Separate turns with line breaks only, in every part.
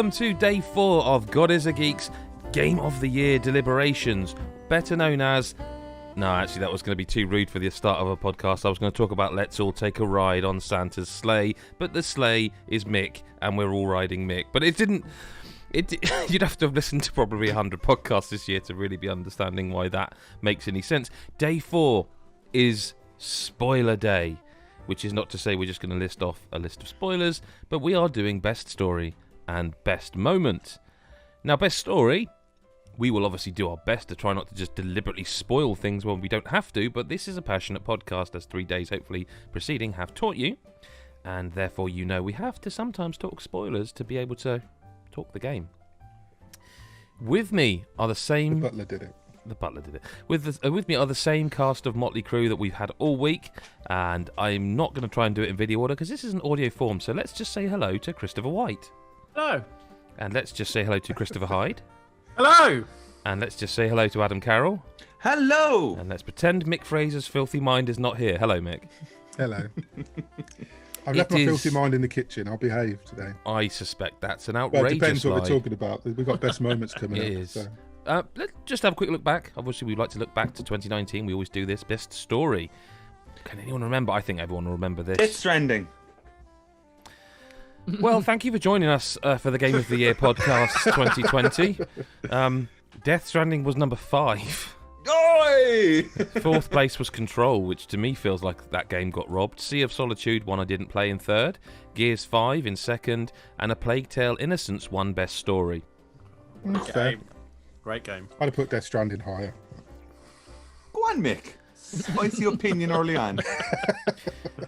Welcome to day 4 of God is a Geek's Game of the Year deliberations, better known as... No, actually, that was going to be too rude for the start of a podcast. I was going to talk about Let's All Take a Ride on Santa's sleigh, but the sleigh is Mick, and we're all riding Mick. But it didn't... You'd have to have listened to probably 100 podcasts this year to really be understanding why that makes any sense. Day 4 is Spoiler Day, which is not to say we're just going to list off a list of spoilers, but we are doing Best Story and Best Moment. Now, Best Story, we will obviously do our best to try not to just deliberately spoil things when we don't have to, but this is a passionate podcast, as 3 days hopefully preceding have taught you, and therefore you know we have to sometimes talk spoilers to be able to talk the game. With me are the same...
The butler did it.
The butler did it. With me are the same cast of Motley Crew that we've had all week, and I'm not going to try and do it in video order because this is an audio form, so let's just say hello to Christopher White.
Hello.
And let's just say hello to Christopher Hyde.
Hello.
And let's just say hello to Adam Carroll.
Hello.
And let's pretend Mick Fraser's filthy mind is not here. Hello, Mick.
Hello. I've left my filthy mind in the kitchen. I'll behave today.
I suspect that's an
Well,
outrageous
it depends what
lie.
we're talking about. We've got best moments coming up.
It is.
So.
Let's just have a quick look back. Obviously, we'd like to look back to 2019. We always do this. Best story. Can anyone remember? I think everyone will remember this.
It's trending.
Well, thank you for joining us for the Game of the Year podcast 2020. Death Stranding was number 5.
Oi!
4th place was Control, which to me feels like that game got robbed. Sea of Solitude, one I didn't play, in 3rd. Gears 5 in 2nd. And A Plague Tale: Innocence won Best Story.
Fair.
Great game.
I'd have put Death Stranding higher.
Go on, Mick. Spicy opinion early on.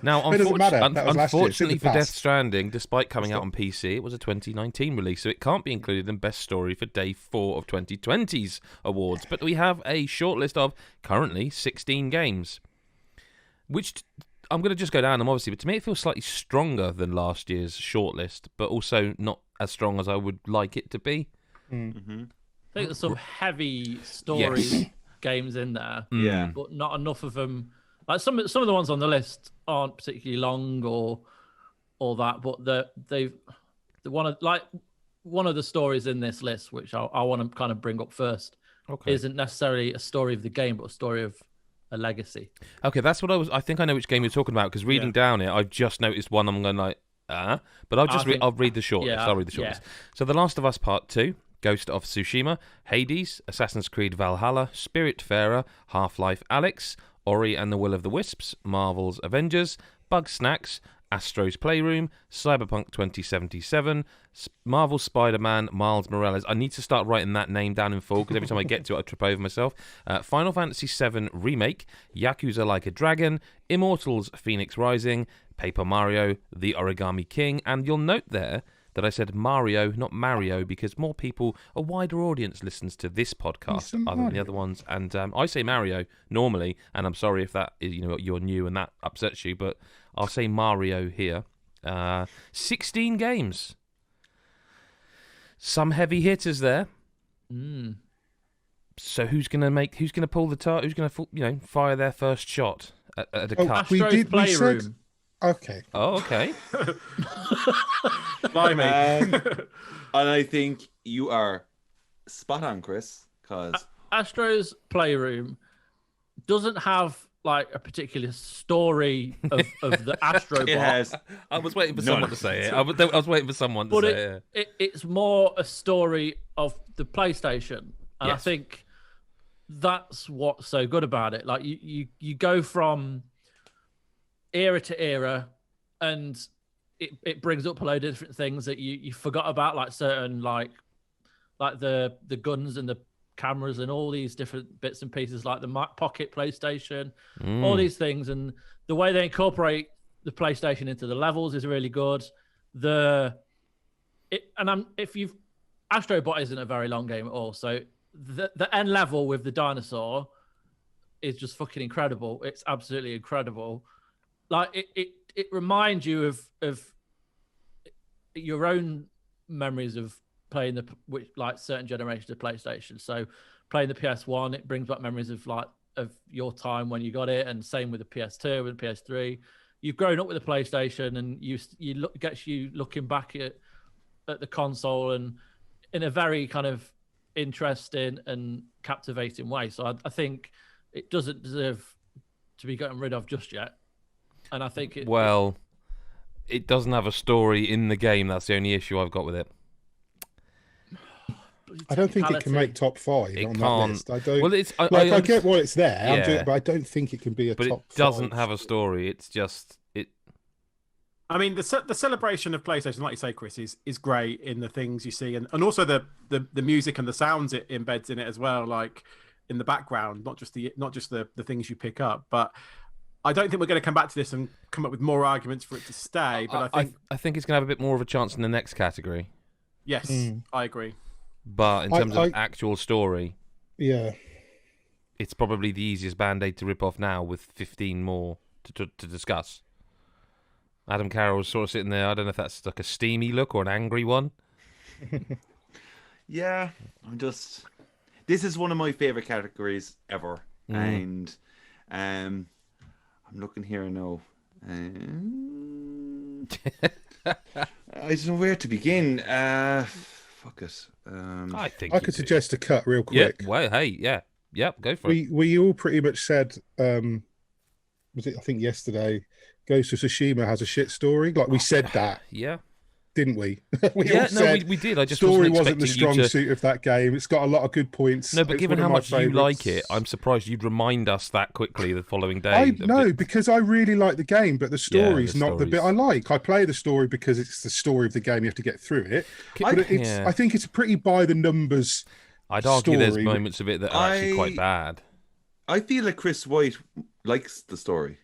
Now,
It doesn't matter. That was last year.
unfortunately
It's in
for
the
Death
past.
Stranding, despite coming out on PC, it was a 2019 release, so it can't be included in Best Story for Day 4 of 2020's awards. But we have a short list of currently 16 games, which I'm going to just go down them, obviously, but to me it feels slightly stronger than last year's shortlist, but also not as strong as I would like it to be.
Mm-hmm.
I think there's some heavy story
Yes.
games in there,
Yeah.
but not enough of them. Like some of the ones on the list aren't particularly long or that, but one of the stories in this list, which I want to kind of bring up first, isn't necessarily a story of the game, but a story of a legacy.
Okay, that's what I think I know which game you're talking about, because reading down it, I've just noticed one. I'm going like, but I'll read the short list. I'll read the short list. So, The Last of Us Part 2, Ghost of Tsushima, Hades, Assassin's Creed Valhalla, Spiritfarer, Half-Life Alyx, Ori and the Will of the Wisps, Marvel's Avengers, Bug Snacks, Astro's Playroom, Cyberpunk 2077, Marvel Spider-Man, Miles Morales. I need to start writing that name down in full, because every time I get to it, I trip over myself. Final Fantasy VII Remake, Yakuza Like a Dragon, Immortals Phoenix Rising, Paper Mario, The Origami King, and you'll note there that I said Mario, not Mario, because a wider audience listens to this podcast other than the other ones. And I say Mario normally, and I'm sorry if that is, you're new and that upsets you, but I'll say Mario here. 16 games. Some heavy hitters there. So who's gonna pull the who's gonna fire their first shot at a cut?
Astro's Playroom.
Okay.
Oh, okay.
Blimey.
And I think you are spot on, Chris, because
Astro's Playroom doesn't have like a particular story of the Astro
it has.
I was waiting for someone to say it. I was waiting for someone to say it.
It's more a story of the PlayStation, and I think that's what's so good about it. Like you go from era to era, and it brings up a load of different things that you forgot about, like certain like the guns and the cameras and all these different bits and pieces, like the pocket PlayStation, all these things, and the way they incorporate the PlayStation into the levels is really good. Astrobot isn't a very long game at all, so the end level with the dinosaur is just fucking incredible. It's absolutely incredible. Like it reminds you of your own memories of playing like certain generations of PlayStation. So playing the PS1, it brings back memories of your time when you got it, and same with the PS2 and the PS3. You've grown up with the PlayStation, and gets you looking back at at the console and in a very kind of interesting and captivating way. So I think it doesn't deserve to be gotten rid of just yet. And I think it
doesn't have a story in the game. That's the only issue I've got with it.
I don't think it can make top 5 on that list. I don't.
Well, it's
I get why it's there, but I don't think it can be a top 5.
But it doesn't have a story. It's just it.
I mean, the celebration of PlayStation, like you say, Chris, is great in the things you see, and also the music and the sounds it embeds in it as well, like in the background, not just the things you pick up. But I don't think we're going to come back to this and come up with more arguments for it to stay. But
I think it's going to have a bit more of a chance in the next category.
Yes, I agree.
But in terms of actual story,
it's
probably the easiest Band-Aid to rip off now with 15 more to discuss. Adam Carroll's sort of sitting there. I don't know if that's like a steamy look or an angry one.
Yeah, this is one of my favorite categories ever, and I'm looking here now. I don't know where to begin. Fuck it.
I could suggest a cut real quick.
Yeah, well, hey, go for it.
We all pretty much said, was it? I think yesterday, Ghost of Tsushima has a shit story. Like we said that, didn't we? We
did. I just
story wasn't the strong suit of that game. It's got a lot of good points.
No, but given how much you like it, I'm surprised you'd remind us that quickly the following day.
Because I really like the game, but the story's not the bit I like. I play the story because it's the story of the game. You have to get through it. I think it's a pretty by the numbers.
I'd argue there's moments of it that are actually quite bad.
I feel like Chris White likes the story.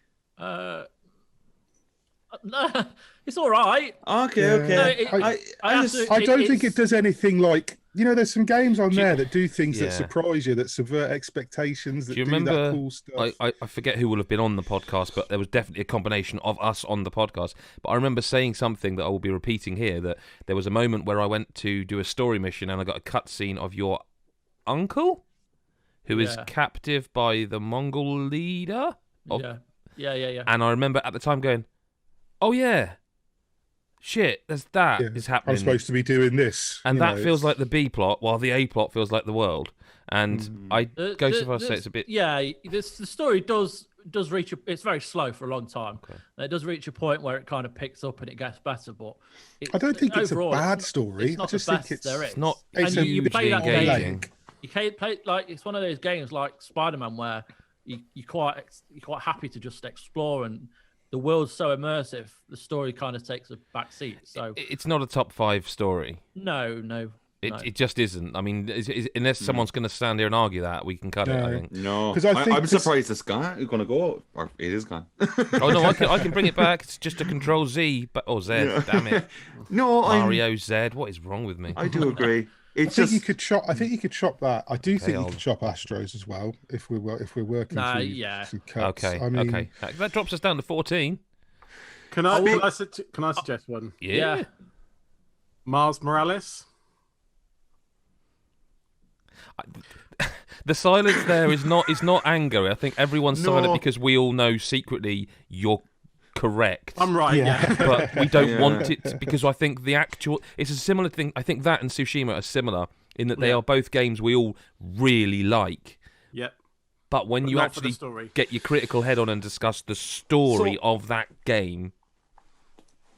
No, it's all right.
Okay.
No, I don't think it does anything like, there's some games on there that do things that surprise you, that subvert expectations, that do that cool stuff.
I forget who will have been on the podcast, but there was definitely a combination of us on the podcast. But I remember saying something that I will be repeating here, that there was a moment where I went to do a story mission and I got a cutscene of your uncle, who is captive by the Mongol leader.
Yeah.
And I remember at the time going, oh yeah, shit, is happening.
I'm supposed to be doing this.
And that feels like the B plot, while the A plot feels like the world. And I go so far as to say it's a bit...
Yeah, the story does reach... It's very slow for a long time. Okay. And it does reach a point where it kind of picks up and it gets better, but...
I don't think it's a bad story.
I just think it's
not
you play that
engaging.
Game, you can't play... it's one of those games like Spider-Man where you're quite happy to just explore, and the world's so immersive, the story kind of takes a back seat. So
it's not a top 5 story.
No.
It just isn't. I mean, unless someone's going to stand here and argue that, we can cut it, I think.
No, I'm surprised it's gone. It's going to go, or it is gone.
Oh, no, I can bring it back. It's just a Control Z, Z, damn it.
No,
Mario Z, what is wrong with me?
I do agree.
I think you could chop that. I do think you could chop Astros as well if we're working through some cuts.
Okay. That drops us down to 14.
Can I suggest one?
Yeah.
Miles Morales.
The silence there is not anger. I think everyone's silent because we all know secretly you're correct.
I'm right, yeah.
But we don't want it to, because I think it's a similar thing. I think that and Tsushima are similar in that they are both games we all really like.
Yep.
But when you actually get your critical head on and discuss the story of that game...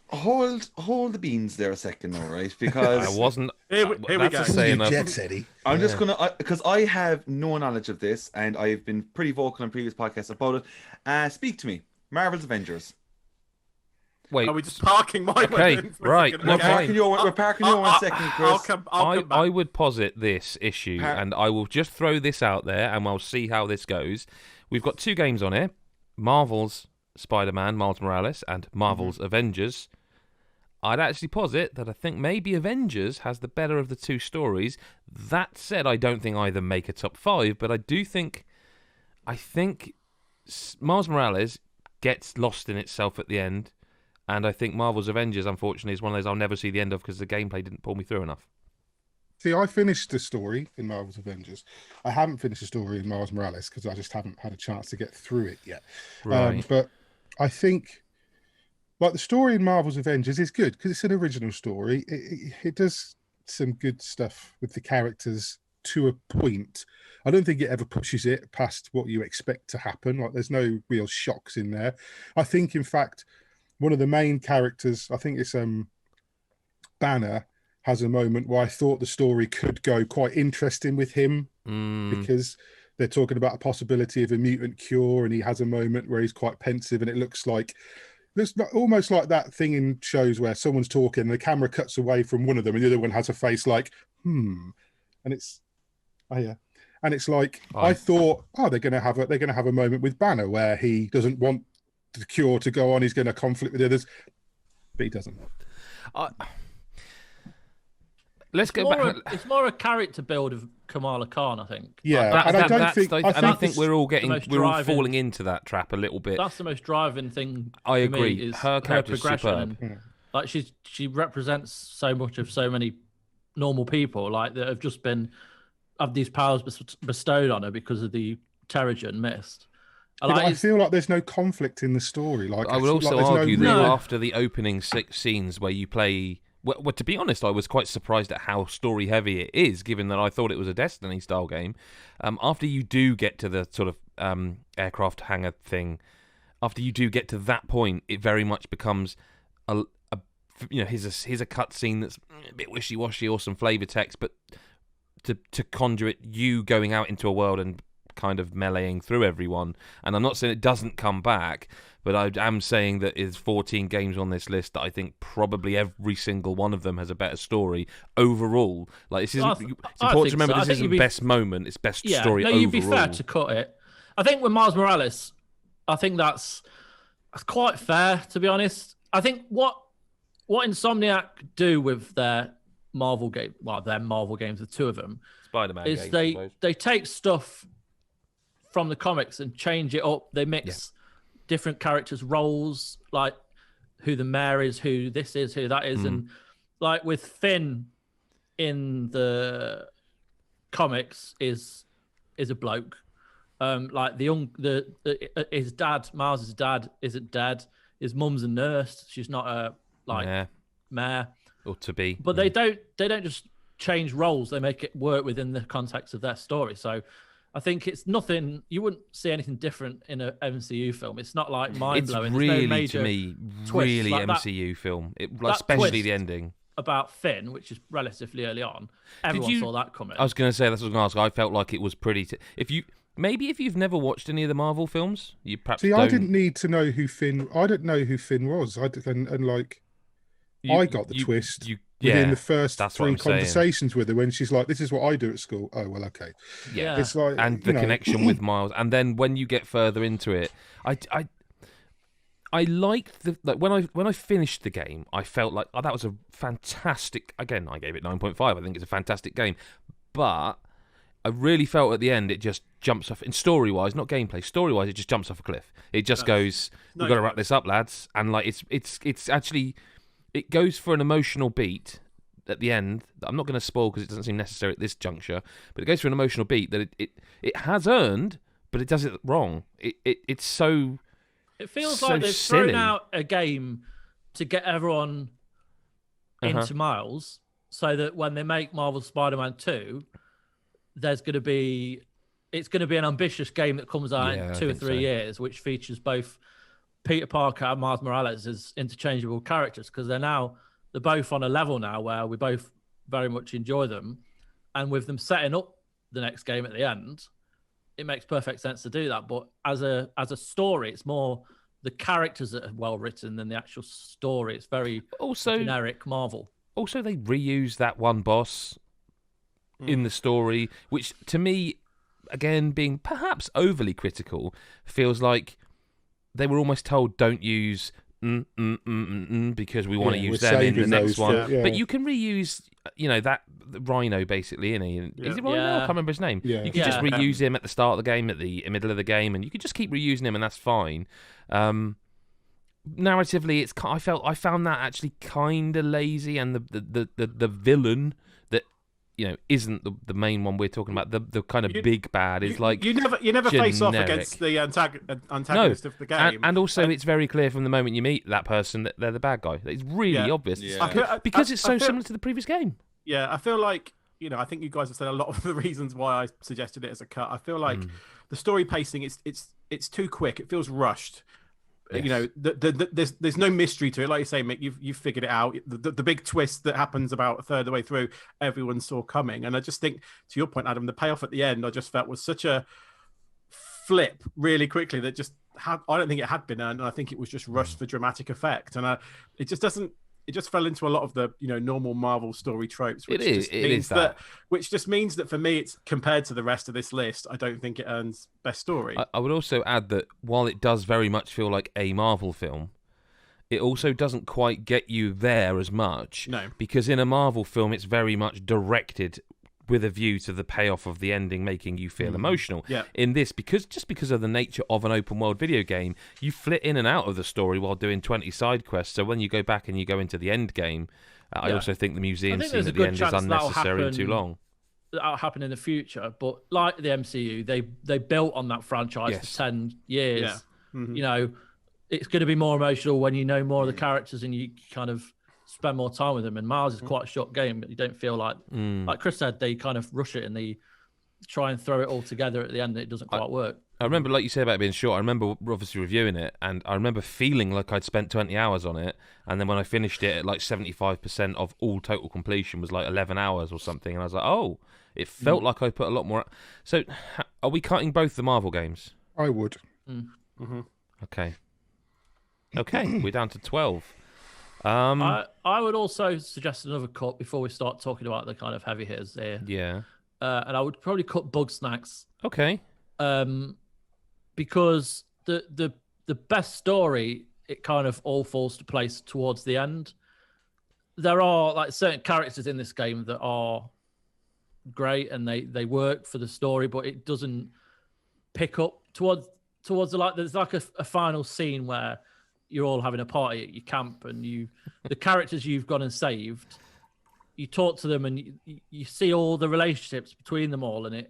Hold the beans there a second, all right? Because
I wasn't...
Here we go.
I'm just going to... Because I have no knowledge of this, and I've been pretty vocal on previous podcasts about it. Speak to me. Marvel's Avengers.
Wait,
are we just parking my weapons?
Right.
We're parking your 1 second, Chris.
I'll come back.
I would posit this issue, and I will just throw this out there, and we'll see how this goes. We've got 2 games on here. Marvel's Spider-Man, Miles Morales, and Marvel's Avengers. I'd actually posit that I think maybe Avengers has the better of the 2 stories. That said, I don't think either make a top 5, but I think Miles Morales gets lost in itself at the end, and I think Marvel's Avengers, unfortunately, is one of those I'll never see the end of because the gameplay didn't pull me through enough.
See, I finished the story in Marvel's Avengers. I haven't finished the story in Miles Morales because I just haven't had a chance to get through it yet.
Right.
But I think, like the story in Marvel's Avengers is good because it's an original story. It does some good stuff with the characters to a point. I don't think it ever pushes it past what you expect to happen. Like there's no real shocks in there. I think, in fact, one of the main characters, I think it's Banner, has a moment where I thought the story could go quite interesting with him because they're talking about a possibility of a mutant cure, and he has a moment where he's quite pensive, and it looks almost like that thing in shows where someone's talking and the camera cuts away from one of them and the other one has a face like and it's and it's like I thought, they're gonna have a moment with Banner where he doesn't want the cure to go on, he's going to conflict with the others, but he doesn't.
Let's go back.
It's more a character build of Kamala Khan, I think.
Yeah,
I think we're all falling into that trap a little bit.
That's the most driving thing.
I agree.
Is
her character's
progression.
Superb.
Like she represents so much of so many normal people, like that have just have these powers bestowed on her because of the Terrigen mist.
I feel like there's no conflict in the story. Like
I would also argue that after the opening 6 scenes where you play. Well, to be honest, I was quite surprised at how story-heavy it is, given that I thought it was a Destiny-style game. After you do get to the sort of aircraft hangar thing, after you do get to that point, it very much becomes here's a cutscene that's a bit wishy-washy or some flavor text, but to conjure it, you going out into a world and kind of meleeing through everyone. And I'm not saying it doesn't come back, but I am saying that there's 14 games on this list that I think probably every single one of them has a better story overall. Like it's important to remember this isn't best moment, it's best story overall.
You'd be fair to cut it. I think with Miles Morales, I think that's quite fair, to be honest. I think what Insomniac do with their Marvel games, the two of them,
Spider-Man
is
games,
they take stuff from the comics and change it up. They mix different characters' roles, like who the mayor is, who this is, who that is, and like with Finn in the comics is a bloke. Like his dad, Miles' dad, isn't dead. His mum's a nurse. She's not a mayor
or to be.
But they don't just change roles. They make it work within the context of their story. So I think it's nothing. You wouldn't see anything different in an MCU film. It's not like mind blowing.
It's really, to me, really like MCU film. Especially the ending
about Finn, which is relatively early on. Everyone saw that coming.
I was going to say that's what I was going to ask. I felt like it was pretty. If you've never watched any of the Marvel films, you perhaps
I didn't need to know who Finn. I didn't know who Finn was. I got the twist. Within the first 3 conversations with her, when she's like, "This is what I do at school." Oh well, okay.
Yeah, it's like, and the connection with Miles, and then when you get further into it, I liked when I finished the game, I felt like that was a fantastic. Again, I gave it 9.5. I think it's a fantastic game, but I really felt at the end it just jumps off in story wise, not gameplay. Story wise, it just jumps off a cliff. It just goes, "We've got to wrap this up, lads," and like it's actually. It goes for an emotional beat at the end. I'm not going to spoil because it doesn't seem necessary at this juncture, but it goes for an emotional beat that it has earned, but it does it wrong. It's so.
It feels like they've thrown out a game to get everyone into Miles, so that when they make Marvel Spider-Man 2, it's going to be an ambitious game that comes out in 2 or 3 years, which features both Peter Parker and Miles Morales as interchangeable characters, because they're both on a level now where we both very much enjoy them, and with them setting up the next game at the end, it makes perfect sense to do that. But as a story, it's more the characters that are well written than the actual story. It's very generic Marvel.
Also, they reuse that one boss in the story, which to me, again, being perhaps overly critical, feels like they were almost told don't use because we want to use them in the next one. But you can reuse, that Rhino basically, isn't he? Is it Rhino? I can't remember his name. You can just reuse him at the start of the game, at the middle of the game, and you can just keep reusing him, and that's fine. Narratively, I found that actually kind of lazy, and the villain that isn't the main one we're talking about. The kind of big bad is like
you never face off against the antagonist of the game,
and also it's very clear from the moment you meet that person that they're the bad guy. It's really obvious because it's so similar to the previous game.
Yeah, I feel like I think you guys have said a lot of the reasons why I suggested it as a cut. I feel like the story pacing it's too quick. It feels rushed. Yes. There's no mystery to it. Like you say, Mick, you've figured it out. The big twist that happens about a third of the way through, everyone saw coming. And I just think, to your point, Adam, the payoff at the end, I just felt was such a flip really quickly that I don't think it had been earned, and I think it was just rushed for dramatic effect. And it just fell into a lot of the normal Marvel story tropes. Which which just means that for me, it's compared to the rest of this list, I don't think it earns best story.
I would also add that while it does very much feel like a Marvel film, it also doesn't quite get you there as much.
No,
because in a Marvel film, it's very much directed with a view to the payoff of the ending making you feel emotional.
Yeah.
In this, because of the nature of an open world video game, you flit in and out of the story while doing 20 side quests. So when you go back and you go into the end game, I also think the museum scene at the end is unnecessary and too long.
That'll happen in the future, but like the MCU, they built on that franchise for 10 years.
Yeah. Mm-hmm.
It's going to be more emotional when you know more of the characters and you kind of spend more time with them. And Miles is quite a short game, but you don't feel like Chris said, they kind of rush it and they try and throw it all together at the end and it doesn't quite work.
I remember, like you said about it being short, I remember obviously reviewing it and I remember feeling like I'd spent 20 hours on it, and then when I finished it at like 75% of all total completion was like 11 hours or something, and I was like, oh, it felt like I put a lot more. So are we cutting both the Marvel games?
I would.
Mm-hmm.
Okay, we're down to 12.
I would also suggest another cut before we start talking about the kind of heavy hitters here.
Yeah.
And I would probably cut Bugsnax.
Okay.
Because the best story, it kind of all falls to place towards the end. There are like certain characters in this game that are great and they work for the story, but it doesn't pick up towards the like. There's like a final scene where you're all having a party at your camp, and the characters you've gone and saved, you talk to them and you see all the relationships between them all, and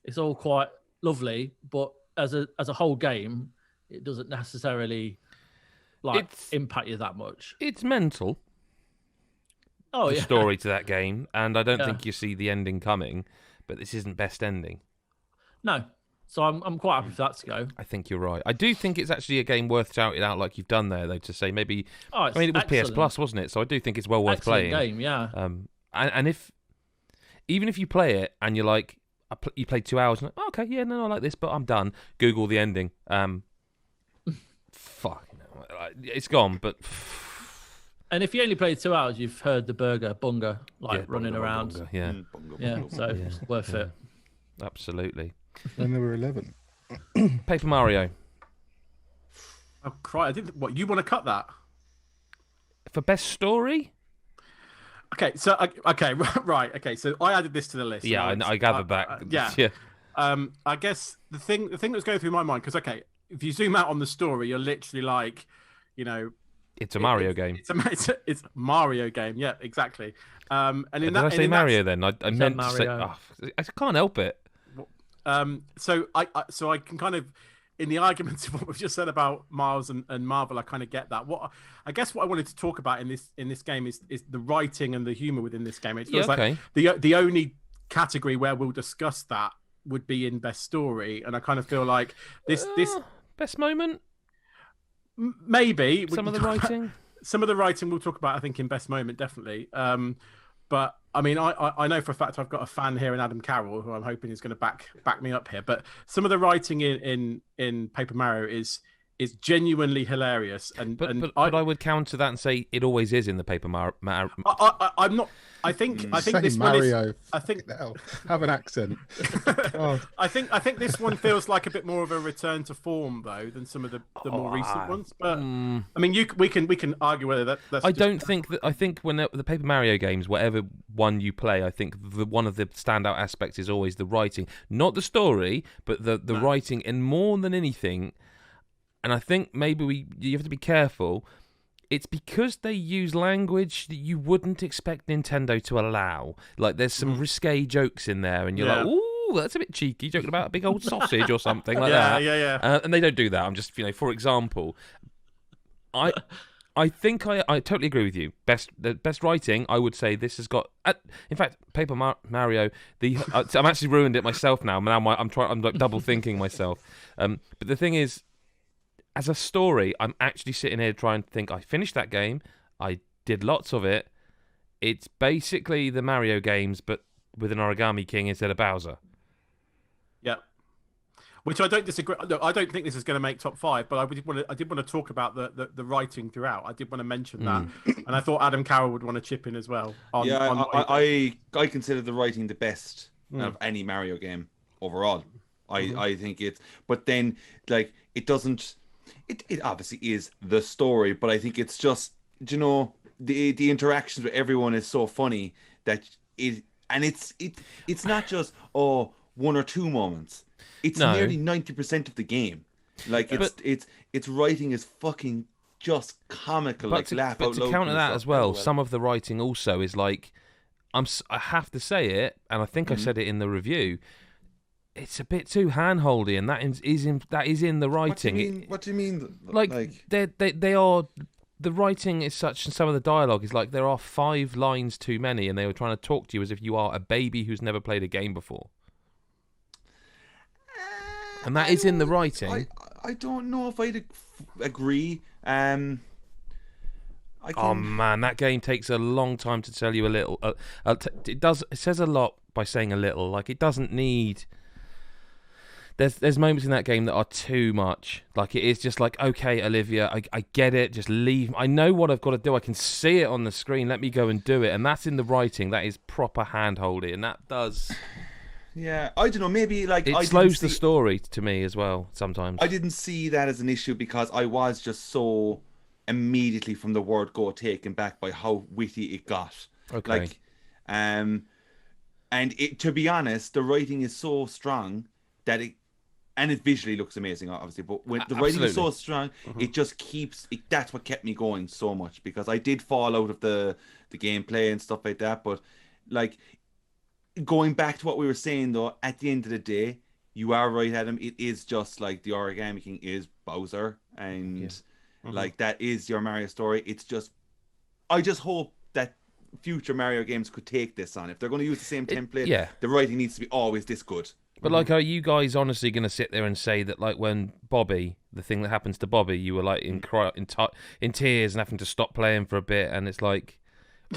it's all quite lovely. But as a whole game, it doesn't necessarily impact you that much.
It's mental.
Oh,
the story to that game, and I don't think you see the ending coming. But this isn't best ending.
No. So I'm quite happy for that to go.
I think you're right. I do think it's actually a game worth shouting out like you've done there, though, to say maybe...
Oh,
I mean, it was excellent. PS Plus, wasn't it? So I do think it's well worth playing.
Game, yeah.
And even if you play it and you're like, you played 2 hours, and like, oh, okay, yeah, no, I like this, but I'm done. Google the ending. Fuck. It's gone, but...
And if you only played 2 hours, you've heard the bunga, running around.
Bunga, yeah.
It's worth it.
Absolutely.
When there were 11.
Paper Mario.
Oh, cry! I didn't. What, you want to cut that
for best story?
Okay, so right. Okay, so I added this to the list.
Yeah, I gathered that.
Yeah. I guess the thing that was going through my mind, because if you zoom out on the story, you're literally like,
it's a Mario game.
It's a Mario game. Yeah, exactly. And
did I say Mario then? I meant to say. Oh, I can't help it.
So I can kind of, in the arguments of what we've just said about Miles and Marvel, I kind of get that. What I wanted to talk about in this game is the writing and the humor within this game. It feels like the only category where we'll discuss that would be in best story, and I kind of feel like this
best moment.
Maybe
some of the writing.
Some of the writing we'll talk about, I think, in best moment, definitely. But I mean, I know for a fact I've got a fan here in Adam Carroll who I'm hoping is going to back me up here. But some of the writing in Paper Mario is genuinely hilarious. But
I would counter that and say it always is in the Paper Mario.
I'm not. I think this
Mario,
one is. I think
have an accent.
I think this one feels like a bit more of a return to form though than some of the more recent ones. But I mean, we can argue whether that's.
I think when the Paper Mario games, whatever one you play, I think one of the standout aspects is always the writing, not the story, but the writing, and more than anything. And I think maybe you have to be careful. it's because they use language that you wouldn't expect Nintendo to allow. Like, there's some risque jokes in there, and you're like, ooh, that's a bit cheeky, joking about a big old sausage or something like that.
Yeah.
And they don't do that. I'm just, for example, I think I totally agree with you. The best writing, I would say this has got. In fact, Paper Mario. I'm actually ruined it myself now. I'm like double thinking myself. But the thing is, as a story, I'm actually sitting here trying to think. I finished that game. I did lots of it. It's basically the Mario games, but with an Origami King instead of Bowser.
Yeah. Which I don't disagree. Look, I don't think this is going to make top 5, but I did want to talk about the writing throughout. I did want to mention that, and I thought Adam Carroll would want to chip in as well.
I consider the writing the best of any Mario game overall. I think it's, but then like it doesn't. It obviously is the story, but I think it's just the interactions with everyone is so funny that it's not just 1 or 2 moments. It's nearly 90% of the game. Like its writing is fucking just comical. But
to counter that as well, some of the writing also is like, I have to say it, and I think I said it in the review. It's a bit too handholdy, and that is in the writing.
What do you mean?
Like they are. The writing is such, and some of the dialogue is like there are 5 lines too many, and they were trying to talk to you as if you are a baby who's never played a game before. And that is in the writing.
I don't know if I'd agree.
Oh man, that game takes a long time to tell you a little. It says a lot by saying a little. Like, it doesn't need. There's moments in that game that are too much. Like, it is just like, okay, Olivia, I get it. Just leave. I know what I've got to do. I can see it on the screen. Let me go and do it. And that's in the writing. That is proper handholdy, and that does.
Yeah, I don't know. Maybe like
it slows the story to me as well. Sometimes
I didn't see that as an issue because I was just so immediately from the word go taken back by how witty it got.
Okay.
Like, and it, to be honest, the writing is so strong that it visually looks amazing, obviously. But when the writing is so strong, it just keeps. That's what kept me going so much, because I did fall out of the gameplay and stuff like that. But like, going back to what we were saying though, at the end of the day, you are right, Adam. It is just like the Origami King is Bowser, and like that is your Mario story. It's just, I just hope that future Mario games could take this on. If they're going to use the same template, the writing needs to be always this good.
But like, are you guys honestly going to sit there and say that, like, when Bobby, the thing that happens to Bobby, you were like in tears and having to stop playing for a bit, and it's like,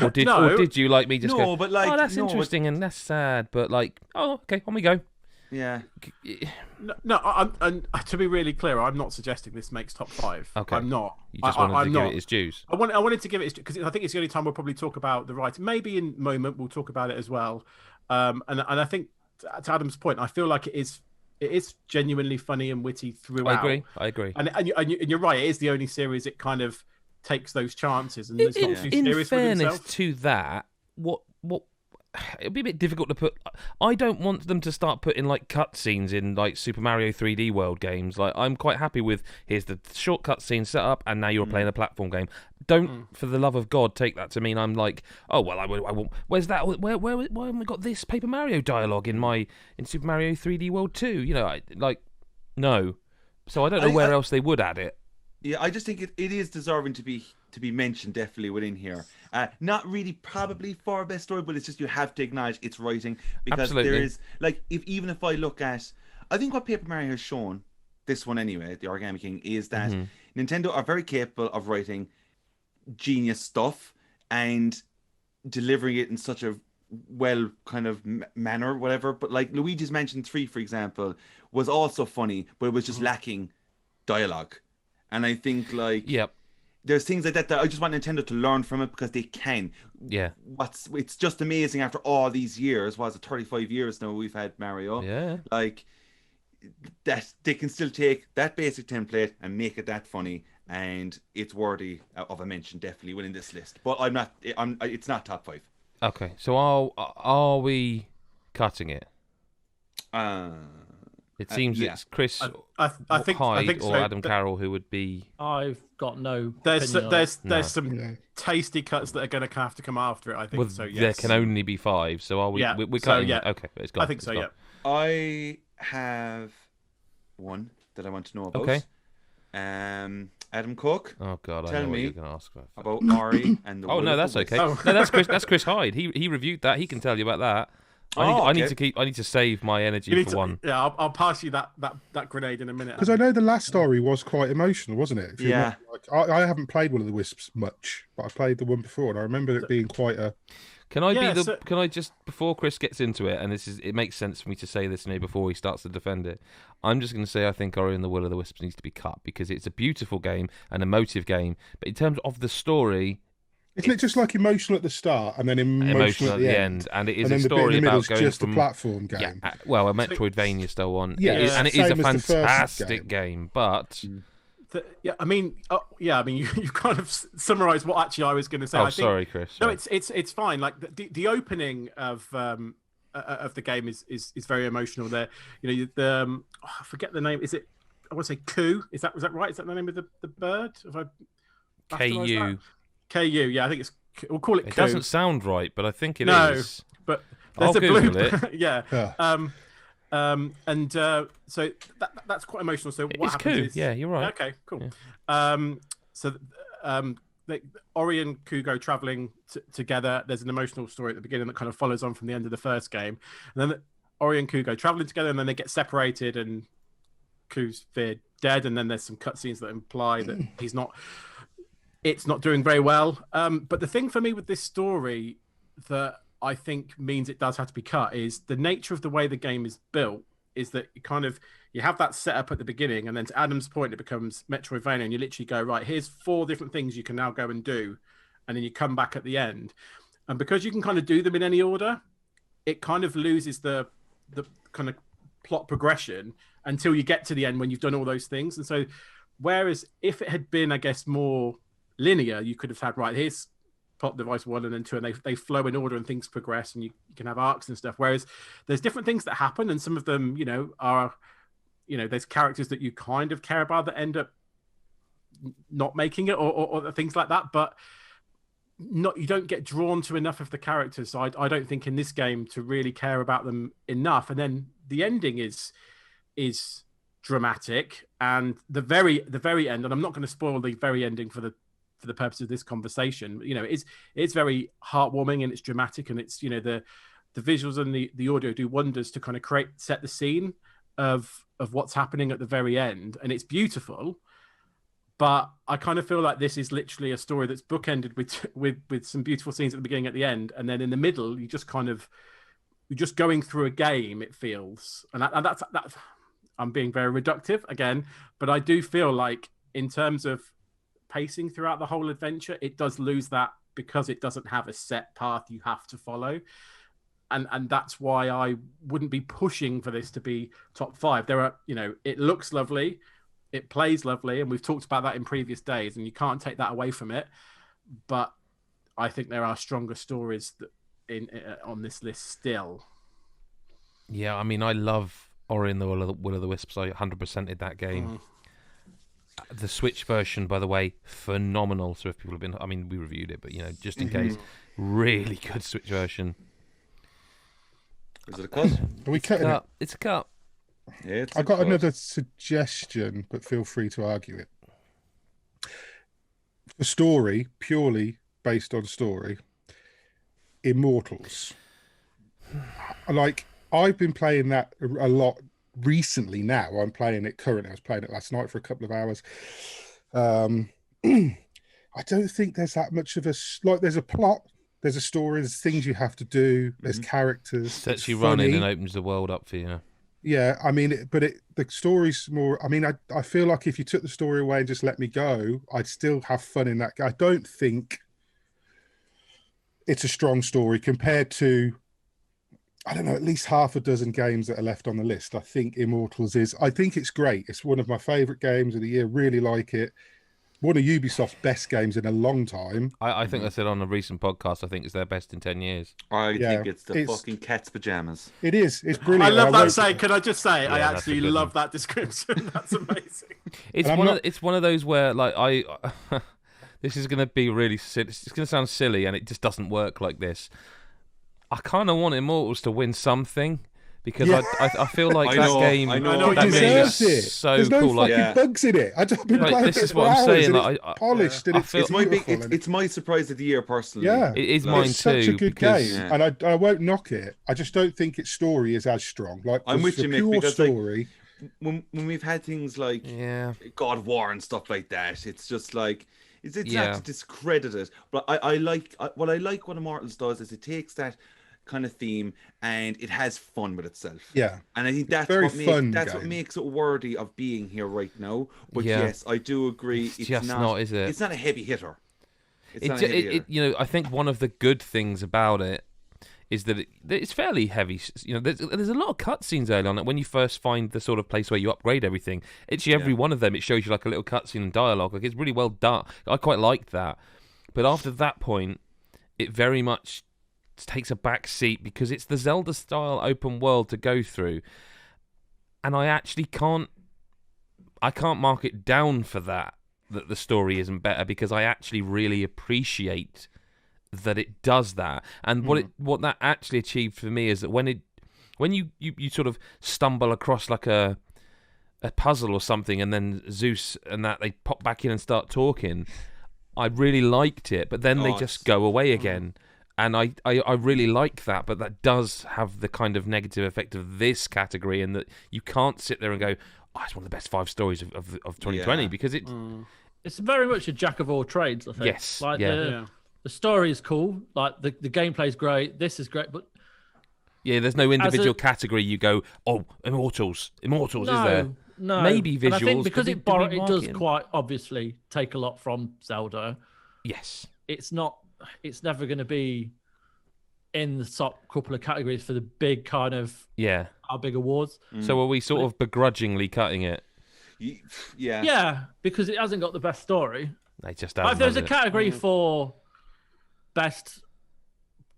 or did you like me just go,
but like,
oh, that's interesting and that's sad, but like, oh, okay, on we go.
Yeah.
No, I'm to be really clear, I'm not suggesting this makes top 5.
Okay.
I'm not.
You just wanted to give it its dues.
I wanted to give it because I think it's the only time we'll probably talk about the writing. Maybe in Moment we'll talk about it as well. And I think, to Adam's point, I feel like it is genuinely funny and witty throughout.
I agree.
And you're right. It is the only series it kind of takes those chances, and it's not too serious with
fairness
himself.
To that, what it'd be a bit difficult to put. I don't want them to start putting like cutscenes in like Super Mario 3D World games. Like, I'm quite happy with, here's the short cutscene set up, and now you're playing a platform game. Don't, for the love of God, take that to mean I'm like, oh well, I will. Where's that? Why haven't we got this Paper Mario dialogue in Super Mario 3D World 2? You know, no. So I don't know where else they would add it.
Yeah, I just think it is deserving to be mentioned, definitely within here. Not really probably for best story, but it's just, you have to acknowledge its writing, because there is, like, even if I look at, I think what Paper Mario has shown, this one anyway, the Origami King, is that Nintendo are very capable of writing genius stuff and delivering it in such a well kind of manner, whatever. But like Luigi's Mansion 3, for example, was also funny, but it was just lacking dialogue. And I think, like, there's things like that I just want Nintendo to learn from it, because they can.
Yeah.
It's just amazing after all these years. Was it 35 years now we've had Mario?
Yeah.
Like, that they can still take that basic template and make it that funny, and it's worthy of a mention, definitely within this list. But it's not top 5.
Okay. So are we cutting it? It seems it's Chris
I think
Hyde
so,
or Adam Carroll who would be.
I've got no.
There's some
Yeah.
tasty cuts that are going to have to come after it. I think so. Yes.
There can only be 5, so are we?
Yeah.
We're
So,
cutting.
yeah.
Okay, it's gone.
I think so.
Gone.
Yeah.
I have one that I want to know about.
Okay.
Adam Cook.
Oh God, I
Tell
know what
me
you're going to ask
about Ori and the.
Oh no, that's okay. No, that's Chris. That's Chris Hyde. He reviewed that. He can tell you about that. I need to save my energy for one.
Yeah, I'll pass you that grenade in a minute.
Because I know the last story was quite emotional, wasn't it?
Yeah.
I haven't played Will of the Wisps much, but I played the one before, and I remember it being quite a.
Can I just before Chris gets into it, and it makes sense for me to say this now before he starts to defend it. I'm just going to say I think Ori and the Will of the Wisps needs to be cut because it's a beautiful game, an emotive game, but in terms of the story.
Isn't it just like emotional at the start and then emotional at the end?
And it is
a
story about going
just
from
a platform game.
Yeah, well, a Metroidvania style one.
Yeah,
and it is a fantastic game, but.
You've kind of summarised what actually I was going to say.
Sorry, Chris.
No, it's fine. Like the opening of the game is very emotional. There, I forget the name. Is it? I want to say Ku. Was that right? Is that the name of the bird?
KU.
KU. Yeah, I think we'll call it.
It
Ku.
doesn't sound right, but I think it is.
But
I'll
there's a
Google
blue.
it.
Yeah. So that's quite emotional. So what happens is,
yeah, you're right.
Okay, cool.
Yeah.
Ori and Ku go traveling together. There's an emotional story at the beginning that kind of follows on from the end of the first game, and then Ori and Ku go traveling together, and then they get separated, and Ku's feared dead, and then there's some cutscenes that imply that it's not doing very well. But the thing for me with this story that I think means it does have to be cut is the nature of the way the game is built is that you have that setup at the beginning, and then to Adam's point, it becomes Metroidvania, and you literally go, right, here's 4 different things you can now go and do, and then you come back at the end. And because you can kind of do them in any order, it kind of loses the kind of plot progression until you get to the end when you've done all those things. And so, whereas if it had been, I guess, more linear, you could have had, right, here's plot device 1 and then 2, and they flow in order and things progress, and you can have arcs and stuff. Whereas there's different things that happen, and some of them, are, there's characters that you kind of care about that end up not making it, or things like that. But you don't get drawn to enough of the characters. So I don't think in this game to really care about them enough. And then the ending is dramatic, and the very end. And I'm not going to spoil the very ending for the purpose of this conversation. It's very heartwarming, and it's dramatic, and it's the visuals and the audio do wonders to kind of set the scene of what's happening at the very end, and it's beautiful. But I kind of feel like this is literally a story that's bookended with some beautiful scenes at the beginning, at the end, and then in the middle you're just going through a game, it feels, and that's I'm being very reductive again, but I do feel like in terms of pacing throughout the whole adventure, it does lose that because it doesn't have a set path you have to follow, and that's why I wouldn't be pushing for this to be top 5. There are, it looks lovely, it plays lovely, and we've talked about that in previous days, and you can't take that away from it. But I think there are stronger stories on this list still.
Yeah, I mean, I love Ori and the Will of the Wisps. I 100%ed that game. The Switch version, by the way, phenomenal. So if people have been, we reviewed it, but just in case, really good Switch version.
Is it a cut?
Are we cutting it?
It's a cut.
Yeah,
I got another suggestion, but feel free to argue it. The story, purely based on story, Immortals. I've been playing that a lot recently now. I'm playing it currently. I was playing it last night for a couple of hours. I don't think there's that much of there's a plot, there's a story, there's things you have to do, there's characters.
Sets you running and opens the world up for you.
Yeah, the story's more. I feel like if you took the story away and just let me go, I'd still have fun in that. I don't think it's a strong story compared to, I don't know, at least half a dozen games that are left on the list. I think Immortals is. I think it's great. It's one of my favourite games of the year. Really like it. one of Ubisoft's best games in a long time.
I think I said on a recent podcast, I think it's their best in 10 years.
I think it's the fucking cat's pajamas.
It is. It's brilliant.
I love that saying. Can I just say, I actually love that description. That's amazing.
It's one of those where, like, this is going to be really silly. It's going to sound silly, and it just doesn't work like this. I kind of want Immortals to win something. Because I feel like game
that deserves it.
So
There's no
cool.
fucking bugs in it. I've been playing
this
it
is
for
what I'm
hours,
saying.
and
Like,
it's polished and
it's my surprise of the year personally.
Yeah,
it is
mine
too.
It's such a good game, and I won't knock it. I just don't think its story is as strong. Like
I'm with you, Mick, because
story.
When we've had things like God of War and stuff like that, it's just like it's not to discredit it. But I like what Immortals does is it takes that kind of theme and it has fun with itself.
Yeah,
and I think that's what makes it worthy of being here right now. But yes, I do agree. It's just not, is it? It's not a heavy hitter.
I think one of the good things about it is that it's fairly heavy. There's a lot of cutscenes early on. Like when you first find the sort of place where you upgrade everything, every one of them, it shows you like a little cutscene and dialogue. Like it's really well done. I quite like that. But after that point, it very much takes a back seat because it's the Zelda style open world to go through, and I actually can't mark it down for that the story isn't better, because I actually really appreciate that it does that. And what that actually achieved for me is that when you sort of stumble across like a puzzle or something, and then Zeus and that they pop back in and start talking, I really liked it, but then they just go away again. And I really like that, but that does have the kind of negative effect of this category, in that you can't sit there and go, it's one of the best 5 stories of 2020, because
it's very much a jack of all trades, I think.
Yes.
Like the story is cool, like the gameplay is great, this is great, but
there's no individual category you go, Immortals, is there?
No.
Maybe visuals.
And I think because it does quite obviously take a lot from Zelda.
Yes.
It's never going to be in the top couple of categories for the big kind of our big awards.
So are we sort of begrudgingly cutting it?
Yeah, because it hasn't got the best story.
They just
have. If there's a category for best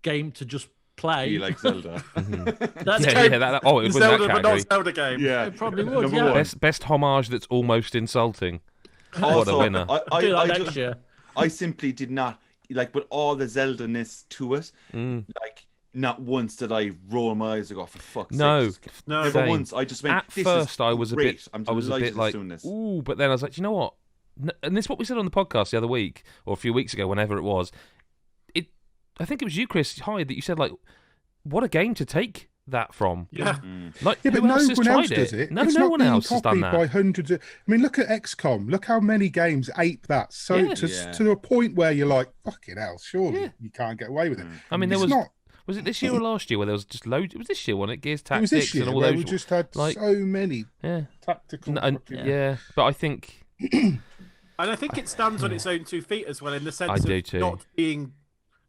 game to just play,
you like Zelda.
That's
it would win
Zelda,
that
but not Zelda game.
Yeah,
it probably would.
Best homage that's almost insulting. What a winner!
Next year.
I simply did not. Like, with all the Zelda-ness to it, like, not once did I roll my eyes and go, for fuck's sake.
No.
Never once. I just went,
at first, I was a bit like,
this.
Ooh, but then I was like, you know what? And this is what we said on the podcast the other week, or a few weeks ago, whenever it was. I think it was you, Chris Hyde, that you said, like, what a game to take that from.
Yeah.
Like,
but no one else does it.
No one else has done that.
By hundreds of, I mean, look at XCOM. Look how many games ape that. So to a point where you're like, fucking hell, surely you can't get away with it.
I mean, was it this year or last year where there was just loads? It was this year, wasn't it? Gears Tactics,
it was this year,
and all
where
those.
We just had so many tactical.
But I think.
And I think it stands on its own 2 feet as well, in the sense of not being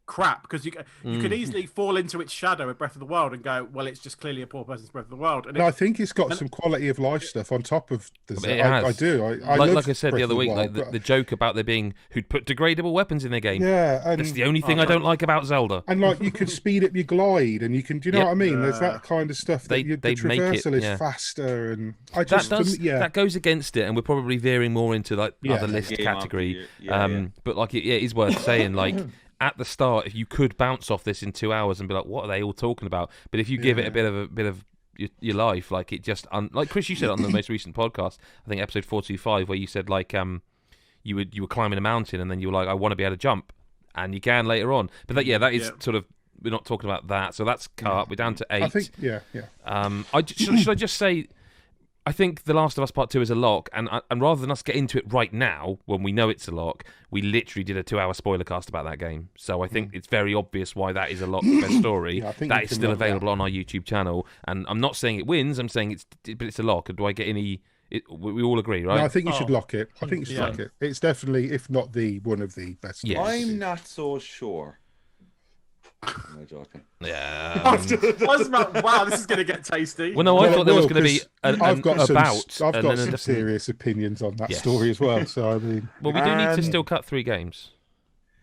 crap, because you could easily fall into its shadow at Breath of the Wild and go, well, it's just clearly a poor person's Breath of the Wild. And
I think it's got some quality of life stuff on top of the. I do.
Like I said the other week, like the joke about there being who'd put degradable weapons in their game.
Yeah, and
that's the only thing I don't like about Zelda.
And like you can speed up your glide, and you can. Do you know what I mean? There's that kind of stuff that the traversal is faster, and
that goes against it, and we're probably veering more into like other list category. But like it is worth saying, like. At the start, if you could bounce off this in 2 hours and be like, "What are they all talking about?" But if you give it a bit of your life, like it just like Chris, you said on the most recent podcast, I think episode 425, where you said like you were climbing a mountain and then you were like, "I want to be able to jump," and you can later on. But that is sort of, we're not talking about that, so that's cut. We're down to 8.
I think
should I just say, I think The Last of Us Part 2 is a lock, and rather than us get into it right now, when we know it's a lock, we literally did a 2-hour spoiler cast about that game. So I think it's very obvious why that is a lock best story. That is still available on our YouTube channel, and I'm not saying it wins, I'm saying it's a lock. Do I get any... we all agree, right?
No, I think you should lock it. I think you should lock it. It's definitely, if not one of the best.
Yes. I'm not so sure. No joking.
Yeah.
I was about, wow, this is going to get tasty.
Well, no, I thought there was going to be
I've got some
a
serious opinions on that story as well. So I mean,
well, we do need to still cut 3 games.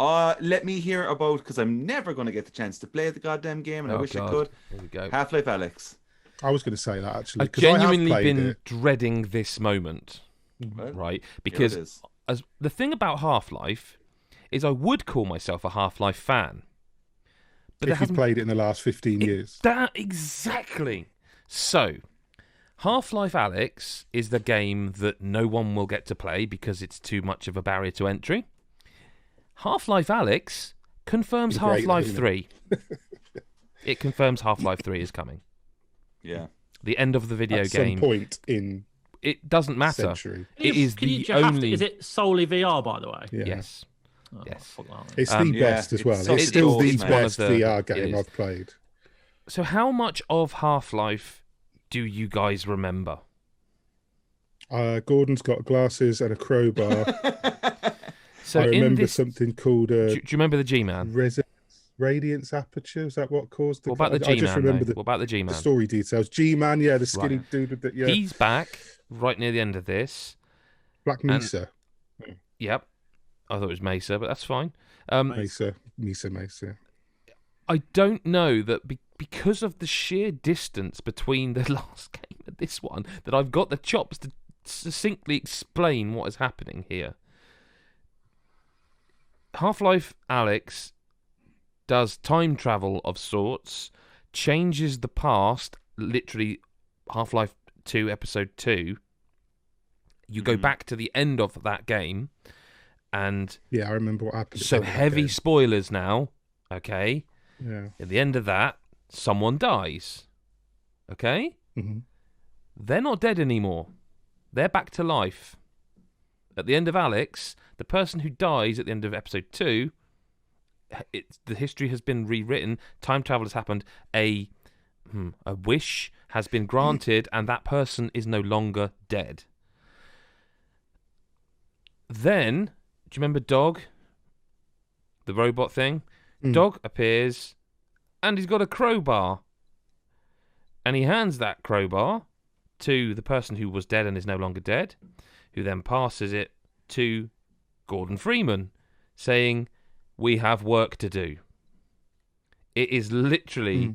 Let me hear about, because I'm never going to get the chance to play the goddamn game, and I wish I could.
Here we go.
Half-Life Alyx.
I was going to say that actually.
I've genuinely been dreading this moment, right? Because as the thing about Half-Life is, I would call myself a Half-Life fan. But
if you've played it in the last 15 years.
Exactly. So, Half-Life Alyx is the game that no one will get to play because it's too much of a barrier to entry. Half-Life Alyx confirms Half-Life 3. It confirms Half-Life 3 is coming.
Yeah.
The end of the video game.
At some point in...
It doesn't matter.
Century.
It is the only...
Is it solely VR, by the way?
Yeah.
Yes.
Oh,
yes.
It's the best as well. It's still the best VR game I've played.
So how much of Half-Life do you guys remember?
Gordon's got glasses and a crowbar.
So
I remember something called...
do you remember the G-Man?
Radiance Aperture, is that what caused the...
What about the G-Man? I just remember what about the G-Man?
The story details. G-Man, yeah, the skinny dude with the... Yeah.
He's back right near the end of this.
Black Mesa.
Yep. I thought it was Mesa, but that's fine.
Mesa.
I don't know that because of the sheer distance between the last game and this one, that I've got the chops to succinctly explain what is happening here. Half-Life Alyx does time travel of sorts, changes the past, literally Half-Life 2, Episode 2. You go back to the end of that game, and...
Yeah, I remember what happened.
So heavy spoilers now, okay?
Yeah.
At the end of that, someone dies, okay?
Mm-hmm.
They're not dead anymore. They're back to life. At the end of Alyx, the person who dies at the end of Episode 2... the history has been rewritten. Time travel has happened. A wish has been granted, and that person is no longer dead. Then, do you remember Dog? The robot thing? Dog appears, and he's got a crowbar. And he hands that crowbar to the person who was dead and is no longer dead, who then passes it to Gordon Freeman, saying... we have work to do. It is literally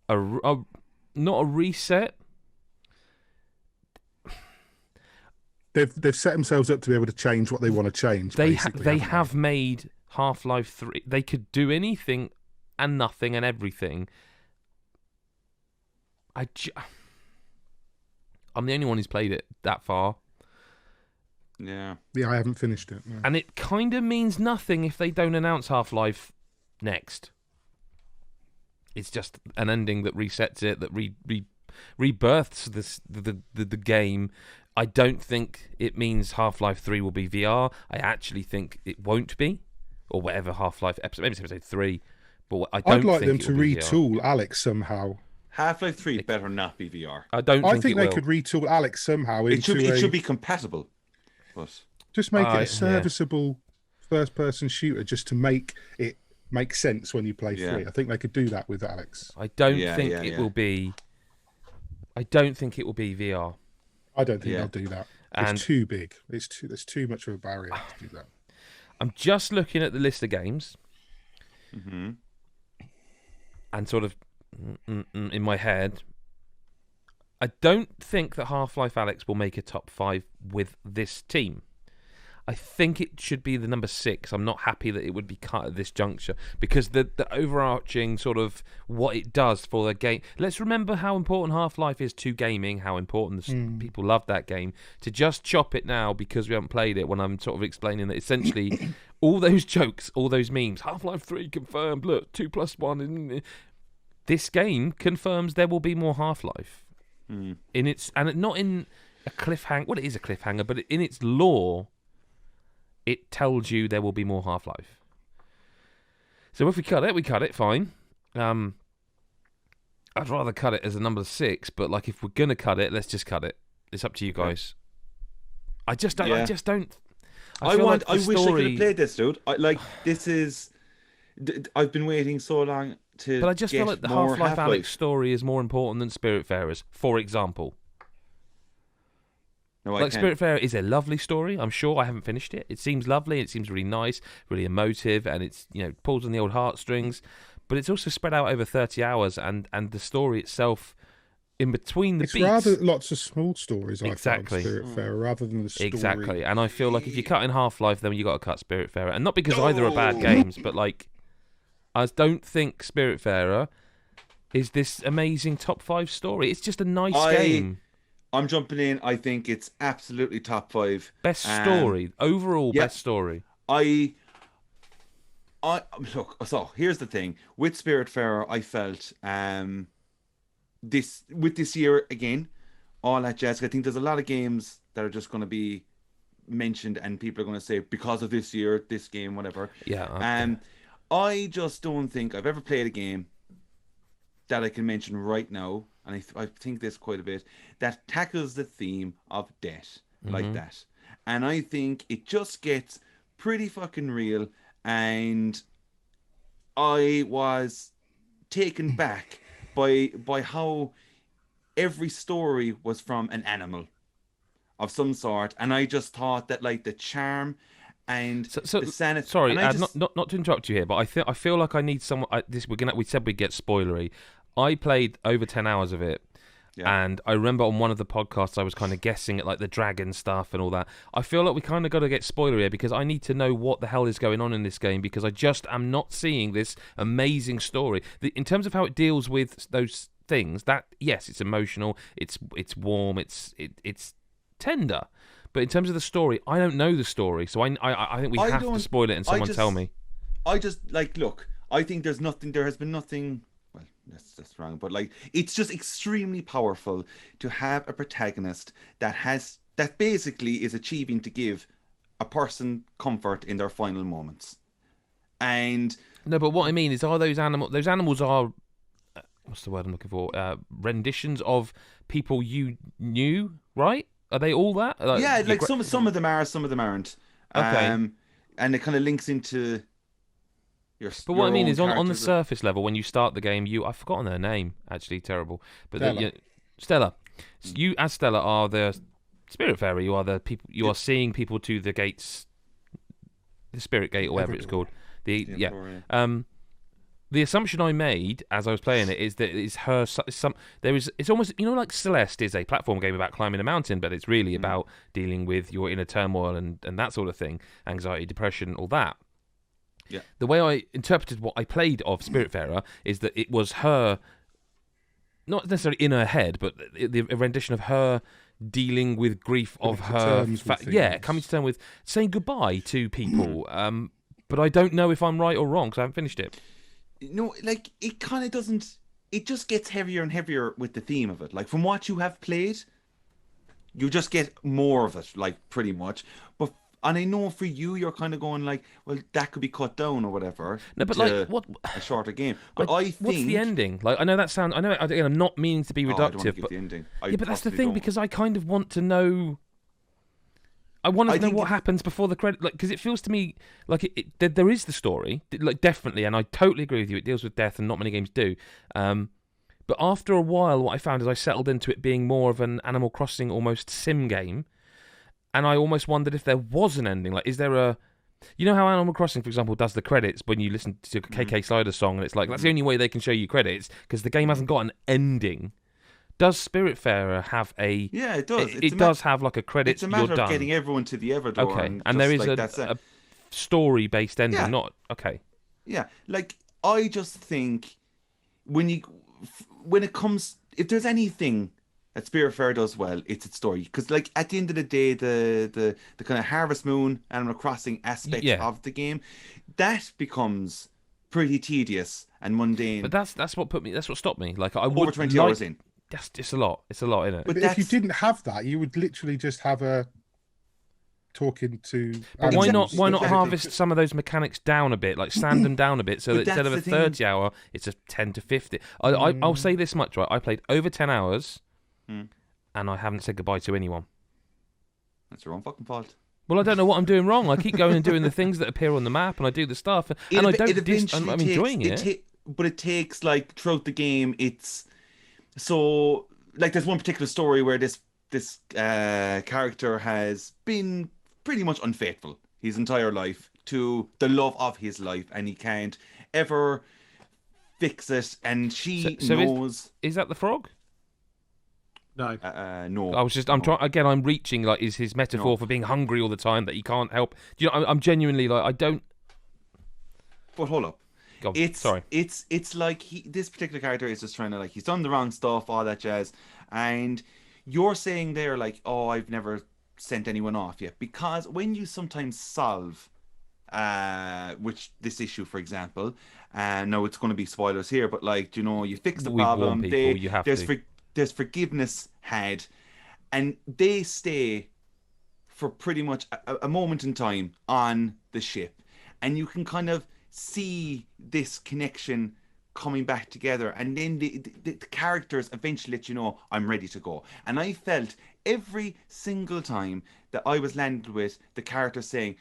not a reset.
They've set themselves up to be able to change what they want to change.
They have made Half-Life 3. They could do anything and nothing and everything. I'm the only one who's played it that far.
Yeah,
I haven't finished it. No.
And it kind of means nothing if they don't announce Half-Life next. It's just an ending that resets it, that rebirths the game. I don't think it means Half-Life 3 will be VR. I actually think it won't be, or whatever Half-Life episode, maybe it's episode 3. But I don't.
I'd like
think
them to retool Alyx somehow.
Half-Life 3 better not be VR.
I think
they could retool Alyx somehow.
It should be compatible. But
just make it a serviceable first-person shooter, just to make it make sense when you play 3. I think they could do that with Alyx.
I don't think it will be. I don't think it will be VR.
I don't think they'll do that. It's too big. There's too much of a barrier to do that.
I'm just looking at the list of games, and sort of in my head, I don't think that Half-Life Alyx will make a top 5 with this team. I think it should be the number 6. I'm not happy that it would be cut at this juncture, because the overarching sort of what it does for the game. Let's remember how important Half-Life is to gaming, how important people love that game. To just chop it now because we haven't played it, when I'm sort of explaining that essentially all those jokes, all those memes, Half-Life 3 confirmed, look, 2 + 1. This game confirms there will be more Half-Life. In its, and not in a cliffhanger. Well, it is a cliffhanger, but in its lore, it tells you there will be more Half-Life. So if we cut it, fine. I'd rather cut it as a number 6, but like if we're gonna cut it, let's just cut it. It's up to you guys. I just don't. I wish I
could have played this, dude. This is I've been waiting so long to.
But I just feel like the Half-Life Alyx story is more important than Spiritfarer's, for example.
No,
like Spiritfarer is a lovely story. I'm sure I haven't finished it. It seems lovely. It seems really nice, really emotive, and it's pulls on the old heartstrings. But it's also spread out over 30 hours, and the story itself, in between the beats,
it's rather lots of small stories.
Exactly.
I found Spiritfarer rather than the story.
Exactly, and I feel like if you cut in Half-Life, then you got to cut Spiritfarer, and not because either are bad games, but like I don't think Spiritfarer is this amazing top 5 story. It's just a nice game.
I'm jumping in. I think it's absolutely top 5.
Best story. Overall, best story.
I look, so here's the thing. With Spiritfarer, I felt this year again, all that jazz. I think there's a lot of games that are just going to be mentioned and people are going to say because of this year, this game, whatever.
Yeah. Okay.
I just don't think I've ever played a game that I can mention right now, and I think this quite a bit, that tackles the theme of death like that. And I think it just gets pretty fucking real, and I was taken back by how every story was from an animal of some sort, and I just thought that like the charm and the sanity.
Sorry, not to interrupt you here, but I feel like I need someone. We said we'd get spoilery. I played over 10 hours of it, and I remember on one of the podcasts I was kind of guessing at like the dragon stuff and all that. I feel like we kind of got to get spoilery here because I need to know what the hell is going on in this game because I just am not seeing this amazing story. In terms of how it deals with those things, that yes, it's emotional, it's warm, it's tender. But in terms of the story, I don't know the story, so I think we have to spoil it and someone tell me.
I just look. I think there's nothing. There has been nothing. Well, that's wrong, but like it's just extremely powerful to have a protagonist that basically is achieving to give a person comfort in their final moments. And
no, but what I mean is, are those animals? Those animals are what's the word I'm looking for? Renditions of people you knew, right? Are they all that?
Like some of them are, some of them aren't.
Okay.
And it kind of links into your.
But what I mean is, on the surface level, when you start the game, I've forgotten their name. Actually, terrible. But Stella. You as Stella are the Spiritfarer. You are the people. You are seeing people to the gates, the Spirit Gate or whatever it's called. The assumption I made as I was playing it is that it's her. It's almost like Celeste is a platform game about climbing a mountain, but it's really about dealing with your inner turmoil and that sort of thing, anxiety, depression, all that.
Yeah.
The way I interpreted what I played of Spiritfarer is that it was her, not necessarily in her head, but the rendition of her dealing with grief of her. Coming to terms with saying goodbye to people. But I don't know if I'm right or wrong because I haven't finished it.
No, like it kind of doesn't. It just gets heavier and heavier with the theme of it. Like from what you have played, you just get more of it, like pretty much. And I know for you, you're kind of going like, well, that could be cut down or whatever.
No, but like what?
A shorter game. But I think
what's the ending? Like I know that sounds. I know. Again, I'm not meaning to be reductive,
I don't want to give the ending.
But that's the thing because I kind of want to know. I want to know what happens before the credit, because it feels to me like there is the story, like definitely, and I totally agree with you. It deals with death, and not many games do. But after a while, what I found is I settled into it being more of an Animal Crossing almost sim game, and I almost wondered if there was an ending. Like, is there a? You know how Animal Crossing, for example, does the credits when you listen to a KK Slider song, and it's like that's the only way they can show you credits because the game hasn't got an ending. Does Spiritfarer have a?
Yeah, it does.
It does have like a credit.
It's a matter of getting everyone to the Everdoor.
Okay, and there is a story-based ending.
Yeah.
Not okay.
Yeah, like I just think when it comes, if there's anything that Spiritfarer does well, it's its story. Because like at the end of the day, the kind of Harvest Moon Animal Crossing aspect of the game, that becomes pretty tedious and mundane.
But that's what stopped me. Like I would
over 20 hours in.
That's just a lot. It's a lot, isn't it?
But if you didn't have that, you would literally just have a talking to.
But why not harvest some of those mechanics down a bit, like sand them down a bit, so that instead of a 30 hour, it's a 10 to 50. I'll say this much, right? I played over 10 hours, and I haven't said goodbye to anyone.
That's your own fucking fault.
Well, I don't know what I'm doing wrong. I keep going and doing the things that appear on the map, and I do the stuff, and I'm enjoying it.
But it takes, like, throughout the game, it's so, like, there's one particular story where this character has been pretty much unfaithful his entire life to the love of his life, and he can't ever fix it, and she knows.
Is that the frog?
No.
No.
I'm trying again. I'm reaching, like, is his metaphor for being hungry all the time that he can't help. Do you know? I'm genuinely, like, I don't.
But hold up.
Sorry.
It's like this particular character is just trying to, like, he's done the wrong stuff, all that jazz, and you're saying there, like, oh, I've never sent anyone off yet, because when you sometimes solve, which this issue, for example, no, it's going to be spoilers here, but, like, you know, you fix the problem. There's forgiveness had, and they stay for pretty much a moment in time on the ship, and you can kind of see this connection coming back together, and then the characters eventually let you know, I'm ready to go. And I felt every single time that I was landed with the character saying,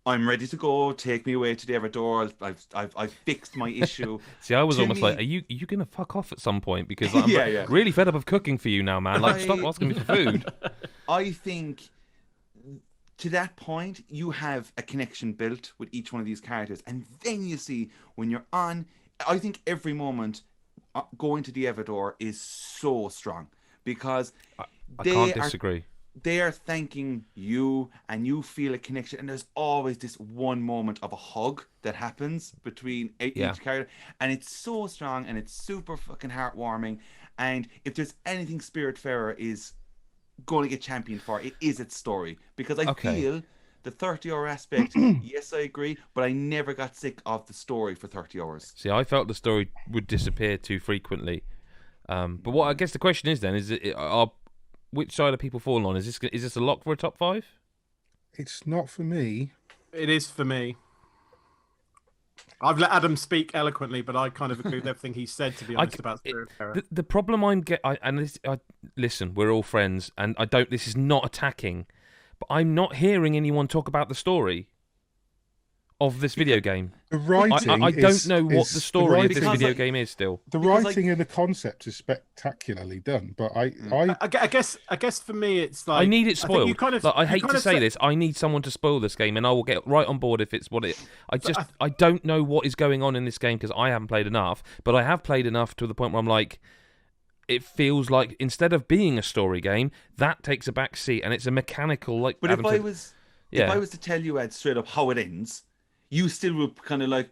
I'm ready to go, take me away to the other door, I've fixed my issue.
See, I was almost like, are you going to fuck off at some point? Because I'm really fed up of cooking for you now, man. Like, stop asking me for food.
I think to that point, you have a connection built with each one of these characters. And then you see, when you're on, I think every moment going to the other door is so strong. Because
I can't disagree.
They are thanking you, and you feel a connection, and there's always this one moment of a hug that happens between each character, and it's so strong, and it's super fucking heartwarming. And if there's anything Spiritfarer is going to get championed for, it is its story, because I feel the 30-hour aspect, yes, I agree, but I never got sick of the story for 30 hours.
See, I felt the story would disappear too frequently. But what I guess the question is then, which side are people falling on? Is this a lock for a top 5?
It's not for me.
It is for me. I've let Adam speak eloquently, but I kind of agree with everything he said, to be honest, about Spiritfarer.
The problem listen, we're all friends, and this is not attacking, but I'm not hearing anyone talk about the story of this video game.
The writing
I don't know what the story of this video game is still.
The writing and the concept is spectacularly done, but I
guess for me it's like,
I need it spoiled. I hate to say this, I need someone to spoil this game, and I will get right on board if it's what it. I don't know what is going on in this game, because I haven't played enough, but I have played enough to the point where I'm like, it feels like instead of being a story game, that takes a back seat, and it's a mechanical, like.
But if I was to tell you, Ed, straight up how it ends, you still would kind of like,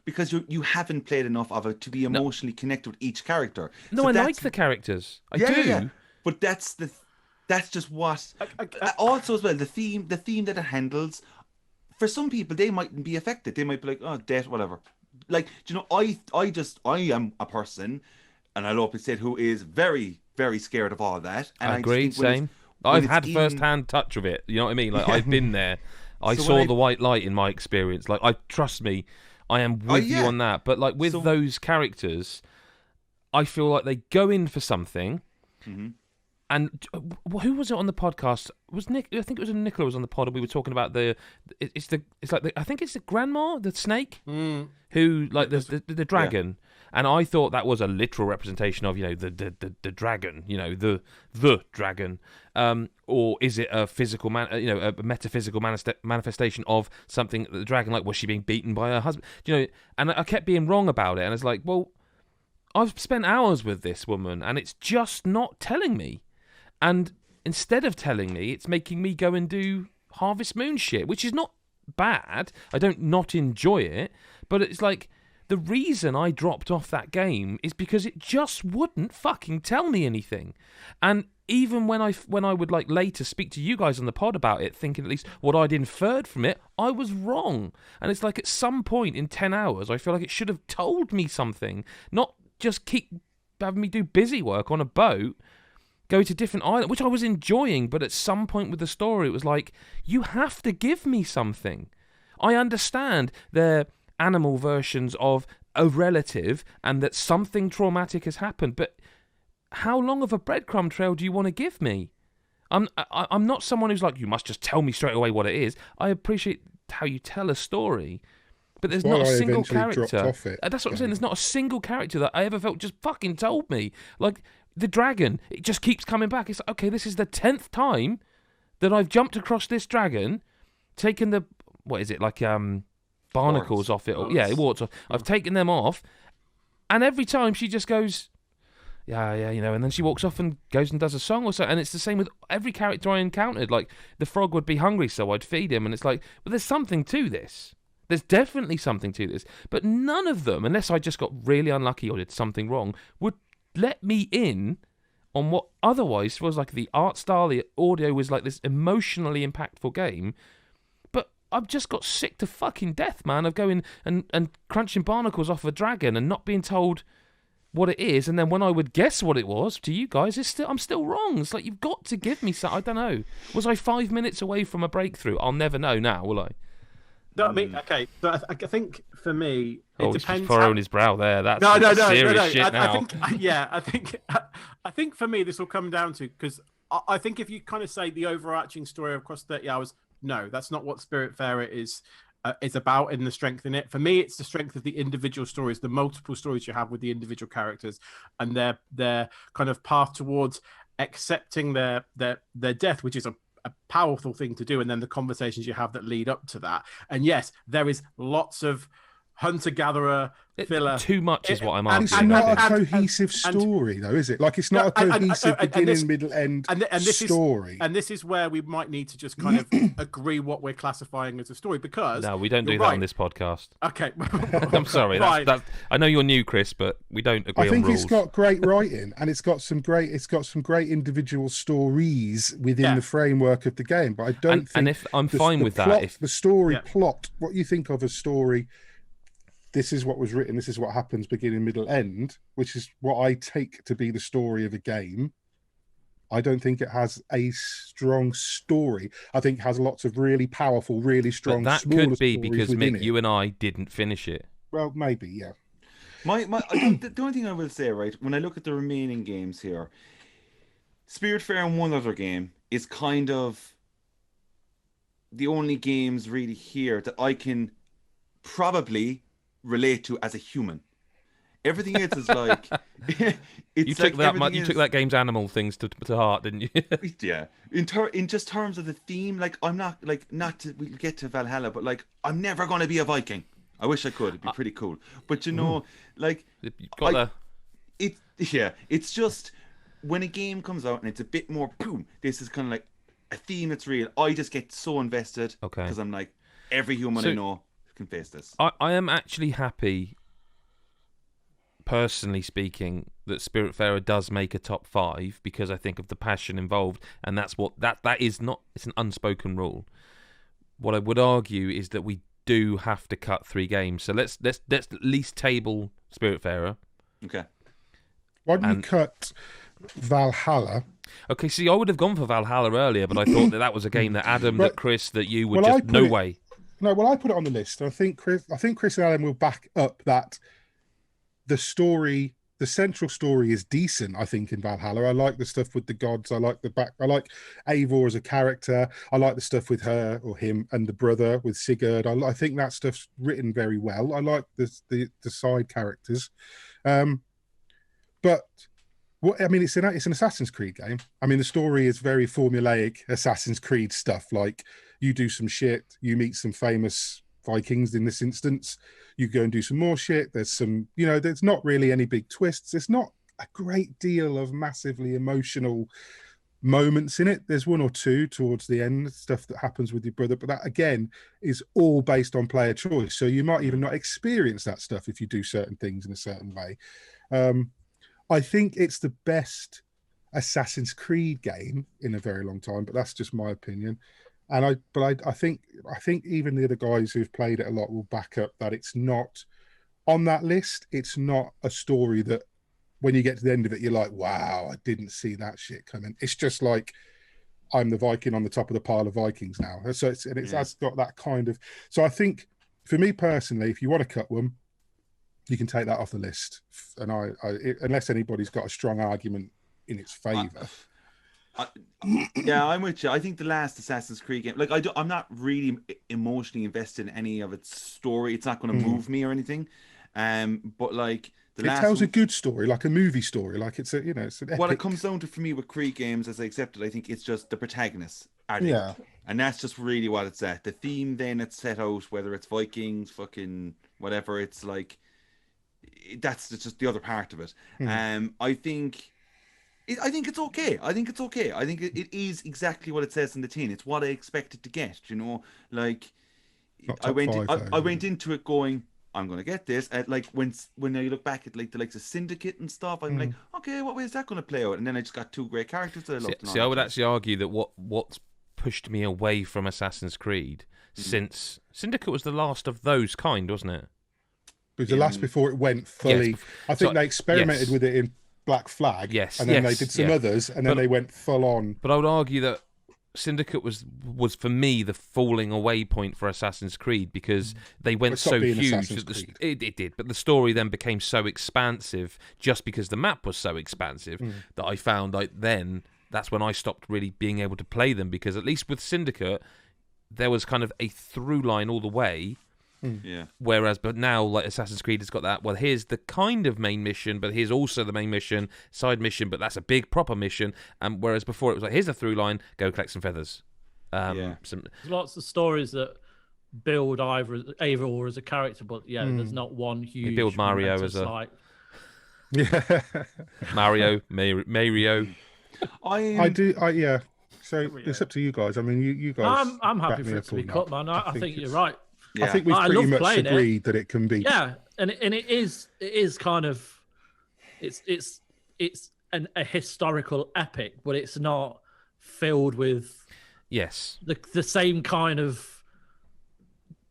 because you haven't played enough of it to be emotionally connected with each character.
No, so I like the characters. I do. Yeah.
But that's just what. Also, as well, the theme that it handles. For some people, they mightn't be affected. They might be like, oh, death, whatever. Like, do you know, I am a person, and I'll openly say, who is very, very scared of all that. And
I agree. Same. I've had first-hand touch of it. You know what I mean? Like, I've been there. I saw the white light in my experience. Like, trust me, I am with you on that. But like with those characters, I feel like they go in for something.
Mm-hmm.
And who was it on the podcast? Was Nick? I think it was Nicola was on the pod, and we were talking about I think it's the grandma, the snake, who like the dragon. And I thought that was a literal representation of, you know, the dragon, you know, the dragon, or is it a physical a metaphysical manifestation of something? The dragon, like, was she being beaten by her husband? You know, and I kept being wrong about it, and it's like, well, I've spent hours with this woman, and it's just not telling me. And instead of telling me, it's making me go and do Harvest Moon shit, which is not bad. I don't not enjoy it, but it's like, the reason I dropped off that game is because it just wouldn't fucking tell me anything. And even when I would like later speak to you guys on the pod about it, thinking at least what I'd inferred from it, I was wrong. And it's like at some point in 10 hours, I feel like it should have told me something, not just keep having me do busy work on a boat, go to different islands, which I was enjoying, but at some point with the story, it was like, you have to give me something. I understand they're animal versions of a relative and that something traumatic has happened, but how long of a breadcrumb trail do you want to give me? I'm not someone who's like, you must just tell me straight away what it is. I appreciate how you tell a story, but there's not a single character. That's what I'm saying. There's not a single character that I ever felt just fucking told me. Like the dragon, it just keeps coming back. It's like, okay, this is the 10th time that I've jumped across this dragon, taken the barnacles off it. Yeah, warts off. I've taken them off, and every time she just goes, yeah, and then she walks off and goes and does a song or so. And it's the same with every character I encountered. Like the frog would be hungry, so I'd feed him, and it's like, but there's something to this. There's definitely something to this, but none of them, unless I just got really unlucky or did something wrong, would let me in on what otherwise was like the art style, the audio was like this emotionally impactful game. But I've just got sick to fucking death, man, of going and crunching barnacles off a dragon and not being told what it is, and then when I would guess what it was to you guys, I'm still wrong. It's like, you've got to give me some. I don't know. Was I 5 minutes away from a breakthrough? I'll never know now, will I?
No, I mean, okay, but I think for me, it depends.
He's furrowing his brow there. That's
no,
serious shit now.
I think for me, this will come down to, because I think if you kind of say the overarching story across 30 hours, no, that's not what Spiritfarer is about in the strength in it. For me, it's the strength of the individual stories, the multiple stories you have with the individual characters, and their kind of path towards accepting their death, which is a powerful thing to do, and then the conversations you have that lead up to that. And yes, there is lots of hunter-gatherer filler.
Too much is what I'm arguing.
And it's not a cohesive story, though, is it? Like, it's not a cohesive beginning, middle, end story.
And this is where we might need to just kind of agree what we're classifying as a story, because...
No, we don't do that on this podcast.
Okay.
I'm sorry. That's, I know you're new, Chris, but we don't agree on rules.
I think it's got great writing, and it's got some great individual stories within the framework of the game, but I don't think...
And if I'm fine with that...
The story plot, what you think of as story... This is what was written, this is what happens, beginning, middle, end, which is what I take to be the story of a game. I don't think it has a strong story. I think it has lots of really powerful, really strong,
but that could be because, Mick, you and I didn't finish it.
Well, maybe, yeah.
The only thing I will say, right, when I look at the remaining games here, Spiritfarer and one other game is kind of the only games really here that I can probably relate to as a human. Everything else is like
you took that game's animal things to heart, didn't you?
Yeah. In just terms of the theme, like, I'm not like, not to, we'll get to Valhalla, but like, I'm never going to be a Viking. I wish I could. It'd be pretty cool. But you know, like, it's just when a game comes out and it's a bit more boom, this is kind of like a theme that's real. I just get so invested because I'm like, every human I know can face this.
I am actually happy, personally speaking, that Spiritfarer does make a top 5, because I think of the passion involved, and that's what that is not. It's an unspoken rule. What I would argue is that we do have to cut 3 games. So let's at least table Spiritfarer.
Okay.
Why don't you cut Valhalla?
Okay, see, I would have gone for Valhalla earlier, but I thought that was a game that Adam, that Chris, that you would no way.
No, well, I put it on the list. I think Chris and Adam will back up that the story, the central story, is decent. I think in Valhalla, I like the stuff with the gods. I like I like Eivor as a character. I like the stuff with her or him and the brother with Sigurd. I think that stuff's written very well. I like the side characters, but. Well, I mean, it's an Assassin's Creed game. I mean, the story is very formulaic Assassin's Creed stuff. Like, you do some shit, you meet some famous Vikings in this instance, you go and do some more shit. There's some, there's not really any big twists. It's not a great deal of massively emotional moments in it. There's one or two towards the end, stuff that happens with your brother, but that, again, is all based on player choice. So you might even not experience that stuff if you do certain things in a certain way. I think it's the best Assassin's Creed game in a very long time, but that's just my opinion. And I think even the other guys who've played it a lot will back up that it's not on that list. It's not a story that when you get to the end of it, you're like, wow, I didn't see that shit coming. It's just like, I'm the Viking on the top of the pile of Vikings now. So it's got that kind of. So I think for me personally, if you want to cut one, you can take that off the list, and I unless anybody's got a strong argument in its favour.
Yeah, I'm with you. I think the last Assassin's Creed game, like I'm not really emotionally invested in any of its story. It's not going to move me or anything. But like
it tells a good story, like a movie story, like it's a it's an epic.
What it comes down to for me with Creed games, as I accept it, I think it's just the protagonists are there.
Yeah,
and that's just really what it's at. The theme then it's set out, whether it's Vikings, fucking whatever. It's like that's just the other part of it. I think it's okay. I think it's okay. I think it is exactly what it says in the tin. It's what I expected to get. Like I went into it going, I'm gonna get this. Like when I look back at like the likes of Syndicate and stuff, I'm like, okay, what way is that gonna play out? And then I just got two great characters that I loved.
See, I would actually argue that what's pushed me away from Assassin's Creed since Syndicate was the last of those kind, wasn't it?
It was the last before it went fully. Yes. I think they experimented with it in Black Flag, and then they did some others, and then they went full on.
But I would argue that Syndicate was for me the falling away point for Assassin's Creed because they went so huge. It did, but the story then became so expansive just because the map was so expansive that I found that's when I stopped really being able to play them, because at least with Syndicate there was kind of a through line all the way.
Yeah.
But now, like Assassin's Creed has got that. Well, here's the kind of main mission, but here's also the main mission, side mission, but that's a big proper mission. Whereas before it was like, here's a through line, go collect some feathers.
There's lots of stories that build either or as a character, but there's not one huge.
They build Mario as
a
Mario.
I do. So it's up to you guys. I mean, you guys.
I'm happy for it to be cut, man. I think you're right.
Yeah. I think we've pretty much agreed that it can be.
Yeah, and it is kind of it's a historical epic, but it's not filled with the same kind of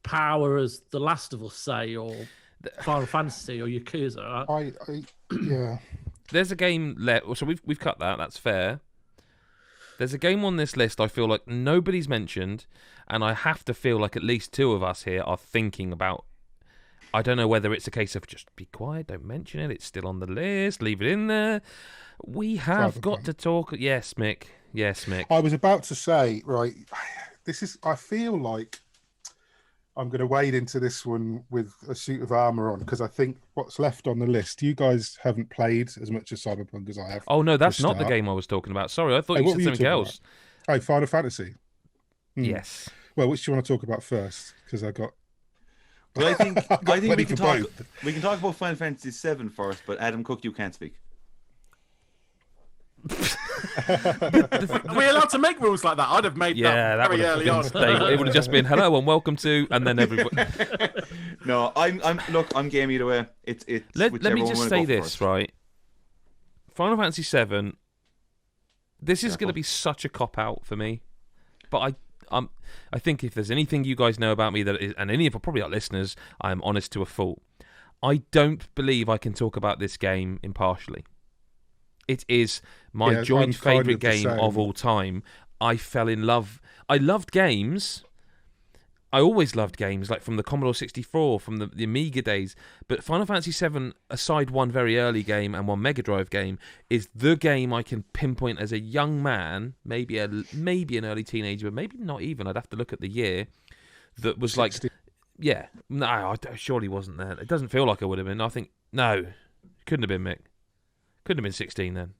power as The Last of Us, say, or Final Fantasy or Yakuza.
Yeah.
There's a game left, so we've cut that. That's fair. There's a game on this list I feel like nobody's mentioned, and I have to feel like at least two of us here are thinking about. I don't know whether it's a case of just be quiet, don't mention it, it's still on the list, leave it in there. We have got to talk. Yes, Mick.
I was about to say, right, I feel like I'm going to wade into this one with a suit of armour on, because I think what's left on the list, you guys haven't played as much as Cyberpunk as I have.
Oh, no, that's not the game I was talking about. Sorry, I thought you said something else.
Oh, Final Fantasy.
Yes.
Well, which do you want to talk about first? Because I got...
Well, I think we can talk about Final Fantasy 7 first, but Adam Cook, you can't speak.
Are we allowed to make rules like that? I'd have made that very early on.
It would have just been hello and welcome to, and then everybody.
No, I'm game either way.
Let me just say this, right? Final Fantasy 7. This is going to be such a cop out for me, but I think if there's anything you guys know about me and any of probably our listeners, I am honest to a fault. I don't believe I can talk about this game impartially. It is my joint favourite game of all time. I fell in love. I loved games. I always loved games, like from the Commodore 64, from the Amiga days. But Final Fantasy VII, aside one very early game and one Mega Drive game, is the game I can pinpoint as a young man, maybe an early teenager, but maybe not even. I'd have to look at the year. That was 60. No, I surely wasn't there. It doesn't feel like I would have been. I think no, couldn't have been, Mick. Couldn't have been 16 then.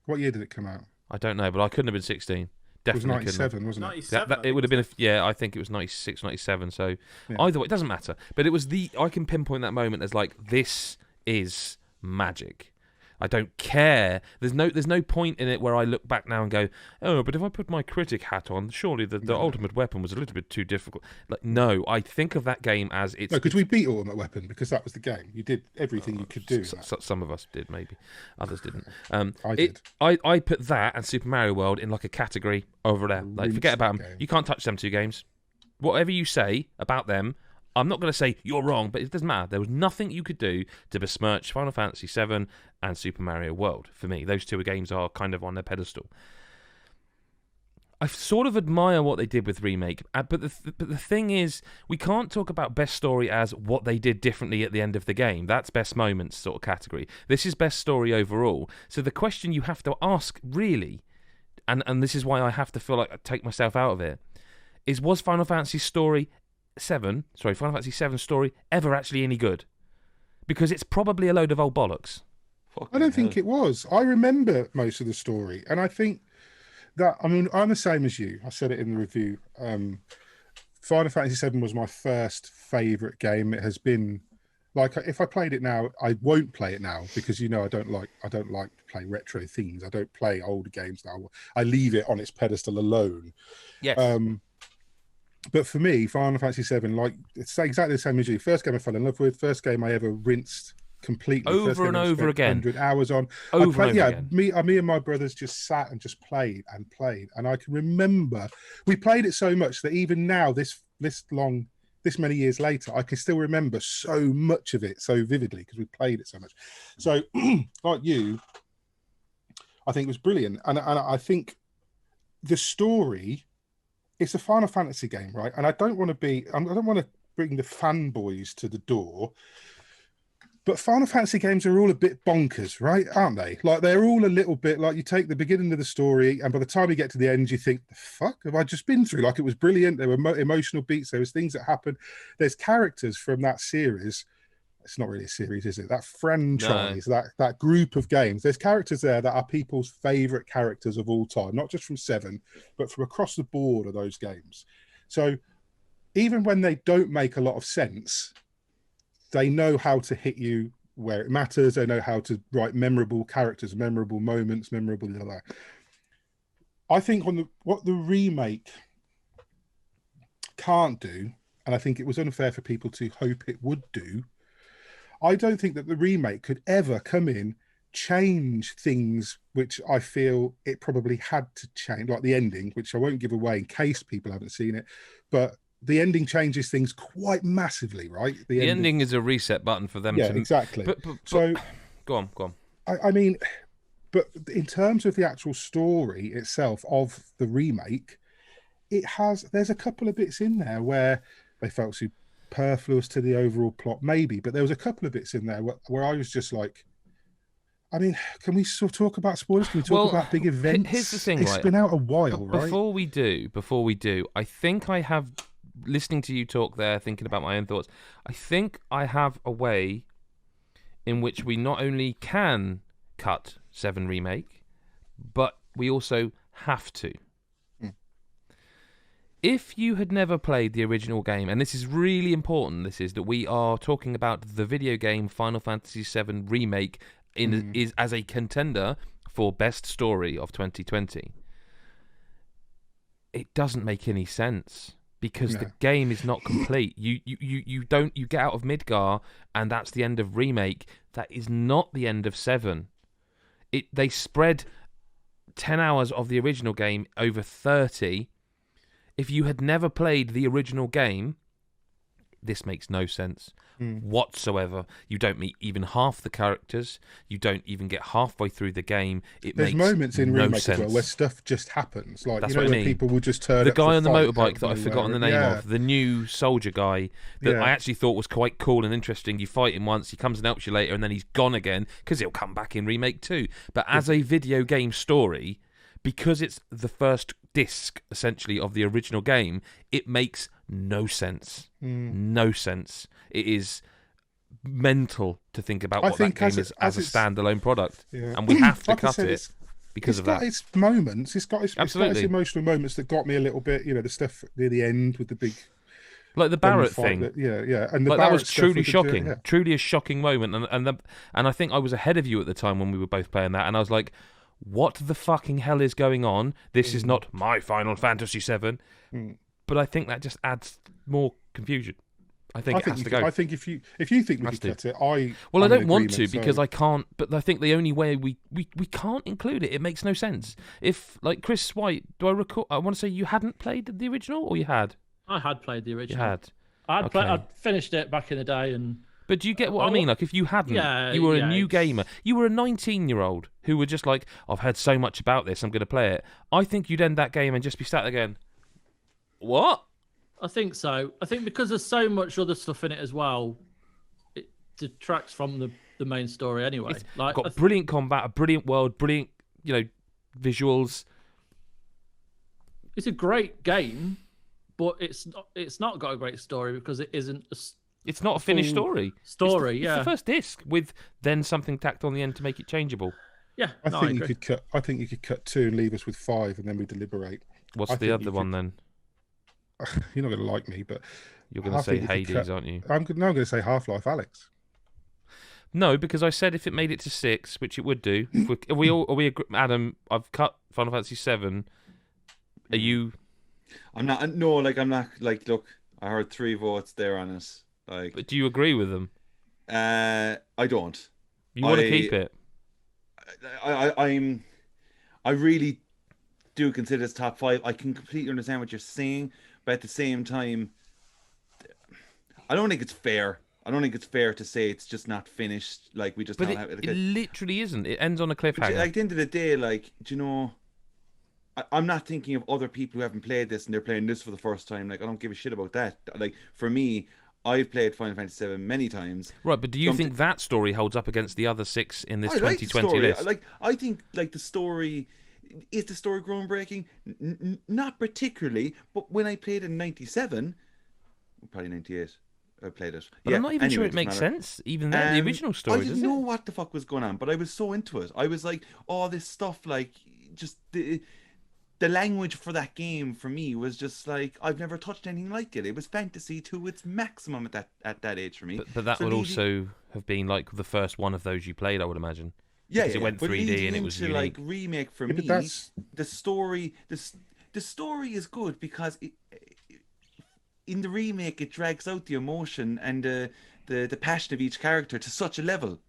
What year did it come out?
I don't know, but I couldn't have been 16. Definitely
it was 97, wasn't it?
97,
it would have been. I think it was 96, 97. So either way, it doesn't matter. But it was I can pinpoint that moment as like, this is magic. I don't care. There's no point in it where I look back now and go, oh, but if I put my critic hat on, surely the ultimate weapon was a little bit too difficult. Like, no, I think of that game as it's...
No, because we beat Ultimate Weapon, because that was the game. You did everything you could do.
Some of us did, maybe. Others didn't.
I did.
I put that and Super Mario World in like a category over there. Like, forget about them. You can't touch them two games. Whatever you say about them, I'm not going to say you're wrong, but it doesn't matter. There was nothing you could do to besmirch Final Fantasy VII and Super Mario World. For me, those two games are kind of on their pedestal. I sort of admire what they did with Remake, but the thing is, we can't talk about best story as what they did differently at the end of the game. That's best moments sort of category. This is best story overall. So the question you have to ask, really, and this is why I have to feel like I take myself out of it, was Final Fantasy Final Fantasy VII story ever actually any good? Because it's probably a load of old bollocks.
I don't think it was. I remember most of the story, and I think that, I mean, I'm the same as you. I said it in the review. Final Fantasy VII was my first favourite game. It has been, like, if I played it now, I won't play it now because, you know, I don't like to play retro things. I don't play older games now. I leave it on its pedestal alone.
Yes.
But for me, Final Fantasy VII, like, it's exactly the same as you. First game I fell in love with. First game I ever rinsed completely.
Over and over again.
100 hours on.
Over and over again.
Me and my brothers just sat and just played. And I can remember we played it so much that even now, this many years later, I can still remember so much of it so vividly because we played it so much. So, like you, I think it was brilliant. And I think the story, it's a Final Fantasy game, right? And I don't want to bring the fanboys to the door, but Final Fantasy games are all a bit bonkers, right? Aren't they? Like, they're all a little bit like, you take the beginning of the story, and by the time you get to the end, you think, the fuck have I just been through? Like, it was brilliant. There were emotional beats. There was things that happened. There's characters from that series. It's not really a series, is it? That franchise, no. that group of games. There's characters there that are people's favorite characters of all time, not just from 7, but from across the board of those games. So even when they don't make a lot of sense, they know how to hit you where it matters. They know how to write memorable characters, memorable moments, memorable. Blah, blah. I think what the remake can't do, and I think it was unfair for people to hope it would do, I don't think that the remake could ever come in, change things which I feel it probably had to change, like the ending, which I won't give away in case people haven't seen it, but the ending changes things quite massively, right?
The ending is a reset button for them to...
Yeah, exactly.
But
so,
go on.
I mean, but in terms of the actual story itself of the remake, there's a couple of bits in there where they felt superfluous to the overall plot, maybe, but there was a couple of bits in there where I was just like, I mean, can we sort of talk about spoilers? Can we talk about big events?
Here's the thing,
It's been out a while, right?
Before we do, I think I have... Listening to you talk there, thinking about my own thoughts, I think I have a way in which we not only can cut 7 Remake, but we also have to. If you had never played the original game, and this is really important, this is that we are talking about the video game Final Fantasy VII Remake is as a contender for best story of 2020. It doesn't make any sense. Because the game is not complete. You get out of Midgar and that's the end of Remake. That is not the end of 7. They spread 10 hours of the original game over 30. If you had never played the original game, this makes no sense whatsoever. You don't meet even half the characters. You don't even get halfway through the game.
There's moments in Remake as well where stuff just happens. Like,
that's
what I mean. People would just turn
the guy on the motorbike that I've forgotten the name of, the new soldier guy that I actually thought was quite cool and interesting. You fight him once, he comes and helps you later, and then he's gone again because he'll come back in Remake 2. But as a video game story, because it's the first disc essentially of the original game, it makes no sense. No sense. It is mental to think about what that game is as a standalone product, and we have to cut it because of that.
It's got its moments. It's got its emotional moments that got me a little bit. You know, the stuff near the end with the big,
like the Barrett thing.
And
that was truly shocking. Truly a shocking moment, and I think I was ahead of you at the time when we were both playing that, and I was like, what the fucking hell is going on? This is not my Final Fantasy VII. But I think that just adds more confusion. I think it has to go.
I think if you think we could cut it, I
don't want to because I can't. But I think the only way we can't include it. It makes no sense. If, like, Chris White, do I recall? I want to say you hadn't played the original, or you had?
I had played the original.
You had.
I'd finished it back in the day, and.
But do you get what I mean? Like, if you hadn't, you were a new gamer. You were a 19-year-old who were just like, I've heard so much about this, I'm going to play it. I think you'd end that game and just be sat there going, what?
I think so. I think because there's so much other stuff in it as well, it detracts from the main story anyway.
It's got brilliant combat, a brilliant world, brilliant, visuals.
it's a great game, but it's not got a great story because it isn't.
It's not a finished story.
It's
the first disc with then something tacked on the end to make it changeable.
Yeah,
I think you could cut. I think you could cut 2 and leave us with 5, and then we deliberate.
What's the other one then?
You're not going to like me, but
you're going to say Hades, aren't you?
I'm going to say Half-Life, Alex.
No, because I said if it made it to 6, which it would do. Adam, I've cut Final Fantasy 7. Are you?
I'm not. No, I'm not. Look, I heard 3 votes there on us.
But do you agree with them?
I don't.
You want to keep it?
I really do consider this top 5. I can completely understand what you're saying, but at the same time, I don't think it's fair. I don't think it's fair to say it's just not finished. We just.
But it literally isn't. It ends on a cliffhanger.
At the end of the day, do you know? I'm not thinking of other people who haven't played this and they're playing this for the first time. I don't give a shit about that. For me, I've played Final Fantasy VII many times.
Right, but do you think that story holds up against the other 6 in this 2020 list?
I think the story. Is the story groundbreaking? Not particularly, but when I played in 97, probably 98, I played it.
But I'm not even sure it makes sense, even then, the original story,
I didn't know what the fuck was going on, but I was so into it. I was like, all this stuff, just the language for that game, for me, was just I've never touched anything like it. It was fantasy to its maximum at that age for me.
But that would also have been the first one of those you played, I would imagine.
Yeah,
because it went 3D and it was unique.
Remake for me. The story is good because in the remake it drags out the emotion and the passion of each character to such a level.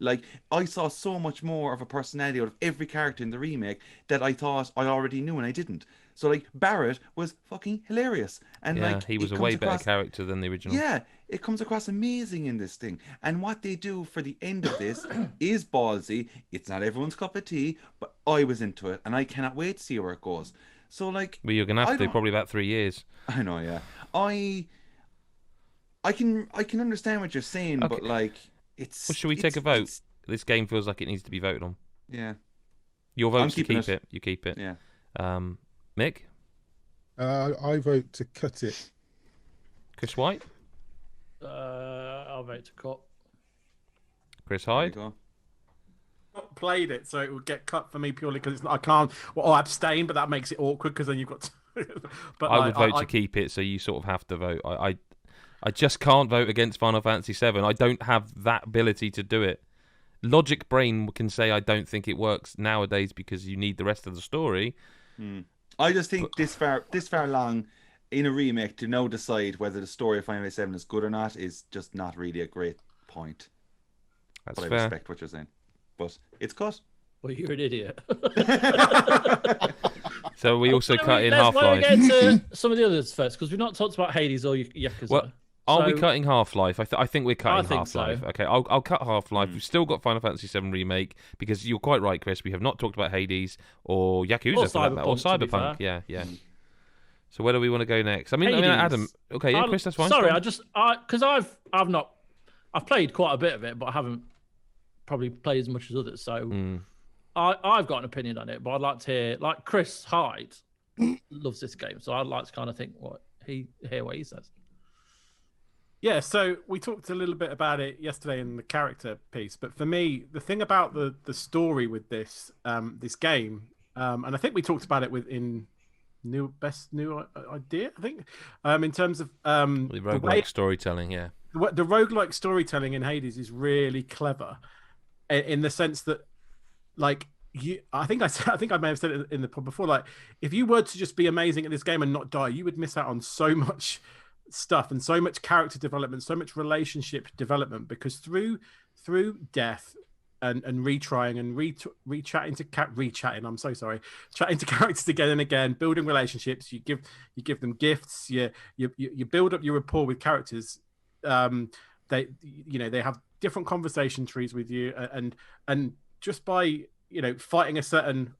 I saw so much more of a personality out of every character in the remake that I thought I already knew and I didn't. So Barrett was fucking hilarious, and
he was a way better character than the original.
Yeah, it comes across amazing in this thing. And what they do for the end of this is ballsy. It's not everyone's cup of tea, but I was into it, and I cannot wait to see where it goes. So well,
you're gonna have to probably about 3 years.
I know, yeah. I can understand what you're saying, okay. But it's.
Well, should we take a vote? This game feels like it needs to be voted on.
Yeah.
Your vote's to keep it. You keep it.
Yeah.
Mick?
I vote to cut it.
Chris White?
I'll vote to cut.
Chris Hyde?
Not played it, so it would get cut for me purely because I can't. Well, I abstain, but that makes it awkward because then you've got.
But I would vote to keep it, so you sort of have to vote. I just can't vote against Final Fantasy VII. I don't have that ability to do it. Logic brain can say I don't think it works nowadays because you need the rest of the story.
I just think this far along in a remake to now decide whether the story of Final Fantasy VII is good or not is just not really a great point.
That's
fair. I respect what you're saying, but it's cut.
Well, you're an idiot.
So we also cut in Half-Life.
Why don't we get to some of the others first, because we've not talked about Hades or Yakuza.
Well, are we cutting Half-Life? I think we're cutting Half-Life.
So.
Okay, I'll cut Half-Life. We've still got Final Fantasy VII Remake, because you're quite right, Chris. We have not talked about Hades or Yakuza or Cyberpunk. Yeah. So where do we want to go next? I mean, Adam. Okay, yeah, Chris, that's fine.
Sorry, because I've played quite a bit of it, but I haven't probably played as much as others. So I've got an opinion on it, but I'd like to hear, Chris Hyde loves this game, so I'd like to kind of hear what he says.
Yeah, so we talked a little bit about it yesterday in the character piece, but for me, the thing about the story with this game, and I think we talked about it in best new idea, I think, in terms of
the roguelike storytelling, yeah.
The roguelike storytelling in Hades is really clever, in the sense that, I think I may have said it in the pod before. If you were to just be amazing at this game and not die, you would miss out on so much stuff and so much character development, so much relationship development, because through death and retrying and chatting to characters again and again, building relationships, you give them gifts, you build up your rapport with characters. They have different conversation trees with you, and just by fighting a certain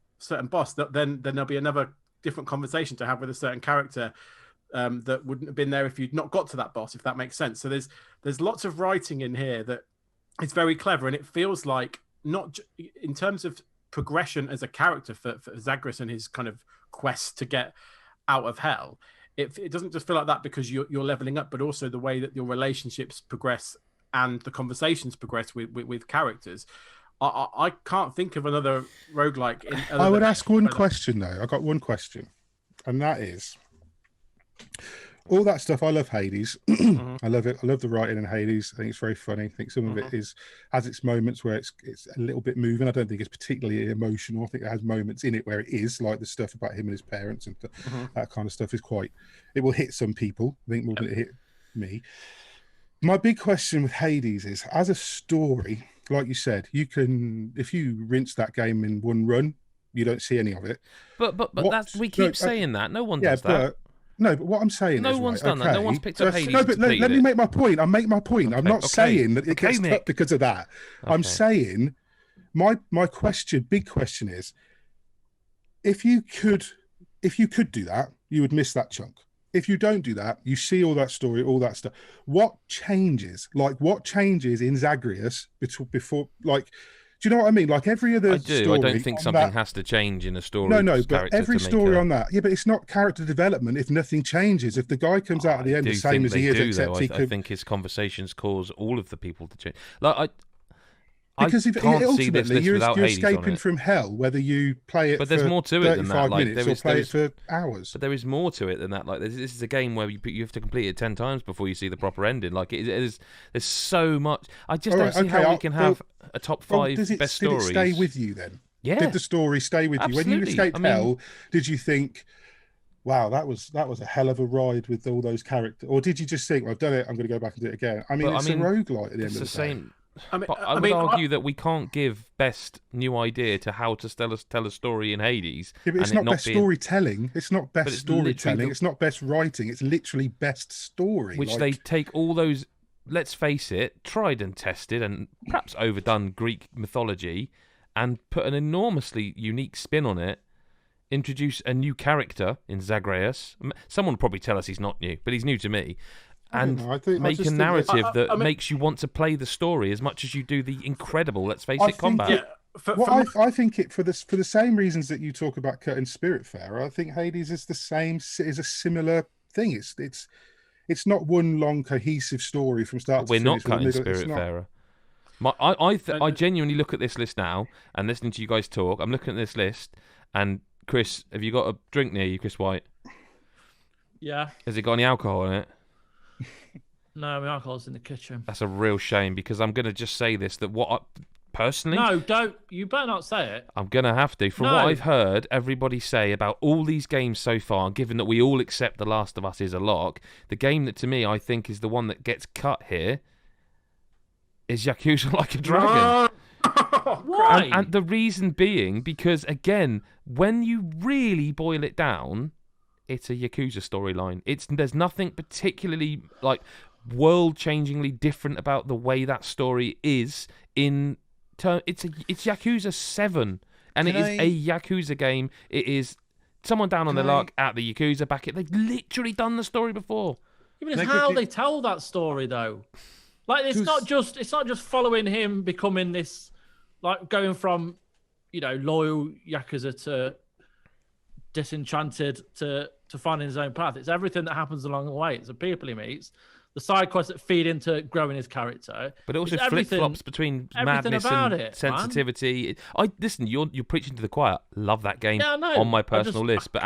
boss, then there'll be another different conversation to have with a certain character that wouldn't have been there if you'd not got to that boss, if that makes sense. So there's lots of writing in here that is very clever, and it feels like, not in terms of progression as a character for Zagreus and his kind of quest to get out of hell. It doesn't just feel like that because you're leveling up, but also the way that your relationships progress and the conversations progress with characters. I can't think of another roguelike.
I would ask one question though. I got one question, and that is all that stuff. I love Hades. I love it. I love the writing in Hades. I think it's very funny. I think some of it has its moments where it's a little bit moving. I don't think it's particularly emotional. I think it has moments in it where it is, like the stuff about him and his parents and that kind of stuff is quite. It will hit some people. I think more than it hit me. My big question with Hades is, as a story, like you said, you can, if you rinse that game in one run, you don't see any of it.
But that's, we keep saying that. No one does that.
No, but what I'm saying
no
is,
one's done that. No one's picked up Hades.
No, but let me make my point. I make my point. I'm not saying that it gets cut because of that. I'm saying my big question is, if you could do that, you would miss that chunk. If you don't do that, you see all that story, all that stuff. What changes? Like, what changes in Zagreus before? Like, do you know what I mean? Like every other story.
I don't think something has to change in a story.
No, but every story on that. Yeah, but it's not character development if nothing changes. If the guy comes out at the end the same as he is, except he could.
I think his conversations cause all of the people to change. Like
because
I can't see this list
you're
without
escaping from hell, whether you play it
but there's more to it than that. Like,
minutes or play it for hours.
But there is more to it than that. Like this is a game where you have to complete it 10 times before you see the proper ending. Like it is, there's so much. I just don't see how we can have a top 5 best stories.
Did it stay with you then?
Yeah.
Did the story stay with you when you escaped hell? Did you think, wow, that was a hell of a ride with all those characters, or did you just think, well, I've done it, I'm going to go back and do it again? I mean, it's a roguelike at the end of the day.
I would argue that we can't give best new idea to how to tell a story in Hades.
Yeah, but it's not best storytelling. It's not best storytelling. It's not best writing. It's literally best story.
Which they take all those, let's face it, tried and tested and perhaps overdone Greek mythology and put an enormously unique spin on it. Introduce a new character in Zagreus. Someone will probably tell us he's not new, but he's new to me. And make a narrative that makes you want to play the story as much as you do the incredible, let's face it, combat.
I think it for the same reasons that you talk about Cut and Spiritfarer. I think Hades is a similar thing. It's not one long cohesive story from start to finish.
We're not cutting Spiritfarer. I genuinely look at this list now and listening to you guys talk. I'm looking at this list and Chris, have you got a drink near you, Chris White?
Yeah.
Has it got any alcohol in it?
No, my alcohol's in the kitchen.
That's a real shame because I'm going to just say this, that personally...
No, don't. You better not say it.
I'm going to have to. From what I've heard everybody say about all these games so far, given that we all accept The Last of Us is a lock, the game that to me I think is the one that gets cut here is Yakuza Like a Dragon.
Why?
And the reason being because, again, when you really boil it down, it's a Yakuza storyline. There's nothing particularly like world-changingly different about the way that story is. It's Yakuza 7, and it is a Yakuza game. It is someone down on their luck at the Yakuza back. They've literally done the story before.
Even how they tell that story though, like it's not just following him becoming this, like going from, loyal Yakuza to disenchanted to finding his own path. It's everything that happens along the way. It's the people he meets, the side quests that feed into growing his character.
But it also flip-flops between madness and sensitivity. Listen, you're preaching to the choir. Love that game on my personal list. But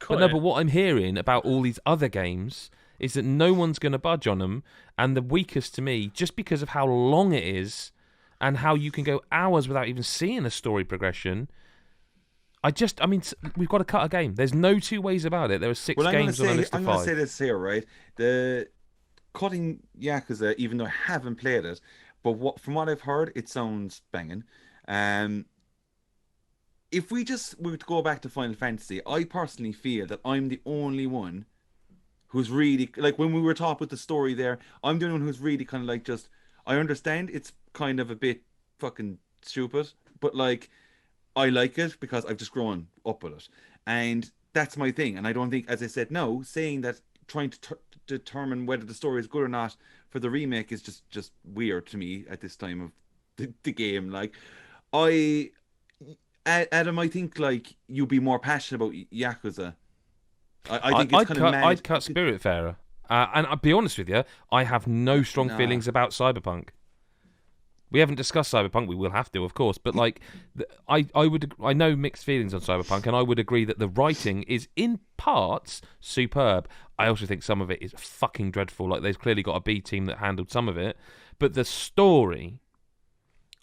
but what I'm hearing about all these other games is that no one's going to budge on them. And the weakest to me, just because of how long it is and how you can go hours without even seeing a story progression... we've got to cut a game. There's no two ways about it. There are 6 games on a list of 5.
I'm going to say this here, right? The cutting Yakuza, even though I haven't played it, but from what I've heard, it sounds banging. If we just were to go back to Final Fantasy, I personally feel that I'm the only one who's really, like when we were talking about the story there, I'm the only one who's really kind of like just, I understand it's kind of a bit fucking stupid, but like, I like it because I've just grown up with it. And that's my thing. And I don't think, as I said, saying that trying to determine whether the story is good or not for the remake is just weird to me at this time of the game. Like, Adam, I think like you'd be more passionate about Yakuza I think it's kind of mad.
I'd cut Spiritfarer. And I'll be honest with you, I have no strong feelings about Cyberpunk. We haven't discussed Cyberpunk. We will have to, of course. But like, I know mixed feelings on Cyberpunk, and I would agree that the writing is in parts superb. I also think some of it is fucking dreadful. Like, they've clearly got a B team that handled some of it, but the story,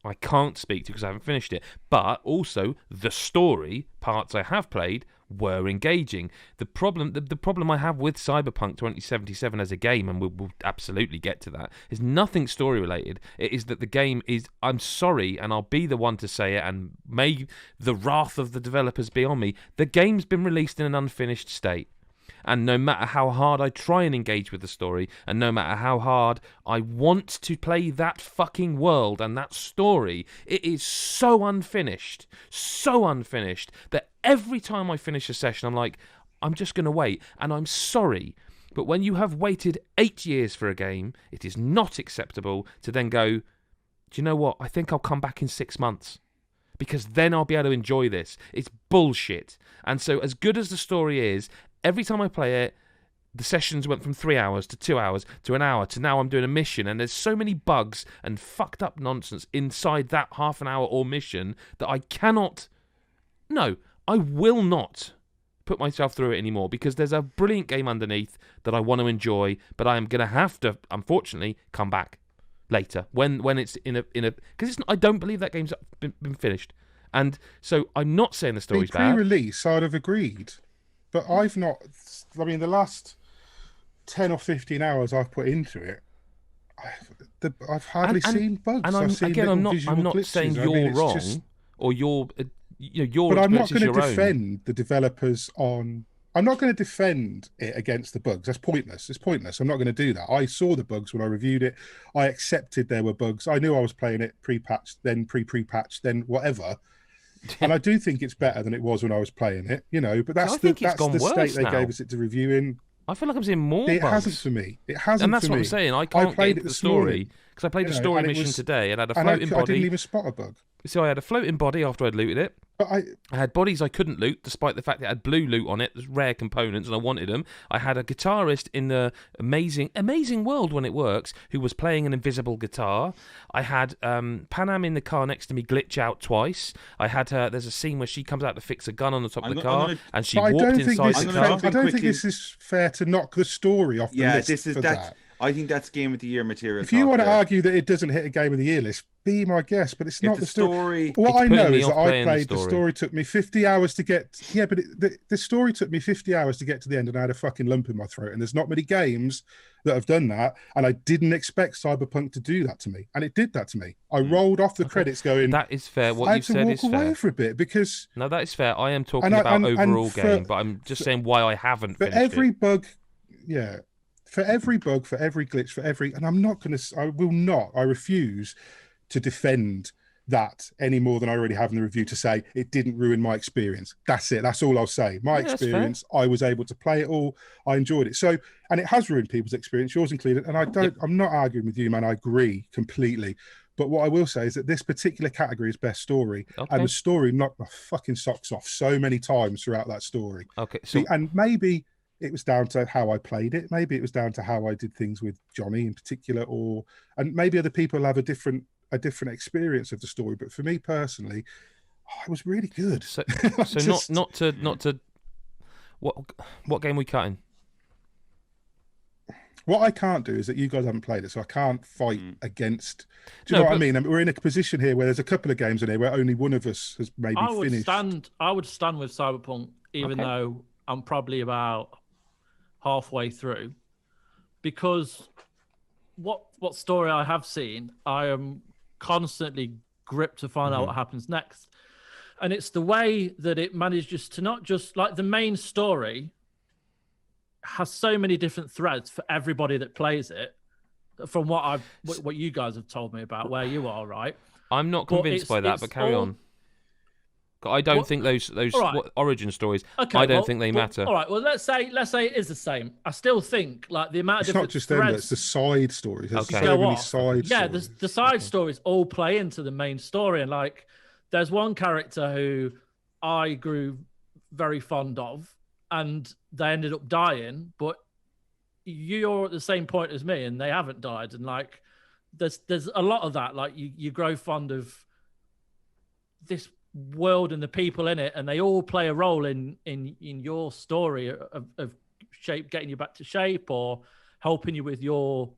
I can't speak to because I haven't finished it. But also the story parts I have played were engaging. The problem I have with Cyberpunk 2077 as a game, and we'll absolutely get to that, is nothing story related. It is that the game is, I'm sorry, and I'll be the one to say it, and may the wrath of the developers be on me, the game's been released in an unfinished state. And no matter how hard I try and engage with the story, and no matter how hard I want to play that fucking world and that story, it is so unfinished that every time I finish a session, I'm like, I'm just going to wait. And I'm sorry, but when you have waited 8 years for a game, it is not acceptable to then go, do you know what? I think I'll come back in 6 months, because then I'll be able to enjoy this. It's bullshit. And so as good as the story is, every time I play it, the sessions went from 3 hours to 2 hours to an hour to now I'm doing a mission, and there's so many bugs and fucked up nonsense inside that half an hour or mission that I will not put myself through it anymore, because there's a brilliant game underneath that I want to enjoy, but I am going to have to, unfortunately, come back later when it's in a because I don't believe that game's been finished. And so I'm not saying the story's bad.
Pre-release, I'd have agreed. But I've not, I mean, the last 10 or 15 hours I've put into it, I've hardly seen bugs.
And I'm not saying you're wrong or you're
but I'm not going to defend the developers on. I'm not going to defend it against the bugs. That's pointless. It's pointless. I'm not going to do that. I saw the bugs when I reviewed it. I accepted there were bugs. I knew I was playing it pre-patched, then pre-patched, then whatever. And I do think it's better than it was when I was playing it, but that's the state they gave us it to review in.
I feel like I'm seeing more bugs.
It hasn't for me. It hasn't.
And that's
for
what
me.
I'm saying. I can't get the story because I played the story mission today and had a floating body.
I didn't even spot a bug.
So I had a floating body after I'd looted it.
But I
had bodies I couldn't loot, despite the fact that it had blue loot on it, rare components, and I wanted them. I had a guitarist in the amazing world when it works, who was playing an invisible guitar. I had Panam in the car next to me glitch out twice. I had her. There's a scene where she comes out to fix a gun on the top of the car, and she walked inside the car.
I don't think this is fair to knock the story off the list for that.
I think that's Game of the Year material.
If you want to argue that it doesn't hit a Game of the Year list, be my guest, but it's not the story. What I know is that I played the story took me 50 hours to get. Yeah, but the story took me 50 hours to get to the end, and I had a fucking lump in my throat. And there's not many games that have done that, and I didn't expect Cyberpunk to do that to me, and it did that to me. I rolled off the credits going.
That is fair. What you said is fair. I had to walk away
for a bit because.
No, that is fair. I am talking about overall game, but I'm just saying why I haven't.
For every bug, yeah. For every bug, for every glitch, and I refuse to defend that any more than I already have in the review to say it didn't ruin my experience. That's it. That's all I'll say. My experience, I was able to play it all. I enjoyed it. So, and it has ruined people's experience, yours included. And I'm not arguing with you, man. I agree completely. But what I will say is that this particular category is best story. Okay. And the story knocked my fucking socks off so many times throughout that story.
Okay. So,
and maybe it was down to how I played it. Maybe it was down to how I did things with Johnny in particular, and maybe other people have a different experience of the story. But for me personally, it was really good.
So not to what game are we cutting?
What I can't do is that you guys haven't played it, so I can't fight against. Do you know what I mean? We're in a position here where there's a couple of games in here where only one of us has maybe finished.
I would stand with Cyberpunk, even though I'm probably about halfway through, because what story I have seen, I am constantly gripped to find out what happens next. And it's the way that it manages to not just like the main story has so many different threads for everybody that plays it, from what you guys have told me about where you are, right?
I'm not convinced by that, but carry on. I don't think those origin stories. Okay, I don't think they matter.
All right. Well, let's say it is the same. I still think like the amount of different
threads. It's not just them. It's the side stories. There's so many side stories.
Yeah, the side stories all play into the main story, and like, there's one character who I grew very fond of, and they ended up dying, but you're at the same point as me and they haven't died. And like, there's a lot of that. Like you grow fond of this world and the people in it, and they all play a role in your story of getting you back to shape or helping you with your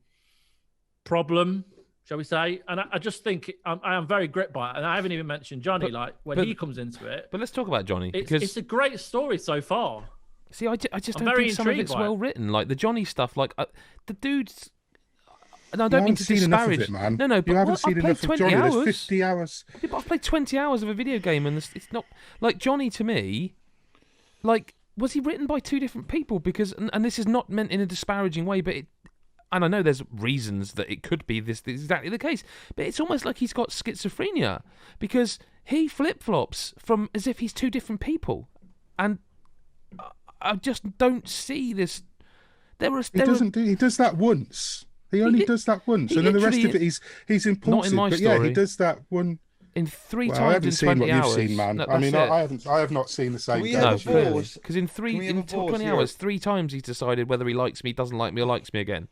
problem, shall we say. And I just think I am very gripped by it. And I haven't even mentioned Johnny, when he comes into it.
But let's talk about Johnny.
It's a great story so far.
See, I just don't think some of it's well written. Like the Johnny stuff, like the dude's. And I don't mean to disparage
it, man.
No, but
you haven't seen enough of Johnny. There's 50 hours.
Yeah, but I've played 20 hours of a video game, and it's not like Johnny to me. Like, was he written by two different people? Because, and this is not meant in a disparaging way, but and I know there's reasons that it could be this is exactly the case, but it's almost like he's got schizophrenia because he flip-flops from as if he's two different people, and I just don't see this.
He does that once. He only does that once, and then the rest of it he's impulsive.
Not in my
story.
Yeah,
he does that one.
In three times in 20 hours.
You've seen, man. No, I mean, I have not seen the same.
No, because in 20 hours, 3 times he's decided whether he likes me, doesn't like me, or likes me again.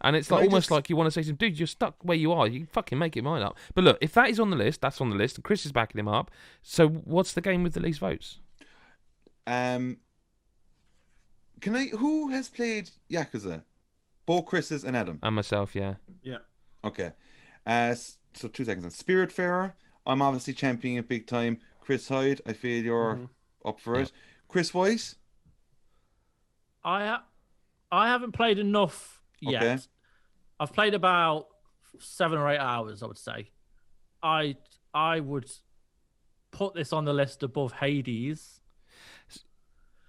And it's like almost like you want to say to him, dude, you're stuck where you are. You fucking make your mind up. But look, if that is on the list, that's on the list, and Chris is backing him up. So what's the game with the least votes?
Who has played Yakuza? Both Chris's and Adam.
And myself, yeah.
Yeah.
Okay. So 2 seconds. Spiritfarer, I'm obviously championing it big time. Chris Hyde, I feel you're up for it. Chris Weiss?
I haven't played enough yet. Okay. I've played about 7 or 8 hours, I would say. I would put this on the list above Hades.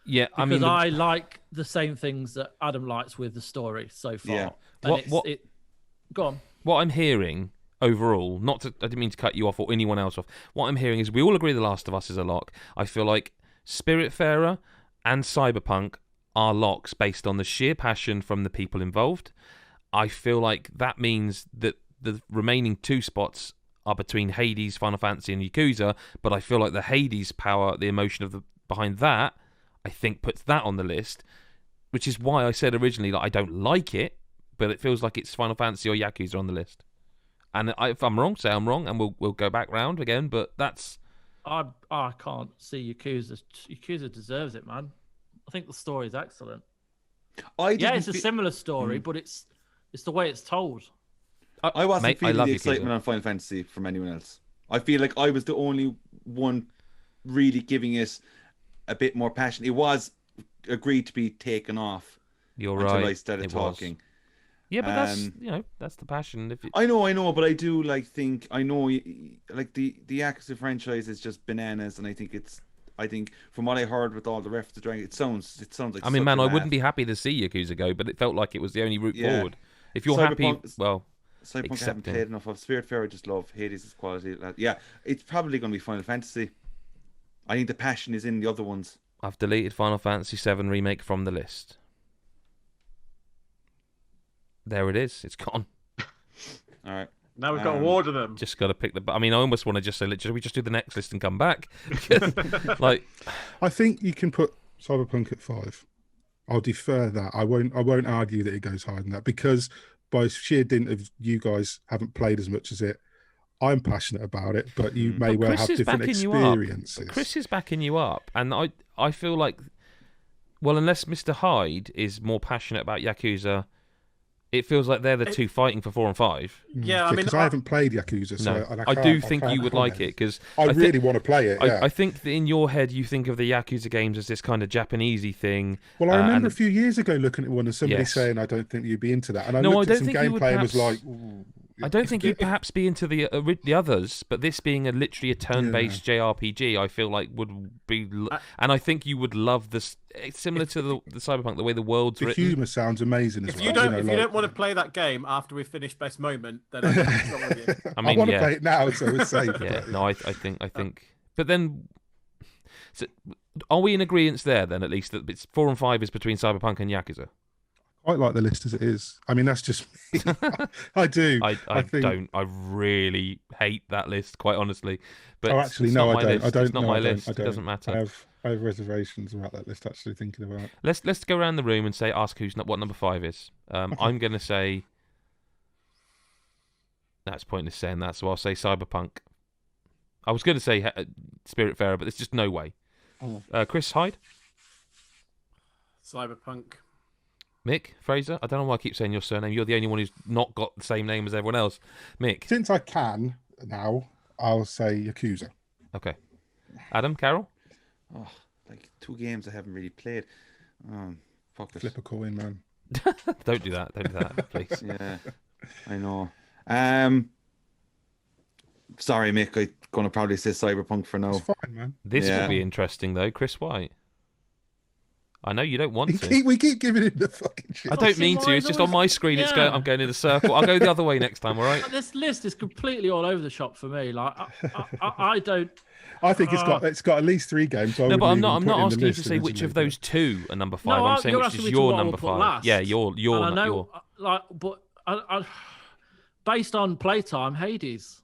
Yeah,
because I like the same things that Adam likes with the story so far.
Yeah.
Go on.
What I'm hearing overall, I didn't mean to cut you off or anyone else off. What I'm hearing is we all agree The Last of Us is a lock. I feel like Spiritfarer and Cyberpunk are locks based on the sheer passion from the people involved. I feel like that means that the remaining 2 spots are between Hades, Final Fantasy, and Yakuza. But I feel like the Hades power, the emotion behind that, I think puts that on the list, which is why I said originally that I don't like it, but it feels like it's Final Fantasy or Yakuza on the list. And if I'm wrong, say I'm wrong, and we'll go back round again. But that's
I can't see Yakuza. Yakuza deserves it, man. I think the story is excellent. It's a similar story, but it's the way it's told.
I wasn't feeling the excitement on Final Fantasy from anyone else. I feel like I was the only one really giving it a bit more passion. It was agreed to be taken off.
You're
until
right.
I started talking.
Yeah, but that's the passion.
I know, but I do the Yakuza franchise is just bananas, and I think from what I heard with all the references to Dragon, it sounds like.
I mean, man, I wouldn't be happy to see Yakuza go, but it felt like it was the only route forward. If you're happy, well,
Cyberpunk I haven't played enough of. Spiritfarer I just love. Hades is quality. Yeah, it's probably going to be Final Fantasy. I think the passion is in the other ones.
I've deleted Final Fantasy VII Remake from the list. There it is. It's gone.
All right.
Now we've got to order them.
Just got to pick I mean, I almost want to just say, we just do the next list and come back. I
think you can put Cyberpunk at 5. I'll defer that. I won't argue that it goes higher than that because by sheer dint of you guys haven't played as much as it. I'm passionate about it, but you may well have different experiences.
Chris is backing you up, and I feel like, well, unless Mr. Hyde is more passionate about Yakuza, it feels like they're the two fighting for 4 and 5.
Yeah, I mean,
because I haven't played Yakuza, so
I do think you would like it because
I really want to play it. Yeah.
I think that in your head you think of the Yakuza games as this kind of Japanesey thing.
Well, I remember a few years ago looking at one and somebody saying, "I don't think you'd be into that," and I looked at some gameplay and was like.
I don't think you'd perhaps be into the others, but this being literally a turn-based JRPG, I feel like would be, and I think you would love this. It's similar to the Cyberpunk, the way the world's written.
The humour sounds amazing.
If you don't want to play that game after we finish Best Moment, then I'm not with you.
I want to play it now, so it's safe.
Yeah, no, I think. But then, so are we in agreement there? Then at least that it's 4 and 5 is between Cyberpunk and Yakuza.
quite like the list as it is. I mean, that's just me. I do.
I think... I really hate that list, quite honestly. But
actually, no, I don't.
It's not my list. It doesn't matter.
I have reservations about that list. Actually, thinking about it.
Let's go around the room and ask what number 5 is. Okay. I'm going to say. That's pointless saying that, so I'll say Cyberpunk. I was going to say Spiritfarer, but there's just no way. Chris Hyde?
Cyberpunk.
Mick Fraser? I don't know why I keep saying your surname. You're the only one who's not got the same name as everyone else. Mick?
Since I can now, I'll say Yakuza.
Okay. Adam, Carol?
Oh, like 2 games I haven't really played. Fuck it.
Flip a coin, man.
Don't do that, please.
Yeah, I know. Sorry, Mick. I'm gonna probably say Cyberpunk for now.
It's fine, man.
This will be interesting, though. Chris White. I know you don't want to.
We keep giving him the fucking shit.
I don't mean to. It's just on my screen. It's going. I'm going in a circle. I'll go the other way next time. All right.
This list is completely all over the shop for me. Like I don't.
I think it's got at least 3 games. So
no, but I'm not asking you to say which of those 2 are number 5. I'm saying which is your number 5.
Last.
Yeah, your.
I know, but I based on playtime, Hades.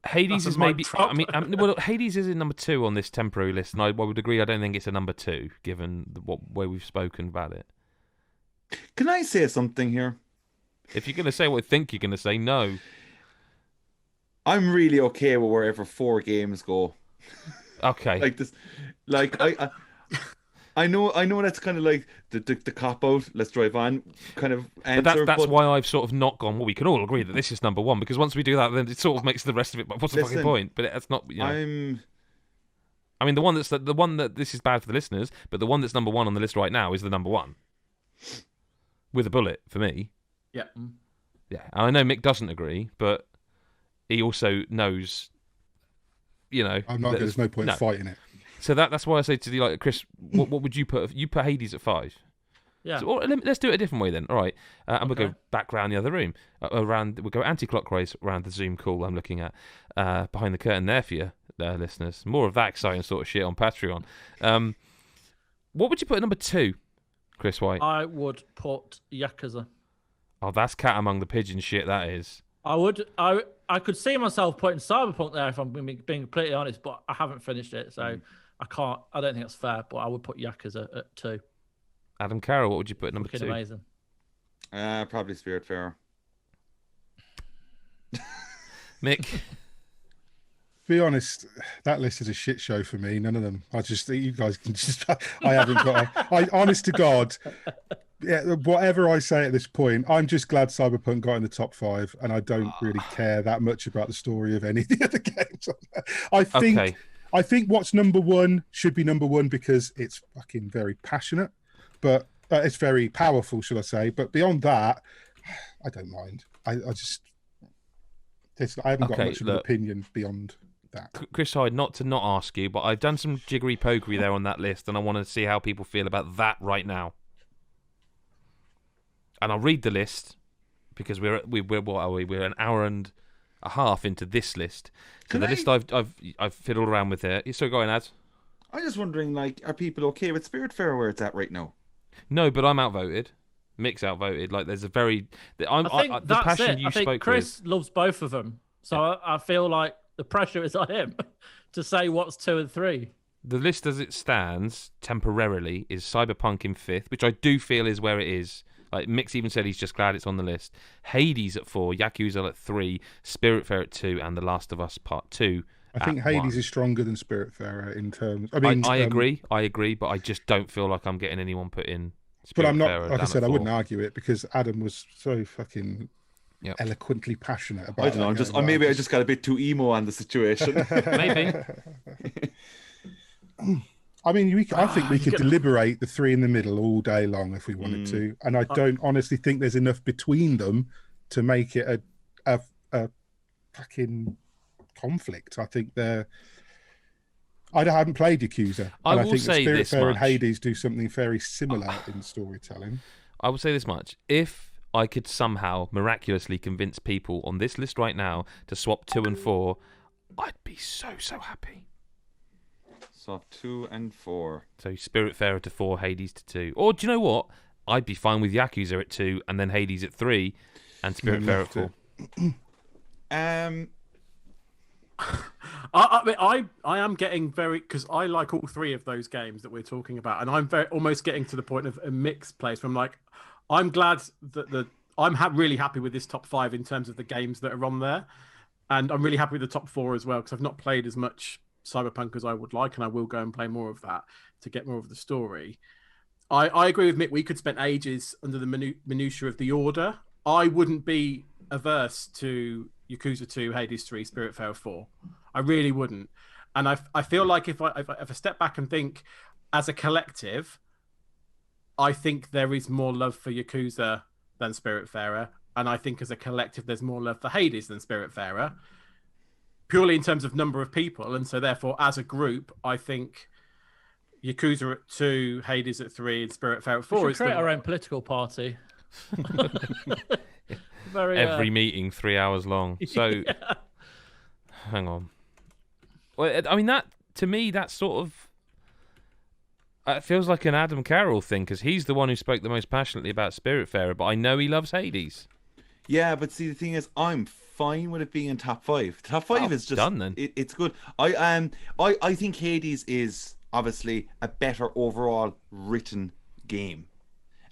Hades is maybe. I mean, well, Hades is in number 2 on this temporary list, and I would agree. I don't think it's a number 2, given way we've spoken about it.
Can I say something here?
If you're going to say what I think you're going to say, no.
I'm really okay with wherever 4 games go.
Okay.
Like this, like I know that's kind of like the cop out. Let's drive on kind of answer.
But that's why I've sort of not gone. Well, we can all agree that this is number 1 because once we do that, then it sort of makes the rest of it. But what's the fucking point? But that's not. You know, I mean, the one that this is bad for the listeners, but the one that's number 1 on the list right now is the number 1 with a bullet for me.
Yeah.
Yeah, and I know Mick doesn't agree, but he also knows. You know,
I'm not. There's no point in fighting it.
So that's why I say to you, like, Chris, what would you put? You put Hades at 5.
Yeah.
So, let's do it a different way then. All right, and we'll go back around the other room. We'll go anti-clockwise around the Zoom call I'm looking at behind the curtain there for you, listeners. More of that exciting sort of shit on Patreon. What would you put at number 2, Chris White?
I would put Yakuza.
Oh, that's cat among the pigeons shit. That is.
I could see myself putting Cyberpunk there if I'm being completely honest, but I haven't finished it, so I can't. I don't think that's fair, but I would put Yakuza at 2.
Adam Carroll, what would you put at number 2?
Amazing.
Probably Spiritfarer.
Mick.
To be honest, that list is a shit show for me. None of them. You guys can just. I haven't got. Honest to God. Yeah, whatever I say at this point, I'm just glad Cyberpunk got in the top 5, and I don't really care that much about the story of any of the other games. I think what's number 1 should be number 1 because it's fucking very passionate, but it's very powerful, shall I say? But beyond that, I don't mind. I haven't got much of an opinion beyond that.
Chris Hyde, not to not ask you, but I've done some jiggery pokery there on that list, and I want to see how people feel about that right now. And I'll read the list because we're an hour and a half into this list. So list I've fiddled around with here. So go on, Ad.
I'm just wondering, like, are people okay with Spiritfarer where it's at right now?
No, but I'm outvoted. Mick's outvoted. Like, there's a very the passion you spoke with.
Chris loves both of them, so I feel like the pressure is on him to say what's 2 and 3.
The list as it stands temporarily is Cyberpunk in 5th, which I do feel is where it is. Like Mick's even said he's just glad it's on the list. Hades at 4, Yakuza at 3, Spiritfarer at 2, and The Last of Us Part 2.
I think Hades is stronger than Spiritfarer in terms. I mean,
I agree, but I just don't feel like I'm getting anyone put in.
But I'm not. Like I said, I wouldn't argue it because Adam was so fucking eloquently passionate about.
I don't know. Maybe I just got a bit too emo on the situation.
Maybe.
I mean, I think we could deliberate the 3 in the middle all day long if we wanted to, and I don't honestly think there's enough between them to make it a fucking conflict. I think I haven't played Yakuza, and I think Spiritfarer and Hades do something very similar in storytelling.
I will say this much: if I could somehow miraculously convince people on this list right now to swap 2 and 4, I'd be so happy.
So 2 and 4.
So Spiritfarer to 4, Hades to 2. Or do you know what? I'd be fine with Yakuza at 2 and then Hades at 3 and Spiritfarer at 4.
I am getting very, because I like all 3 of those games that we're talking about, and I'm almost getting to the point of a mixed place where I'm like, I'm glad that I'm really happy with this top 5 in terms of the games that are on there, and I'm really happy with the top 4 as well, because I've not played as much Cyberpunk as I would like, and I will go and play more of that to get more of the story. I agree with Mick. We could spend ages under the minutiae of the order. I wouldn't be averse to Yakuza 2, Hades 3, Spiritfarer 4. I really wouldn't. And I feel like if I step back and think as a collective, I think there is more love for Yakuza than Spiritfarer. And I think as a collective, there's more love for Hades than Spiritfarer, purely in terms of number of people. And so therefore, as a group, I think Yakuza at 2, Hades at 3, and Spiritfarer at 4
is create our own political party.
Every meeting 3 hours long. So, hang on. Well, I mean, that to me, that's sort of it feels like an Adam Carroll thing, because he's the one who spoke the most passionately about Spiritfarer, but I know he loves Hades.
Yeah, but see, the thing is, I'm fine with it being in top 5. Top 5 is just
done then.
It's good. I think Hades is obviously a better overall written game,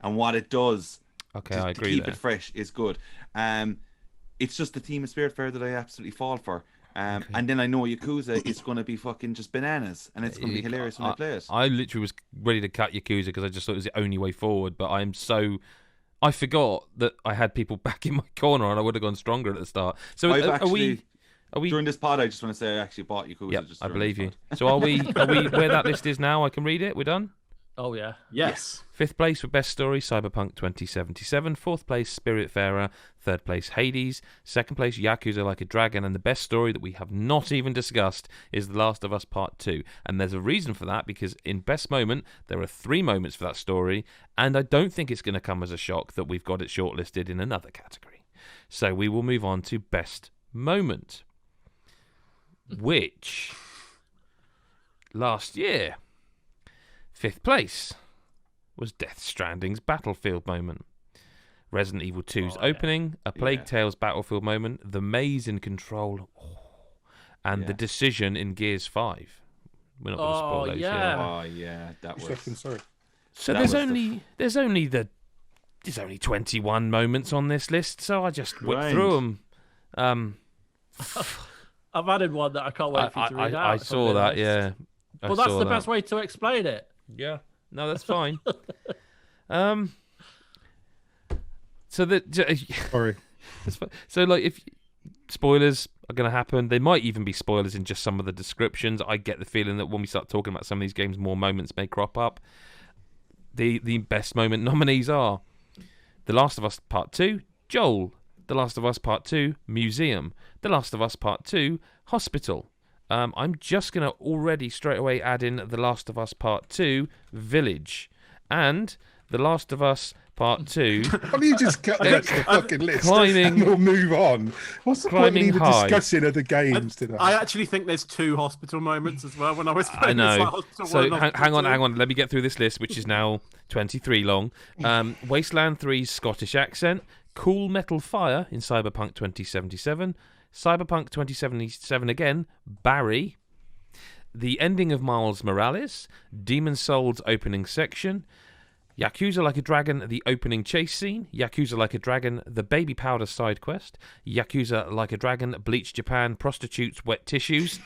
and what it does
I agree
to keep
there.
it fresh is good. It's just the theme of Spiritfarer that I absolutely fall for. And then I know Yakuza is going to be fucking just bananas, and it's going to be hilarious when I play it.
I literally was ready to cut Yakuza because I just thought it was the only way forward, but I forgot that I had people back in my corner, and I would have gone stronger at the start. So are we
during this pod? I just want to say I actually bought Yakuza.
Yep, I believe you. So are we where that list is now? I can read it. We're done.
Oh yeah.
Yes.
5th place for best story, Cyberpunk 2077. 4th place, Spiritfarer. 3rd place, Hades. 2nd place, Yakuza Like a Dragon. And the best story that we have not even discussed is The Last of Us Part 2. And there's a reason for that, because in best moment, there are 3 moments for that story. And I don't think it's going to come as a shock that we've got it shortlisted in another category. So we will move on to best moment, which last year, 5th place was Death Stranding's Battlefield moment. Resident Evil 2's opening, A Plague Tale's Battlefield moment, The Maze in Control, and The Decision in Gears 5. We're not going to spoil those yet.
Oh yeah, that was.
Sorry.
So there's only 21 moments on this list, so I just whipped through them.
I've added one that I can't wait for you to read out.
I saw that, yeah.
Well, that's the best way to explain it.
Yeah, no, that's fine.
Sorry.
So, like, if spoilers are going to happen, there might even be spoilers in just some of the descriptions. I get the feeling that when we start talking about some of these games, more moments may crop up. The best moment nominees are The Last of Us Part 2, Joel. The Last of Us Part 2, Museum. The Last of Us Part 2, Hospital. I'm just going to already straight away add in The Last of Us Part 2, Village. And The Last of Us Part 2...
Why don't you just cut the rest of the fucking list
climbing,
and we'll move on? What's the point in even discussing other games today?
I actually think there's 2 hospital moments as well when I was playing.
I know. So hang on. Let me get through this list, which is now 23 long. Wasteland 3's Scottish accent. Cool Metal Fire in Cyberpunk 2077. Cyberpunk 2077 again, Barry. The ending of Miles Morales. Demon's Souls opening section. Yakuza Like a Dragon, the opening chase scene. Yakuza Like a Dragon, the baby powder side quest. Yakuza Like a Dragon, Bleach Japan, prostitutes, wet tissues.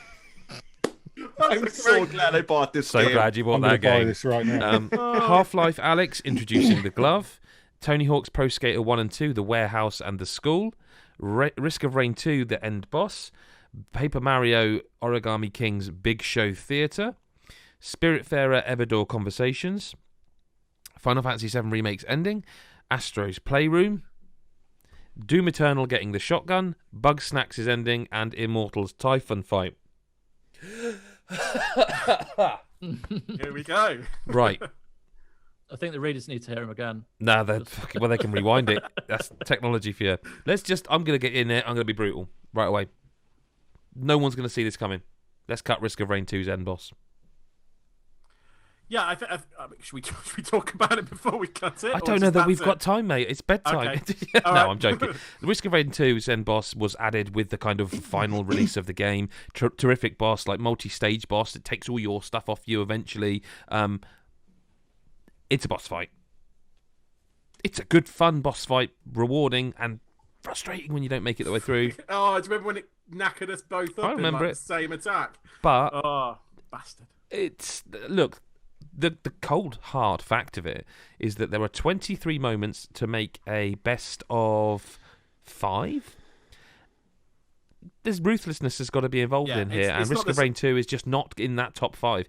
I'm so glad I bought this
game. So glad you bought that game.
Buy this right now.
Half-Life Alyx, introducing the glove. Tony Hawk's Pro Skater 1 and 2, The Warehouse and the School. Risk of Rain 2, The End Boss. Paper Mario Origami King's Big Show Theatre. Spiritfarer Everdor Conversations. Final Fantasy VII Remake's ending. Astro's Playroom. Doom Eternal getting the shotgun. Bugsnax' ending. And Immortals Typhon Fight.
Here we go.
Right.
I think the readers need to hear him again.
Nah, they can rewind it. That's technology for you. I'm going to get in there. I'm going to be brutal right away. No one's going to see this coming. Let's cut Risk of Rain 2's end boss.
Yeah, should we talk about it before we cut it?
I don't know that we've got time, mate. It's bedtime.
Okay.
No,
Right.
I'm joking. The Risk of Rain 2's end boss was added with the kind of final release of the game. Terrific boss, like multi-stage boss. It takes all your stuff off you eventually. It's a boss fight. It's a good, fun boss fight, rewarding and frustrating when you don't make it the way through.
Oh, do you remember when it knackered us both up
I remember
in
it.
the same attack?
But
Oh, bastard.
look, the cold hard fact of it is that there are 23 moments to make a best of 5. There's ruthlessness has got to be involved in here, and Risk of Rain 2 is just not in that top 5.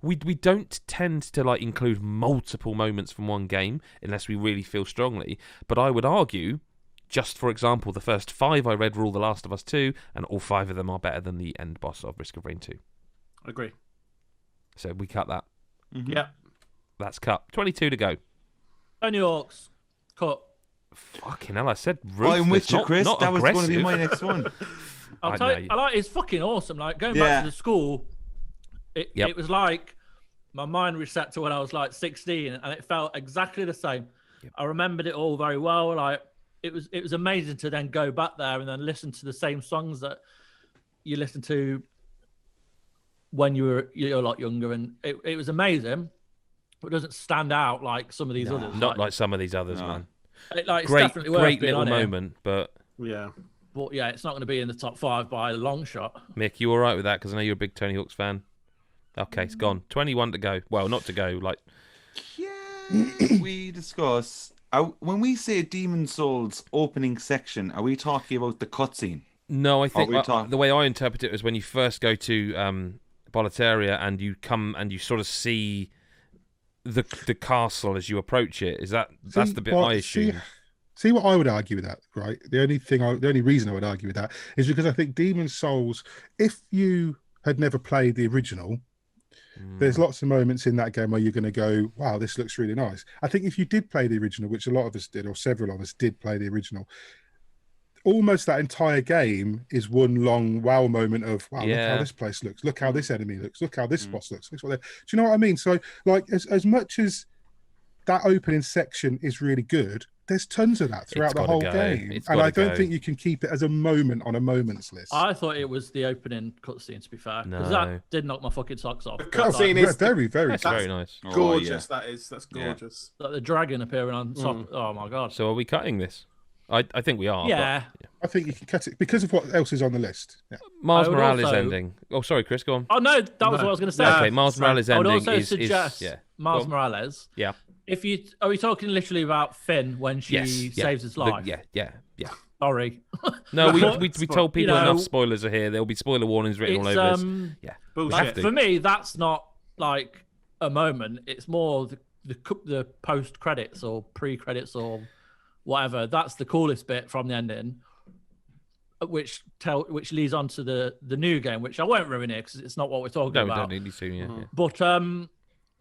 We don't tend to like include multiple moments from one game unless we really feel strongly. But I would argue, just for example, the first 5 I read were all The Last of Us 2, and all 5 of them are better than the end boss of Risk of Rain 2.
Agree.
So we cut that.
Mm-hmm. Yeah.
That's cut. 22 to go.
Tony Hawk's cut.
Fucking hell, I said ruthless.
I'm with you, Chris.
Not
that was going to be
aggressive.
my next one.
I like it's fucking awesome. Like going back to the school, it was like my mind reset to when I was like 16, and it felt exactly the same. Yep. I remembered it all very well. Like it was amazing to then go back there and then listen to the same songs that you listened to when you're a lot younger, and it was amazing. But it doesn't stand out like some of these others.
Not like some of these others, man.
It's
great
great
little moment, but
yeah.
But yeah, it's not going to be in the top 5 by a long shot.
Mick, you all right with that? Because I know you're a big Tony Hawk's fan. Okay, it's gone. 21 to go. Well, not to go. Like,
we discuss when we say Demon Souls opening section. Are we talking about the cutscene?
No, I think the way I interpret it is when you first go to Boletaria and you come and you sort of see the castle as you approach it. That's the bit I assume.
See what I would argue with that, right? The only reason I would argue with that is because I think Demon Souls, if you had never played the original, there's lots of moments in that game where you're going to go, wow, this looks really nice. I think if you did play the original, which a lot of us did, or several of us did play the original, almost that entire game is one long wow moment of, wow, look how this place looks, look how this enemy looks, look how this boss looks. Do you know what I mean? So, like, as much as that opening section is really good, there's tons of that throughout the whole game. And I don't think you can keep it as a moment on a moments list.
I thought it was the opening cutscene, to be fair. Because that did knock my fucking socks off. The
cutscene is
very, very
nice.
Gorgeous, that's gorgeous.
Yeah. Like the dragon appearing on top. Oh, my God.
So are we cutting this? I think we are.
Yeah.
But,
I think you can cut it because of what else is on the list. Yeah.
Miles Morales ending. Oh, sorry, Chris, go on.
Oh, no, that was what I was going to say.
Okay, Miles Morales ending
I would also suggest Miles Morales.
Yeah.
Are we talking literally about Finn when she saves his life?
Yeah.
Sorry.
No, we told people enough spoilers are here. There'll be spoiler warnings written all over this. Yeah.
Bullshit.
Like, for me, that's not like a moment. It's more the post credits or pre credits or whatever. That's the coolest bit from the ending, which leads on to the new game, which I won't ruin it because it's not what we're talking about.
No, we don't need to. Yeah.
But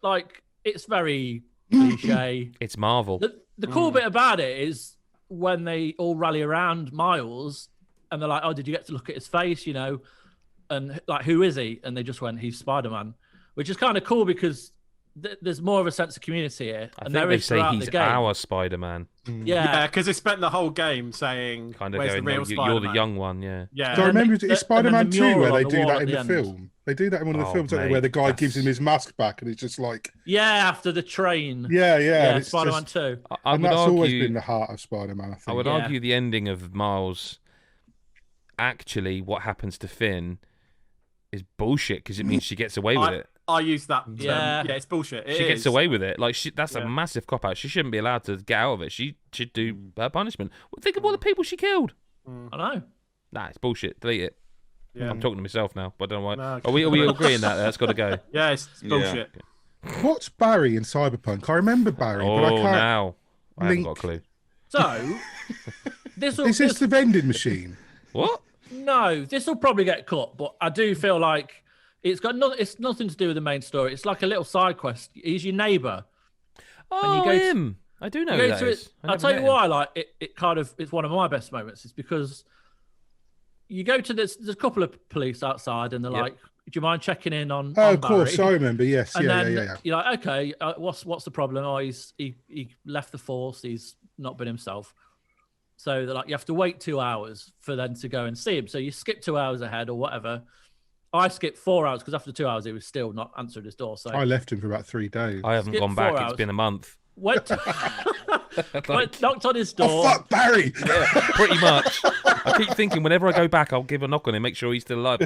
like it's very cliche.
It's Marvel.
The cool bit about it is when they all rally around Miles and they're like, "Oh, did you get to look at his face?" You know, and like, who is he? And they just went, "He's Spider-Man," which is kind of cool because there's more of a sense of community here.
I think they say he's our Spider-Man.
Yeah,
because they spent the whole game saying,
kind of
"Where's
going,
the real Spider-Man?"
You're the young one, yeah.
So I remember it's Spider-Man 2 where they do that in the film. They do that in one of the films, don't they, where the guy gives him his mask back and it's just like...
Yeah, after the train.
Yeah.
Spider-Man 2.
And that's always been the heart of Spider-Man, I think.
I would argue the ending of Miles, actually, what happens to Finn is bullshit because it means she gets away with it.
I use that term. Yeah, it's bullshit. She
gets away with it. Like that's a massive cop out. She shouldn't be allowed to get out of it. She should do her punishment. Think of all the people she killed.
I know.
Nah, it's bullshit. Delete it.
Yeah.
I'm talking to myself now, but I don't know why.
No,
are we agreeing that that's got to go?
Yeah, it's bullshit.
What's Barry in Cyberpunk? I remember Barry, but I can't.
Now I haven't got a clue.
So
is this the vending machine?
What?
No, this will probably get cut, but I do feel like it's nothing to do with the main story. It's like a little side quest. He's your neighbour.
Oh, him. I do know who that is.
I'll tell you why. Like it's one of my best moments. It's because you go to there's a couple of police outside, and they're like, you mind checking in on?
Oh,
on
of course,
Barry?
I remember. Yes,
And
yeah,
then
yeah.
you're like, okay, what's the problem? Oh, he left the force. He's not been himself. So they're like, you have to wait 2 hours for them to go and see him. So you skip 2 hours ahead or whatever. I skipped 4 hours because after 2 hours he was still not answering his door. So
I left him for about 3 days.
I haven't gone back. It's been a month.
Went knocked on his door.
Oh, fuck Barry!
Yeah, pretty much. I keep thinking whenever I go back, I'll give a knock on him, make sure he's still alive.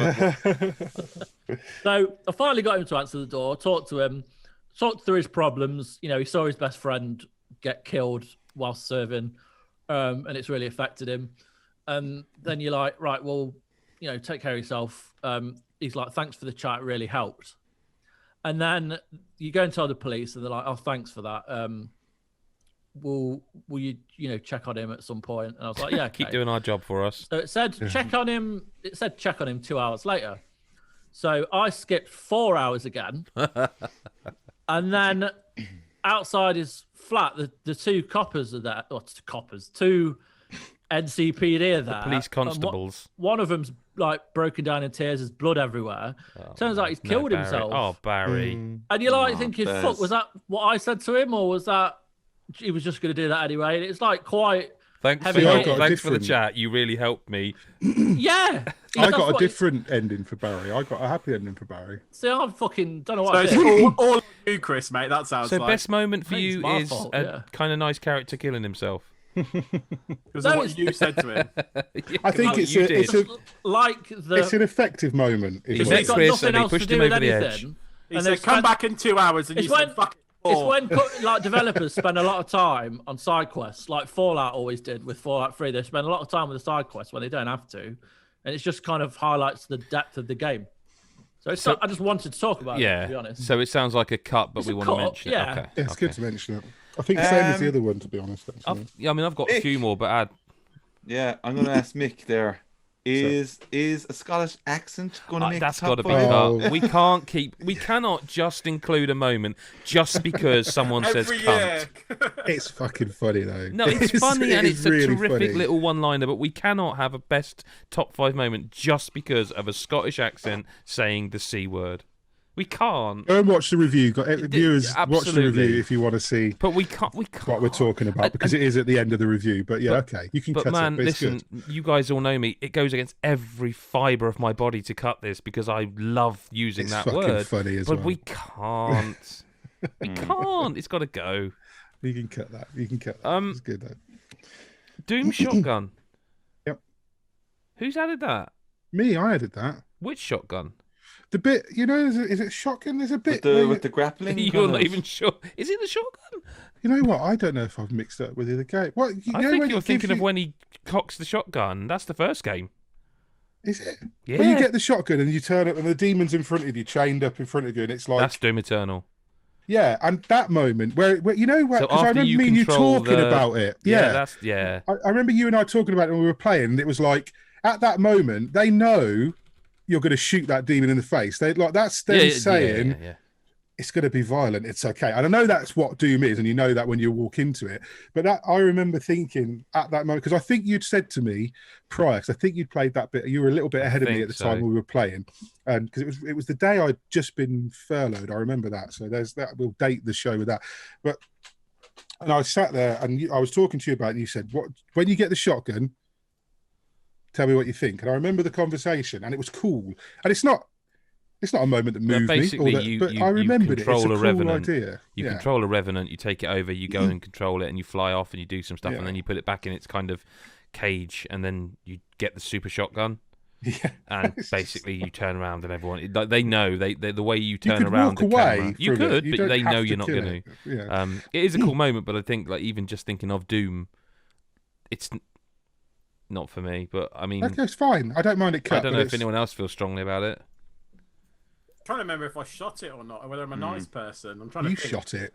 So I finally got him to answer the door, talked to him, talked through his problems. You know, he saw his best friend get killed whilst serving, and it's really affected him. And then you're like, right, well, you know, take care of yourself. He's like, thanks for the chat, it really helped. And then you go and tell the police, and they're like, oh, thanks for that. Will you check on him at some point? And I was like, yeah, okay.
Keep doing our job for us.
So it said check on him. It said check on him 2 hours later. So I skipped 4 hours again, and then outside his flat, the two coppers are there. Or two NCPD are there.
Police constables.
One of them's like broken down in tears, there's blood everywhere. Turns out he's killed
Barry.
himself.
Oh, Barry.
And you're like thinking, fuck, was that what I said to him, or was that he was just going to do that anyway? And it's like quite
thanks
heavy.
Thanks for the chat. You really helped me.
Yeah.
I got a different ending for Barry. I got a happy ending for Barry.
See, I fucking don't know what
so
I did.
It's all you, Chris, mate. That sounds
so
like...
best moment for you is
fault,
a kind of nice character killing himself.
Because of what you said to him.
I think it's an effective moment.
He's got nothing else to do with anything.
He said, come back in 2 hours, and you said, fuck it.
It's when like developers spend a lot of time on side quests, like Fallout always did with Fallout 3. They spend a lot of time with the side quests when they don't have to, and it's just kind of highlights the depth of the game. So I just wanted to talk about it, to be honest.
So it sounds like a cut, but we want to mention it.
Yeah.
Okay.
It's good to mention it. I think the same as the other one, to be honest.
I've got a few more, but add.
Yeah, I'm going to ask Mick there. Is a Scottish accent going to make
that's
got to
be cut. We cannot just include a moment just because someone says cunt.
It's fucking funny though.
No, it's funny and it's
really
a terrific
funny.
little one-liner, but we cannot have a best top 5 moment just because of a Scottish accent saying the C word. We can't.
Go and watch the review. Viewers, watch the review if you want to see.
But we can't.
What we're talking about because it is at the end of the review. But yeah, okay, you can cut it. But
listen, you guys all know me. It goes against every fibre of my body to cut this because I love using that word.
Funny as
but
well.
We can't. We can't. It's got to go.
You can cut that. It's good though.
Doom shotgun.
Yep.
Who's added that?
Me. I added that.
Which shotgun?
The bit, is it shotgun? There's a bit
with the grappling.
You're not even sure. Is it the shotgun?
You know what? I don't know if I've mixed up with the other game. What?
I think you're thinking of when he cocks the shotgun. That's the first game.
Is it?
Yeah.
When you get the shotgun and you turn up and the demon's in front of you, chained up in front of you, and it's like
that's Doom Eternal.
Yeah, and that moment where you know what? Because
So
I remember me and you talking about it.
Yeah,
I remember you and I talking about it when we were playing, and it was like at that moment they know you're going to shoot that demon in the face. They like that's them saying it's going to be violent. It's okay. And I know that's what Doom is, and you know that when you walk into it. But that I remember thinking at that moment because I think you'd said to me prior, because I think you'd played that bit. You were a little bit ahead of me at the time when we were playing, and because it was the day I'd just been furloughed. I remember that. So there's that. We'll date the show with that. But and I sat there and I was talking to you about it, and you said, "What when you get the shotgun? Tell me what you think." And I remember the conversation, and it was cool. And it's not a moment that moved me. But I remembered it. It's a cool idea.
You control a revenant, you take it over, you go and control it, and you fly off and you do some stuff, and then you put it back in its kind of cage, and then you get the super shotgun.
Yeah.
And basically you turn around and everyone they know the way you turn
could
around
walk
the
away
camera. You could,
you
but they know
to
you're not going to.
Yeah.
It is a cool moment, but I think like even just thinking of Doom, it's not for me, but I mean...
Okay, it's fine. I don't mind it cut.
I don't know if anyone else feels strongly about it.
I'm trying to remember if I shot it or not, or whether I'm a nice person. I'm trying to think.
You shot it.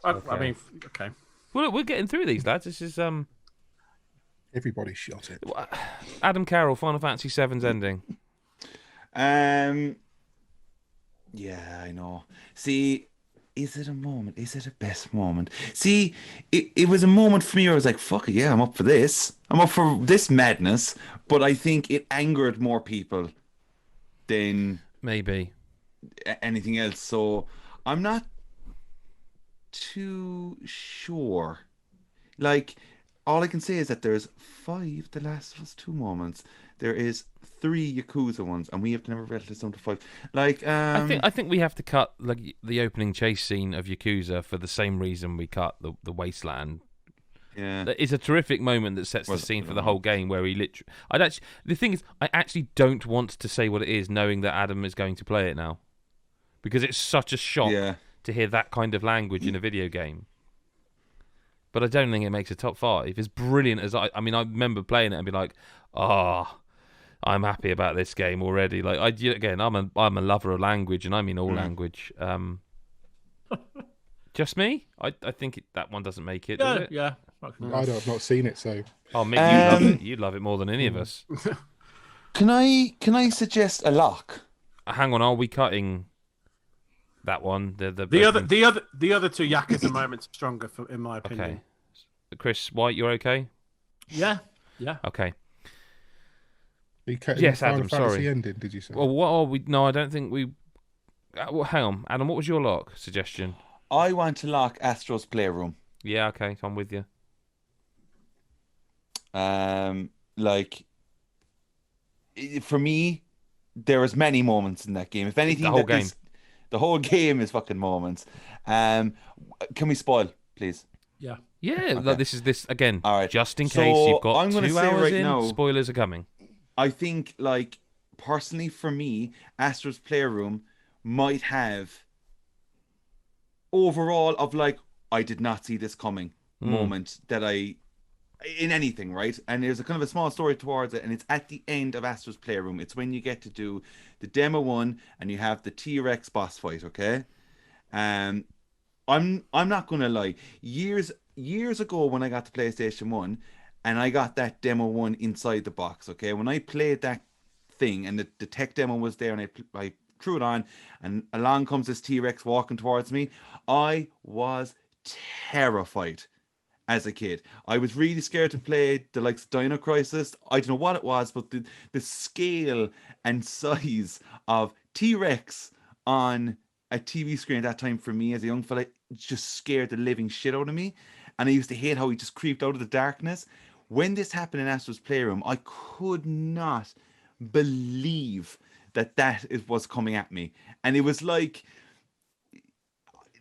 I mean, okay.
Well, we're getting through these, lads. This is...
Everybody shot it.
Adam Carroll, Final Fantasy VII's ending.
Yeah, I know. See... Is it a moment? Is it a best moment? See, it was a moment for me where I was like, fuck it, yeah, I'm up for this. I'm up for this madness. But I think it angered more people than
Maybe
anything else. So I'm not too sure. Like, all I can say is that there's 5 The Last of Us 2 moments. There is 3 Yakuza ones, and we have never read this down to 5. Like,
I think we have to cut like the opening chase scene of Yakuza for the same reason we cut the Wasteland.
Yeah,
It's a terrific moment that sets the scene for the whole game, where he literally. The thing is, I actually don't want to say what it is, knowing that Adam is going to play it now, because it's such a shock to hear that kind of language in a video game. But I don't think it makes a top 5. As brilliant as I mean, I remember playing it and be like, I'm happy about this game already. Like I'm a lover of language, and I mean all language. Just me? I think that one doesn't make it. Does it?
Yeah.
I've not seen it, so.
Oh, Mick, you love it. You love it more than any of us.
Can I suggest a lock?
Hang on, are we cutting that one? The
other 2 Yakuza moments are stronger, in my opinion.
Okay, Chris White, you're okay?
Yeah.
Okay.
Yes,
Adam. Sorry.
Ending, did you say?
Well, what are we? No, I don't think we. Well, hang on, Adam. What was your lock suggestion?
I want to lock Astro's Playroom.
Yeah. Okay, I'm with you.
Like, for me, there was many moments in that game. If anything, the whole game is fucking moments. Can we spoil, please?
Yeah.
Yeah. Okay. Like, this again.
All right.
Just in case you've got
I'm
2 hours in, spoilers are coming.
I think, like, personally for me, Astro's Playroom might have overall of like, I did not see this coming moment that in anything, right? And there's a kind of a small story towards it, and it's at the end of Astro's Playroom. It's when you get to do the demo 1 and you have the T-Rex boss fight, okay? I'm not gonna lie. Years ago when I got the PlayStation 1 and I got that demo 1 inside the box, okay? When I played that thing and the tech demo was there, and I threw it on, and along comes this T-Rex walking towards me, I was terrified as a kid. I was really scared to play the likes of Dino Crisis. I don't know what it was, but the scale and size of T-Rex on a TV screen at that time for me as a young fella just scared the living shit out of me. And I used to hate how he just creeped out of the darkness. When this happened in Astro's Playroom, I could not believe that was coming at me. And it was like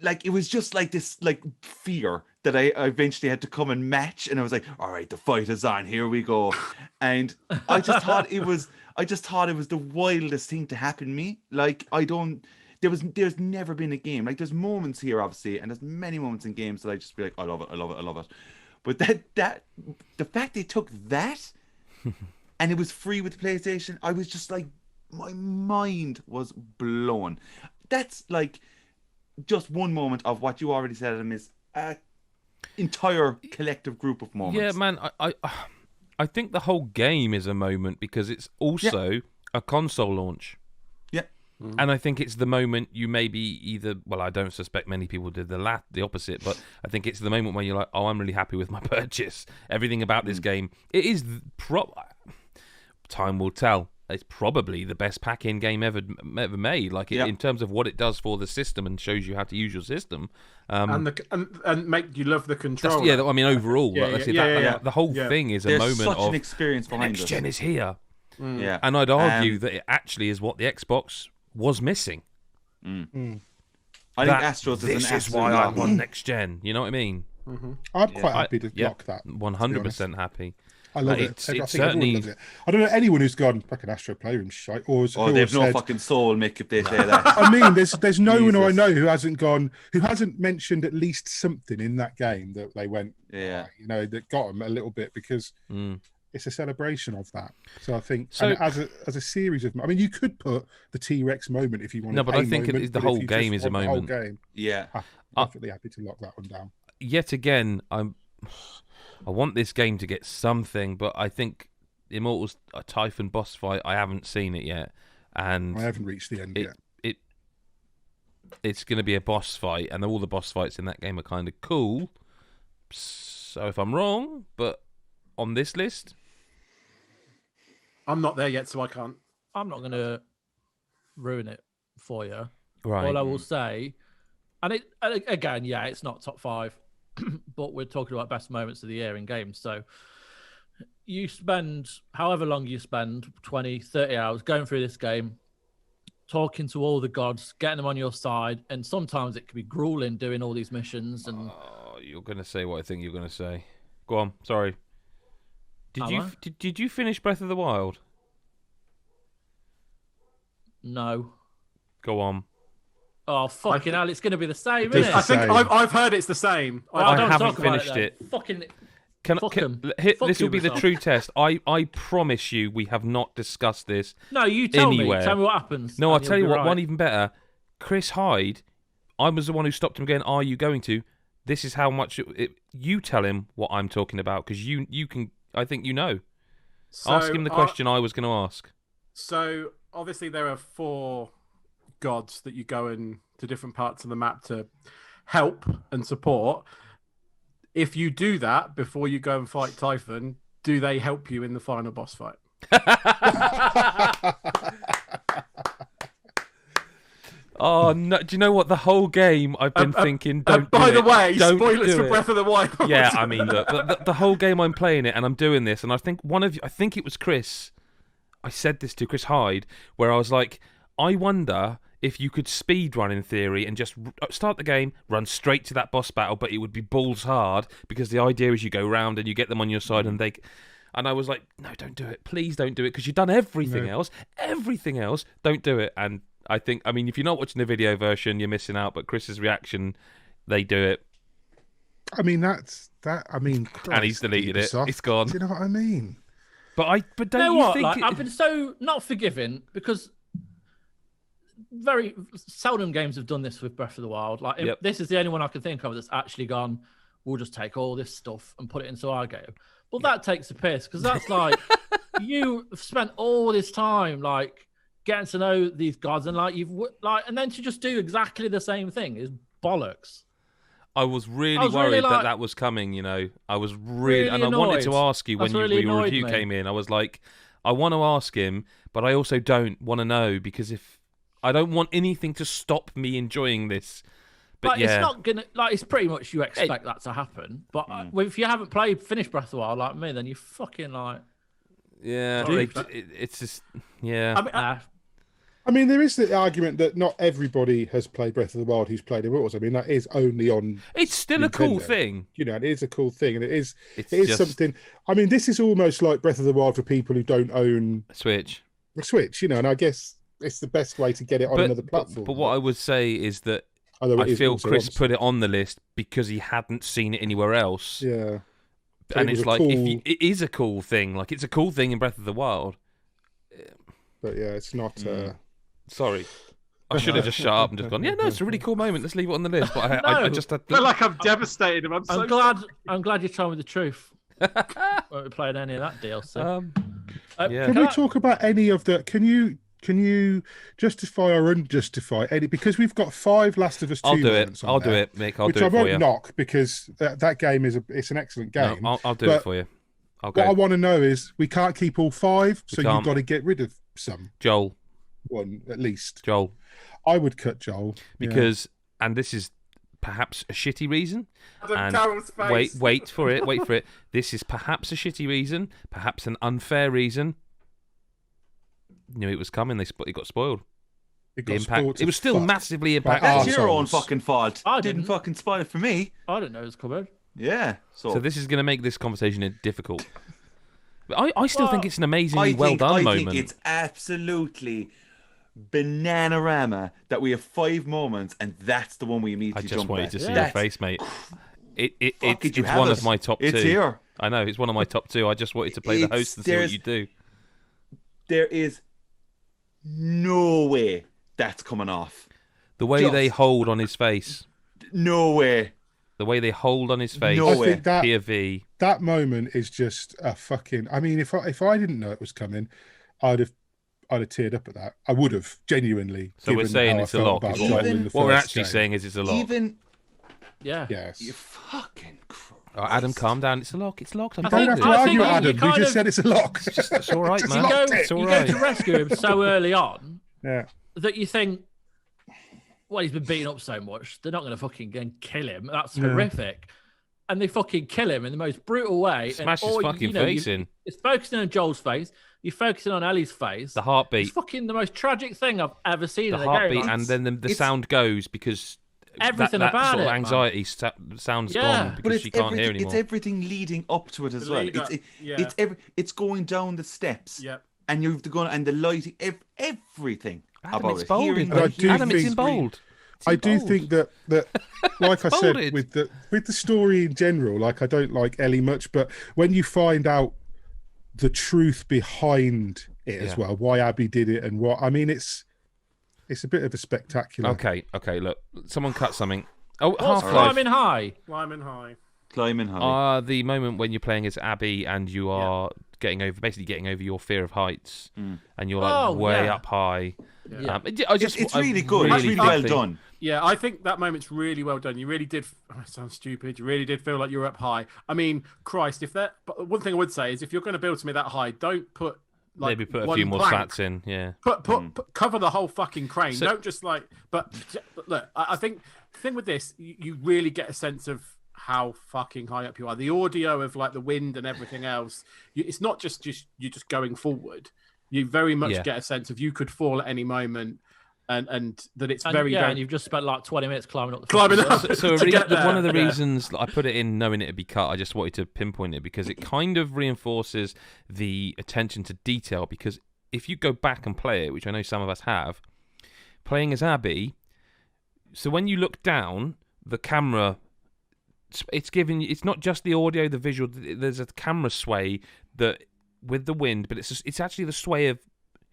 it was just like this like fear that I eventually had to come and match. And I was like, all right, the fight is on, here we go. And I just thought it was the wildest thing to happen to me. Like, there's never been a game. Like, there's moments here, obviously, and there's many moments in games that I just be like, I love it. But the fact they took that and it was free with the PlayStation, I was just like, my mind was blown. That's like just one moment of what you already said, Adam, is a entire collective group of moments.
Yeah, man, I think the whole game is a moment because it's also a console launch.
Yeah.
Mm-hmm. And I think it's the moment you maybe either, well, I don't suspect many people did the opposite, but I think it's the moment where you're like, oh, I'm really happy with my purchase. Everything about this game, it is time will tell. It's probably the best pack-in game ever made. Like in terms of what it does for the system and shows you how to use your system,
and make you love the controller.
Yeah, I mean overall, the whole thing is a moment
such
of
an experience behind
next gen is here.
Yeah,
and I'd argue that it actually is what the Xbox was missing.
I think Astros
is why I want next gen. You know what I mean?
Mm-hmm. I'm quite happy to lock that.
100% happy.
I love it. I think everyone loves it. I don't know anyone who's gone fucking Astro Playroom shite, or
they've no fucking soul, Mick, if they say that.
I mean, there's no one I know who hasn't mentioned at least something in that game that they went, that got them a little bit, because it's a celebration of that. So I think, and as a series of, I mean, you could put the T-Rex moment if you want.
No, but I think the whole game is a moment.
The whole game, definitely happy to lock that one down.
Yet again, I want this game to get something, but I think Immortals a Typhon boss fight, I haven't seen it yet, and
I haven't reached the end yet.
It's going to be a boss fight, and all the boss fights in that game are kind of cool. So if I'm wrong, but on this list,
I'm not there yet, so I can't.
I'm not going to ruin it for you.
Right.
All I will say, and again, yeah, it's not top 5, but we're talking about best moments of the year in games. So you spend however long you spend, 20, 30 hours going through this game, talking to all the gods, getting them on your side, and sometimes it can be grueling doing all these missions. And
you're going to say what I think you're going to say. Go on, sorry. Did you finish Breath of the Wild?
No.
Go on.
Oh, fucking hell, it's going to be the same, isn't it?
I think I've heard it's the same.
I haven't finished it.
Fucking...
This will be the true test. I promise you we have not discussed this.
No, you tell
anywhere.
me. Tell me what happens.
No, I'll tell you what, right. One even better. Chris Hyde, I was the one who stopped him again. Are you going to? This is how much... you tell him what I'm talking about, because you can... I think you know. So, ask him the question I was going to ask.
So, obviously there are 4 gods that you go in to different parts of the map to help and support. If you do that before you go and fight Typhon, do they help you in the final boss fight?
Oh no! Do you know what? The whole game I've been thinking. Don't.
By the way,
don't
spoilers for Breath of the Wild.
Yeah, I mean, look, the whole game I'm playing it, and I'm doing this, and I think I think it was Chris. I said this to Chris Hyde, where I was like, I wonder if you could speed run in theory and just start the game, run straight to that boss battle, but it would be balls hard because the idea is you go round and you get them on your side and they. And I was like, no, don't do it. Please don't do it because you've done everything else. Everything else, don't do it. And I think, I mean, if you're not watching the video version, you're missing out. But Chris's reaction, they do it.
I mean, that's that. I mean, Christ,
and he's deleted it. It's gone.
Do you know what I mean?
But don't
you know
you
what?
think?
Like, I've been so not forgiving because very seldom games have done this with Breath of the Wild. Like, this is the only one I can think of that's actually gone. We'll just take all this stuff and put it into our game. Well, that takes a piss because that's like you have spent all this time like getting to know these gods and and then to just do exactly the same thing is bollocks.
I was really worried that was coming. You know, I was really and
annoyed.
I wanted to ask you when your review came in. I was like, I want to ask him, but I also don't want to know because if I don't want anything to stop me enjoying this. But
it's not gonna it's pretty much you expect that to happen. But if you haven't finished Breath of the Wild like me, then you fucking like.
Yeah, it's just
I mean, there is the argument that not everybody has played Breath of the Wild who's played Immortals. I mean, that is only on.
It's still Nintendo. A cool thing,
you know. It is a cool thing, and it is something. I mean, this is almost like Breath of the Wild for people who don't own
a Switch.
You know, and I guess it's the best way to get it on another platform.
But what I would say is that. I feel Chris put it on the list because he hadn't seen it anywhere else.
Yeah.
So and it's like, it is a cool thing. Like, it's a cool thing in Breath of the Wild.
But yeah, it's not...
Sorry. I should have just shut up and just gone, yeah, no, it's a really cool moment. Let's leave it on the list. But I just... I
feel like I'm devastated.
I'm glad you told me the truth. Won't be playing any of that DLC.
Can we talk about any of the... Can you justify or unjustify any? Because we've got 5 Last of Us 2 moments on
I'll
there,
do it, Mick. I'll do it for you.
Which I won't knock because that game it's an excellent game.
No, I'll do it for you.
What I want to know is we can't keep all 5, so you've got to get rid of some.
Joel.
One, at least.
Joel.
I would cut Joel.
Because, and this is perhaps a shitty reason.
And
wait for it. This is perhaps a shitty reason, perhaps an unfair reason. Knew it was coming. It got spoiled. It was still massively impactful.
That's your own fucking fault.
I
didn't fucking spoil it for me.
I didn't know it was coming.
Yeah.
So this is going to make this conversation difficult. But I still think it's an amazingly well done moment.
I think it's absolutely bananarama that we have 5 moments and that's the one we immediately jump at.
I just wanted to see your face, mate. It's one of my top 2.
It's here.
I know, it's one of my top 2. I just wanted to play the host and see what you do.
There is no way that's coming off.
The way they hold on his face.
No way.
The way they hold on his face.
No way.
I think that moment is just a fucking... I mean, if I didn't know it was coming, I'd have teared up at that. I would have, genuinely.
So we're saying it's a lock. What we're actually saying is it's a lock.
Yeah.
Yes.
You fucking Christ.
Oh, Adam, calm down. It's a lock. It's locked.
Don't have to argue, Adam. We just said it's a lock.
It's all right, man.
You go to rescue him so early on.
Yeah.
that you think, well, he's been beaten up so much, they're not going to fucking go and kill him. That's horrific. And they fucking kill him in the most brutal way.
Smash his fucking face in.
It's focusing on Joel's face. You're focusing on Ellie's face.
The heartbeat.
It's fucking the most tragic thing I've ever seen in a game.
The heartbeat, and then the sound goes because
everything
that
about
sort of
it,
anxiety sound's gone because she can't hear anymore.
It's everything leading up to it as well. It's going down the steps.
Yep.
And you've to go and the lighting, everything
Adam,
about it.
Adam, it's in bold.
I do think that like I said, with the story in general, like I don't like Ellie much, but when you find out the truth behind it as well, why Abby did it and what, I mean, it's a bit of a spectacular.
Okay, look, someone cut something. Oh,
Half-Life. Climbing high.
The moment when you're playing as Abby and you are getting over your fear of heights, and you're like way up high.
Yeah. It's really good. It's really well done.
Yeah, I think that moment's really well done. You really did. It sounds stupid. You really did feel like you were up high. I mean, Christ, but one thing I would say is if you're going to build to me that high, don't put
maybe put a few more slats in. Yeah.
Put cover the whole fucking crane. So, don't just like. But look, I think the thing with this, you really get a sense of how fucking high up you are. The audio of like the wind and everything else. It's not just you're just going forward. You very much get a sense of you could fall at any moment, and that it's very
and you've just spent like 20 minutes climbing up.
So one of the reasons I put it in, knowing it'd be cut, I just wanted to pinpoint it because it kind of reinforces the attention to detail. Because if you go back and play it, which I know some of us have, playing as Abby, so when you look down, the camera, it's not just the audio, the visual. There's a camera sway that. With the wind, but it's actually the sway of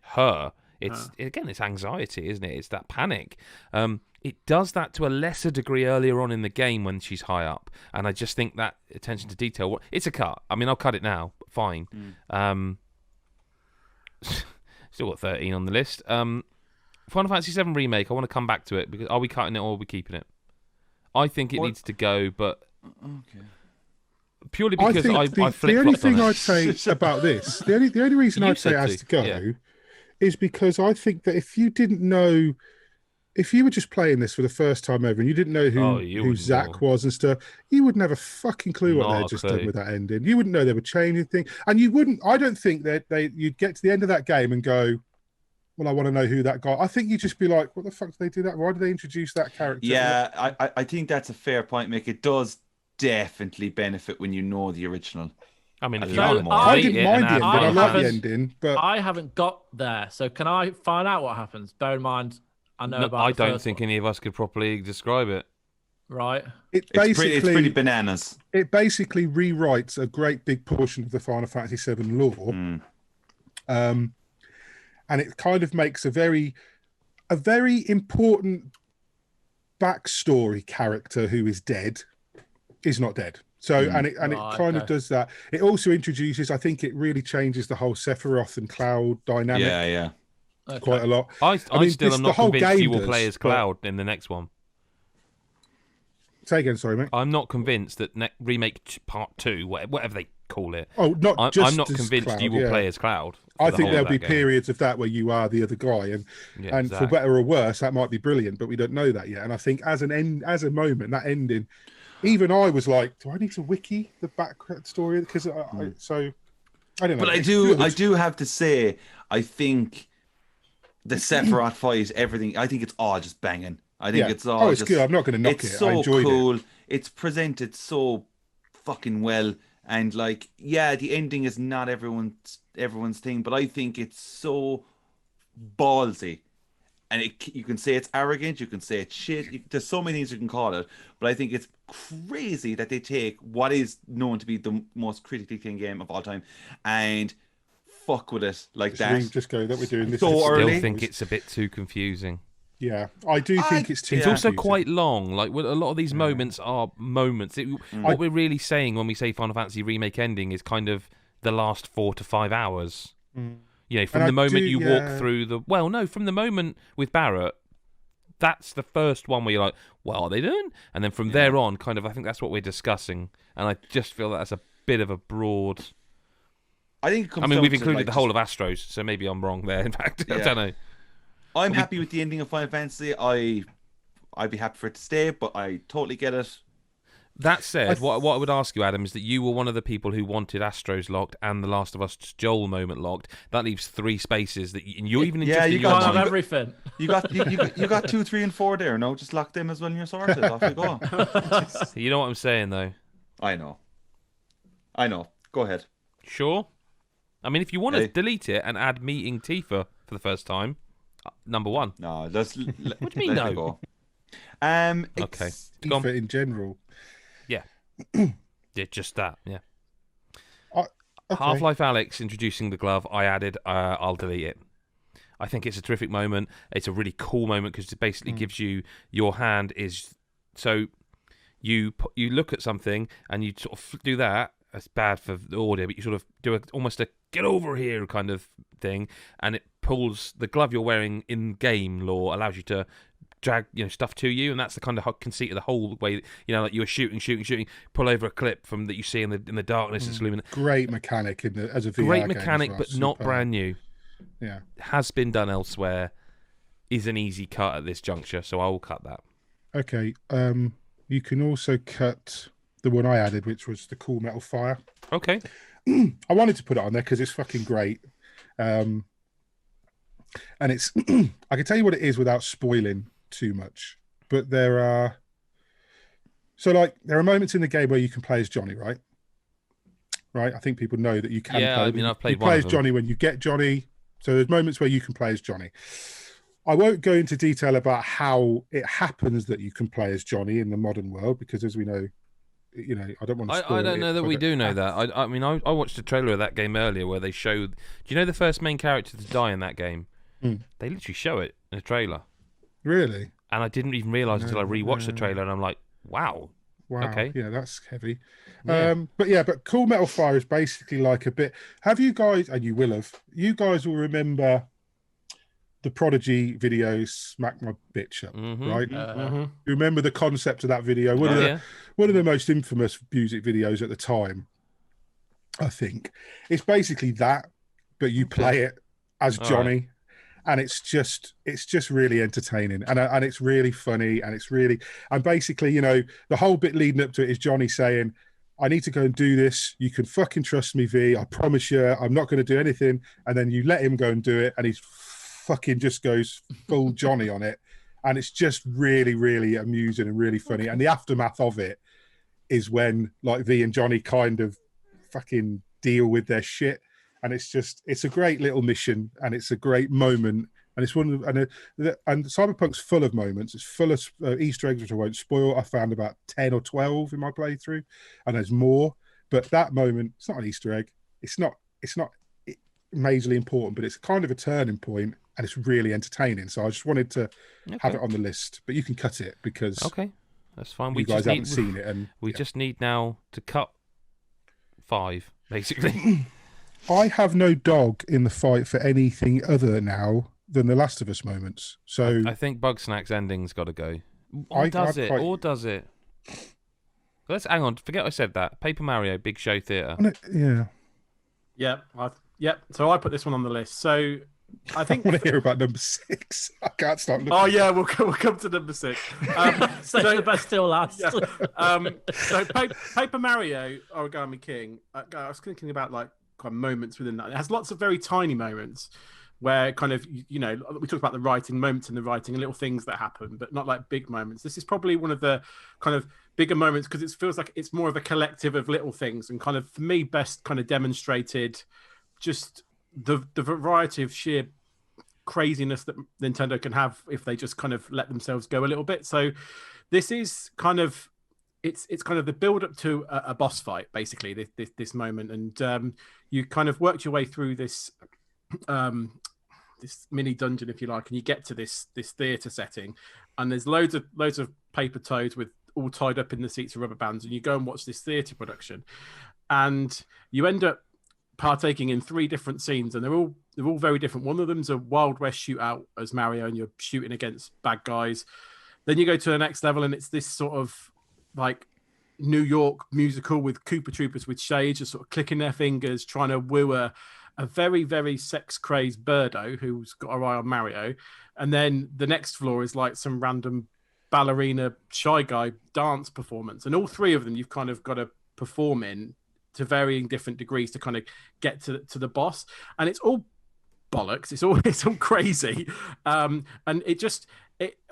her. It's anxiety, isn't it? It's that panic. It does that to a lesser degree earlier on in the game when she's high up, and I just think that attention to detail. It's a cut. I mean, I'll cut it now. Fine. Still got 13 on the list. Final Fantasy VII Remake. I want to come back to it because are we cutting it or are we keeping it? I think it needs to go, but
okay.
Purely because I flip-flopped
the only thing
on
I'd say about this, the only reason I'd say it has to go is because I think that if you didn't know, if you were just playing this for the first time ever and you didn't know who Zach was and stuff, you wouldn't have a fucking clue what they'd just done with that ending. You wouldn't know they were changing things, and you wouldn't. I don't think that you'd get to the end of that game and go, well, I want to know who that guy. I think you'd just be like, what the fuck did they do that? Why did they introduce that character?
Yeah, I think that's a fair point, Mick. It does definitely benefit when you know the original.
I mean,
I didn't mind the ending. I like the ending, but
I haven't got there. So can I find out what happens? Bear in mind, I know about.
I don't think any of us could properly describe it.
Right.
It's pretty bananas.
It basically rewrites a great big portion of the Final Fantasy VII lore, and it kind of makes a very important backstory character who is dead. Is not dead. So and it kind of does that. It also introduces, I think it really changes the whole Sephiroth and Cloud dynamic.
Yeah.
Quite a lot.
I still am not convinced you will play as Cloud in the next one.
Say again, sorry, mate.
I'm not convinced that Remake Part 2, whatever they call it.
Oh,
I'm not convinced
Cloud,
you will play as Cloud.
I think there'll be periods of that where you are the other guy, and for better or worse, that might be brilliant, but we don't know that yet. And I think as a moment, that ending. Even I was like, do I need to wiki the background story? Because I don't know.
But I do have to say, I think the Sephiroth fight, everything, I think it's all just banging. I think it's all
it's good. I'm not going to knock it.
It's so
I enjoyed
cool.
it.
It's presented so fucking well. And like, the ending is not everyone's thing, but I think it's so ballsy. And you can say it's arrogant, you can say it's shit. There's so many things you can call it, but I think it's crazy that they take what is known to be the most critically acclaimed game of all time and fuck with it like that.
Just go that we're doing this
so early.
I still think it's a bit too confusing.
Yeah, I do think it's too.
It's also quite long. Like a lot of these moments are moments. What we're really saying when we say Final Fantasy Remake ending is kind of the last 4 to 5 hours. You know, from the moment you walk through from the moment with Barrett, that's the first one where you're like, what are they doing? And then from there on, kind of, I think that's what we're discussing. And I just feel that's a bit of a broad.
I think.
We've included the whole of Astros, so maybe I'm wrong there. In fact, I don't know.
I'm happy with the ending of Final Fantasy. I'd be happy for it to stay, but I totally get it.
That said, what I would ask you, Adam, is that you were one of the people who wanted Astros locked and the Last of Us Joel moment locked. That leaves 3 spaces that you even
you got everything.
You got 2, 3, and 4 there. No, just lock them as well, and you're sorted. Off you go.
You know what I'm saying, though.
I know. Go ahead.
Sure. I mean, if you want to delete it and add meeting Tifa for the first time, number 1.
No,
what do you mean no?
Go.
Okay.
Tifa in general.
Yeah. Yeah, just that. Yeah.
Okay.
Half-Life Alyx introducing the glove. I added. I'll delete it. I think it's a terrific moment. It's a really cool moment because it basically gives you your hand is so you look at something and you sort of do that. It's bad for the audio, but you sort of do almost a get over here kind of thing, and it pulls the glove you're wearing in game lore allows you to drag stuff to you, and that's the kind of conceit of the whole way. Like you were shooting, pull over a clip from that you see in the darkness. It's luminous.
Great mechanic as a VR
great
game
mechanic,
well.
but
Superb.
not brand new.
Yeah,
has been done elsewhere. Is an easy cut at this juncture, so I will cut that.
Okay. You can also cut the one I added, which was the Cool Metal Fire.
Okay.
I wanted to put it on there because it's fucking great. And it's I can tell you what it is without spoiling too much, but there are moments in the game where you can play as Johnny, right? I think people know that you can play.
I mean, I've played
one. You play as Johnny when you get Johnny. So there's moments where you can play as Johnny. I won't go into detail about how it happens that you can play as Johnny in the modern world, because as we know, I don't want to spoil
I don't know that we do know that. I mean, I watched a trailer of that game earlier where they showed. Do you know the first main character to die in that game? They literally show it in a trailer.
Really?
And I didn't even realise until I rewatched the trailer, and I'm like, wow. Okay.
Yeah, that's heavy.
Yeah.
But Cool Metal Fire is basically like a bit. Have you guys? And you will have. You guys will remember the Prodigy video, "Smack My Bitch Up," right? You remember the concept of that video? One of the most infamous music videos at the time. I think it's basically that, but you play it as Johnny. Right. And it's just really entertaining, and it's really funny, and basically, the whole bit leading up to it is Johnny saying, "I need to go and do this. You can fucking trust me, V. I promise you, I'm not going to do anything." And then you let him go and do it, and he's fucking just goes full Johnny on it, and it's just really, really amusing and really funny. And the aftermath of it is when like V and Johnny kind of fucking deal with their shit. And it's a great little mission, and it's a great moment, and it's one of and Cyberpunk's full of moments. It's full of Easter eggs, which I won't spoil. I found about 10 or 12 in my playthrough, and there's more. But that moment, it's not an Easter egg. It's not majorly important, but it's kind of a turning point, and it's really entertaining. So I just wanted to have it on the list. But you can cut it because
that's fine.
You guys haven't seen it, and
we just need now to cut 5 basically.
I have no dog in the fight for anything other now than the Last of Us moments. So
I think Bugsnax ending's got to go. Or does it? Let's hang on. Forget I said that. Paper Mario, Big Show Theatre.
Yeah. So I put this one on the list. So I think
I want to hear about number 6. I can't stop looking.
Oh yeah, we'll come to number 6.
So the best still last.
Yeah. So Paper Mario, Origami King. I was thinking about like kind of moments within that. It has lots of very tiny moments where kind of we talked about the writing, moments in the writing and little things that happen, but not like big moments. This is probably one of the kind of bigger moments because it feels like it's more of a collective of little things, and kind of for me best kind of demonstrated just the variety of sheer craziness that Nintendo can have if they just kind of let themselves go a little bit. So this is kind of it's kind of the build up to a boss fight, basically this moment, and you kind of worked your way through this this mini dungeon, if you like, and you get to this theater setting, and there's loads of paper toads with all tied up in the seats of rubber bands, and you go and watch this theater production, and you end up partaking in 3 different scenes, and they're all very different. One of them's a Wild West shootout as Mario, and you're shooting against bad guys. Then you go to the next level, and it's this sort of like New York musical with Koopa Troopers with shades, just sort of clicking their fingers, trying to woo a a very, very sex-crazed Birdo who's got her eye on Mario. And then the next floor is like some random ballerina Shy Guy dance performance. And all three of them you've kind of got to perform in to varying different degrees to kind of get to the boss. And it's all bollocks. It's all crazy. And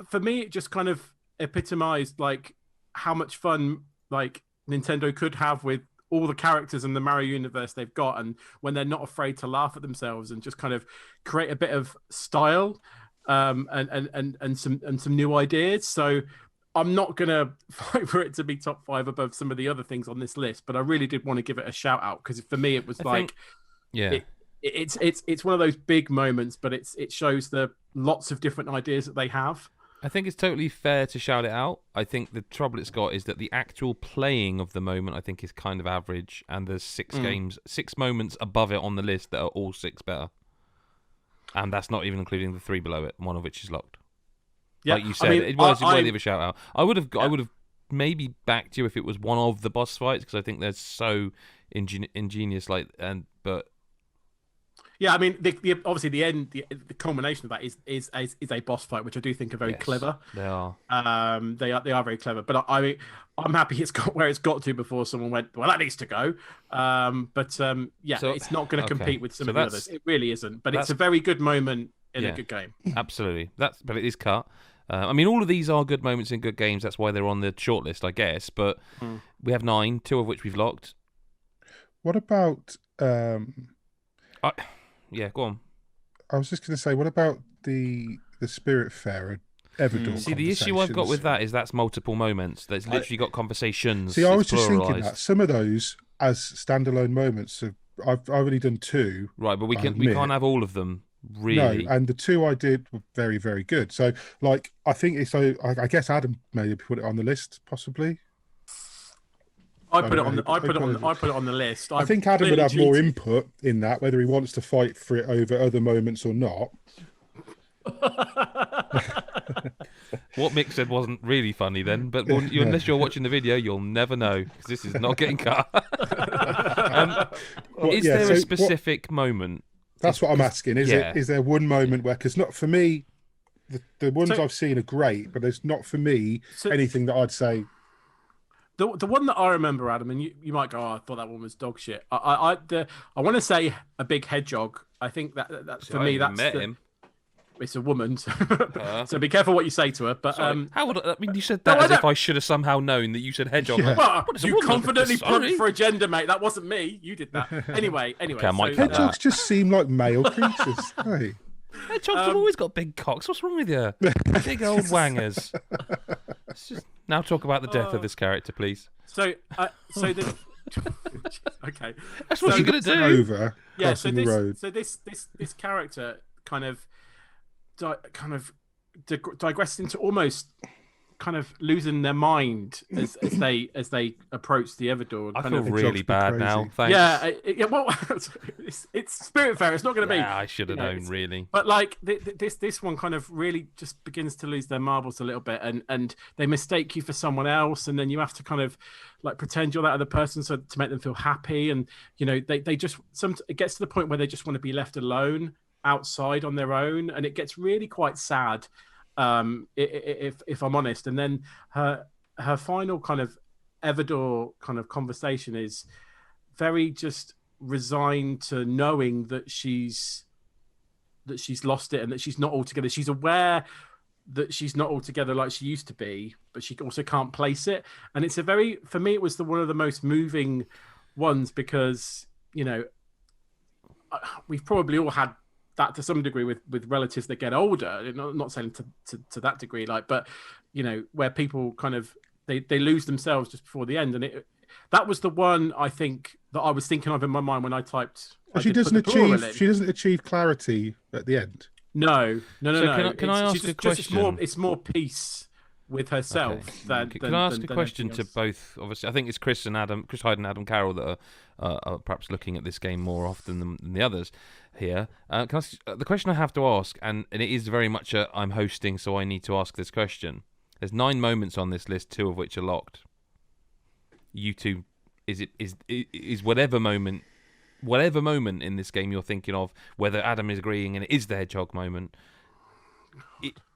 for me, it just kind of epitomized like how much fun like Nintendo could have with all the characters in the Mario universe they've got, and when they're not afraid to laugh at themselves and just kind of create a bit of style and some new ideas. So I'm not gonna fight for it to be top 5 above some of the other things on this list, but I really did want to give it a shout out because for me it was it's one of those big moments, but it shows the lots of different ideas that they have.
I think it's totally fair to shout it out. I think the trouble it's got is that the actual playing of the moment I think is kind of average, and there's 6 moments above it on the list that are all 6 better. And that's not even including the 3 below it, one of which is locked. Yeah, like you said, it was worthy of a shout out. I would have maybe backed you if it was one of the boss fights, because I think they're so ingenious. But
yeah, I mean, obviously the end, the culmination of that is a boss fight, which I do think are very clever.
They are.
They are very clever. But I'm happy it's got where it's got to before someone went, well, that needs to go. So it's not going to compete with some of the others. It really isn't. But it's a very good moment in a good game.
Absolutely. But it is cut. I mean, all of these are good moments in good games. That's why they're on the shortlist, I guess. But we have 9, 2 of which we've locked.
What about?
Yeah, go on.
I was just going to say, what about the Spiritfarer Everdor?
See, the issue I've got with that is that's multiple moments. That's literally got conversations.
See, I was just thinking that some of those as standalone moments, I've already done 2.
Right, but we can't have all of them. Really?
No, and the 2 I did were very, very good. So, like, I think it's so. I guess Adam maybe put it on the list, possibly.
I put it on the list.
I think Adam would have more input in that, whether he wants to fight for it over other moments or not.
What Mick said wasn't really funny then, but unless you're watching the video, you'll never know, because this is not getting cut. Is there a specific moment?
That's what I'm asking. Is there one moment where, because not for me, the ones I've seen are great, but there's not for me anything that I'd say.
The one that I remember, Adam, and you might go, oh, I thought that one was dog shit. I want to say a big hedgehog. I think that's for me. That's him. It's a woman, so be careful what you say to her. But
how would you said that as if I should have somehow known that you said hedgehog?
Yeah. Well, you confidently put for a gender, mate. That wasn't me. You did that. Anyway.
Okay,
hedgehogs just seem like male creatures. Hey.
Hedgehogs have always got big cocks. What's wrong with you? Big old wangers. Let's just now talk about the death of this character, please.
Okay.
That's what you're gonna do.
Over.
Yeah.
The road.
So this character kind of digressed into almost kind of losing their mind as they approach the Everdor.
I feel really bad now. Thanks.
Yeah. Well, it's Spiritfarer. It's not going to be.
Yeah, I should have known, really.
But like this one kind of really just begins to lose their marbles a little bit, and they mistake you for someone else, and then you have to kind of like pretend you're that other person to make them feel happy, and they just it gets to the point where they just want to be left alone outside on their own, and it gets really quite sad. If I'm honest, and then her final kind of Everdor kind of conversation is very just resigned to knowing that she's lost it and that she's not altogether. She's aware that she's not altogether like she used to be, but she also can't place it. And it's for me, it was one of the most moving ones because we've probably all had that to some degree with relatives that get older, not saying to that degree, but where people kind of they lose themselves just before the end, and that was the one I think that I was thinking of in my mind when I typed.
She doesn't achieve clarity at the end.
No.
Can I ask a question?
It's more peace with herself than.
Can I ask a question to both? Obviously, I think it's Chris Hyde and Adam Carroll that are perhaps looking at this game more often than the others here. The question I have to ask, and it is very much I'm hosting, so I need to ask this question. There's 9 moments on this list, 2 of which are locked. You two, is whatever moment whatever moment in this game you're thinking of, whether Adam is agreeing and it is the hedgehog moment,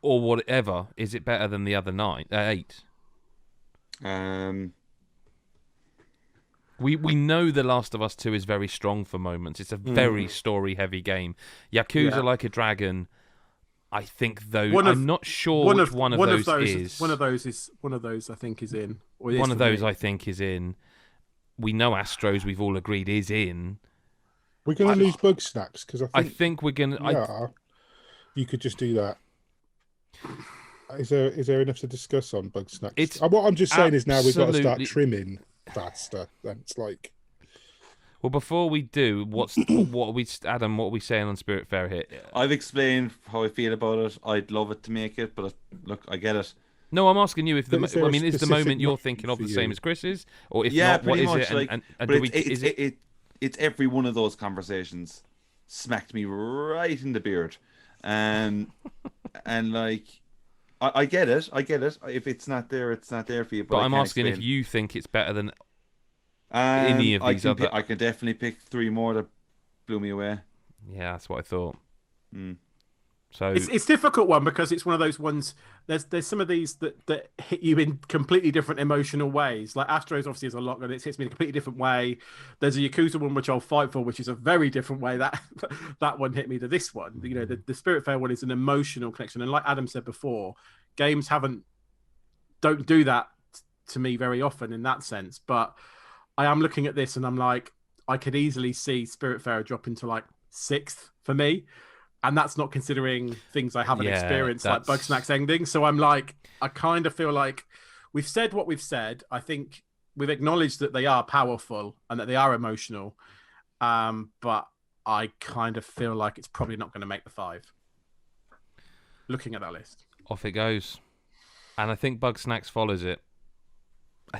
or whatever, is it better than the other 8? We know The Last of Us 2 is very strong for moments. It's a very story-heavy game. Yakuza Like a Dragon, I think those. I'm not sure which one of those is.
One of those I think is in.
One of those I think is in. We know Astros. We've all agreed is in.
We're going to lose Bug Snacks because
I think we're going to.
Yeah, you could just do that. Is there enough to discuss on Bug Snacks? What I'm just saying is now we've got to start trimming faster. Then it's like.
Well, before we do, what are we saying on Spirit Fair here?
I've explained how I feel about it. I'd love it to make it, but look, I get it.
No, I'm asking you if is the moment you're thinking of the same as Chris's, or if not, what is
much,
it?
It's every one of those conversations smacked me right in the beard, and like I get it. If it's not there, it's not there for you.
But I'm asking if you think it's better than any of these other.
I can definitely pick 3 more that blew me away.
Yeah, that's what I thought. So
it's a difficult one because it's one of those ones. There's some of these that hit you in completely different emotional ways. Like Astros obviously is a lot, and it hits me in a completely different way. There's a Yakuza one which I'll fight for, which is a very different way. That one hit me to this one. You know, the Spirit Fair one is an emotional connection, and like Adam said before, games don't do that to me very often in that sense. But I am looking at this and I'm like, I could easily see Spirit Fair drop into like 6th for me. And that's not considering things I haven't experienced, like Bug Snacks ending. So I'm like, I kind of feel like we've said what we've said. I think we've acknowledged that they are powerful and that they are emotional. But I kind of feel like it's probably not going to make the 5. Looking at that list.
Off it goes. And I think Bug Snacks follows it. I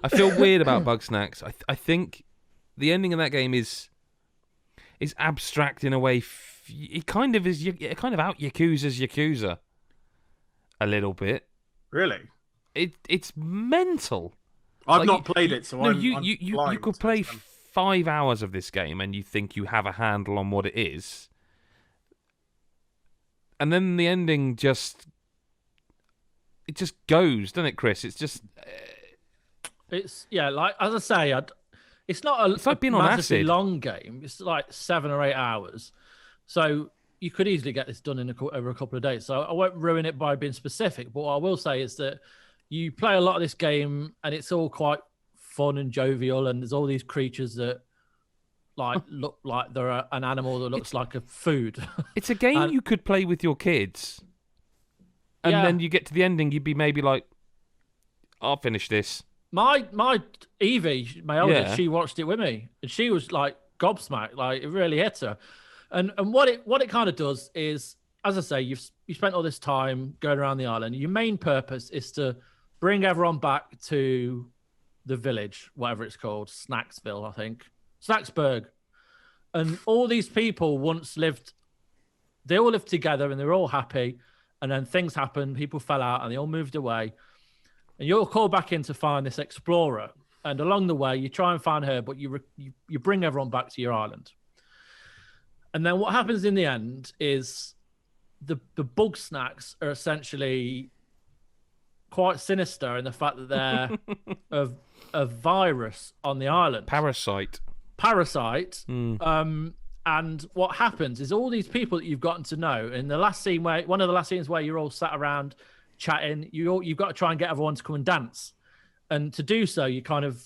feel weird about Bug Snacks. I think the ending of that game is abstract in a way. It kind of is. It kind of out Yakuza's Yakuza a little bit.
Really?
It's mental.
I've not played it, so
you could play 5 hours of this game and you think you have a handle on what it is, and then the ending just goes, doesn't it, Chris? It's just.
Like as I say, it's not
it's like being on acid.
Long game. It's like 7 or 8 hours, so you could easily get this done over a couple of days. So I won't ruin it by being specific, but what I will say is that you play a lot of this game and it's all quite fun and jovial, and there's all these creatures that look like they're an animal that looks like a food.
It's a game you could play with your kids, and then you get to the ending, you'd be maybe like, I'll finish this.
My Evie, my oldest, she watched it with me, and she was like gobsmacked. Like it really hit her. And what it kind of does is, as I say, you spent all this time going around the island. Your main purpose is to bring everyone back to the village, whatever it's called, Snacksville, I think, Snacksburg. And all these people once lived. They all lived together, and they were all happy. And then things happened. People fell out, and they all moved away. And you're called back in to find this explorer. And along the way, you try and find her, but you bring everyone back to your island. And then what happens in the end is the Bug Snacks are essentially quite sinister in the fact that they're a virus on the island.
Parasite.
And what happens is all these people that you've gotten to know in the last scene, one of the last scenes where you're all sat around chatting, you've got to try and get everyone to come and dance. And to do so, you kind of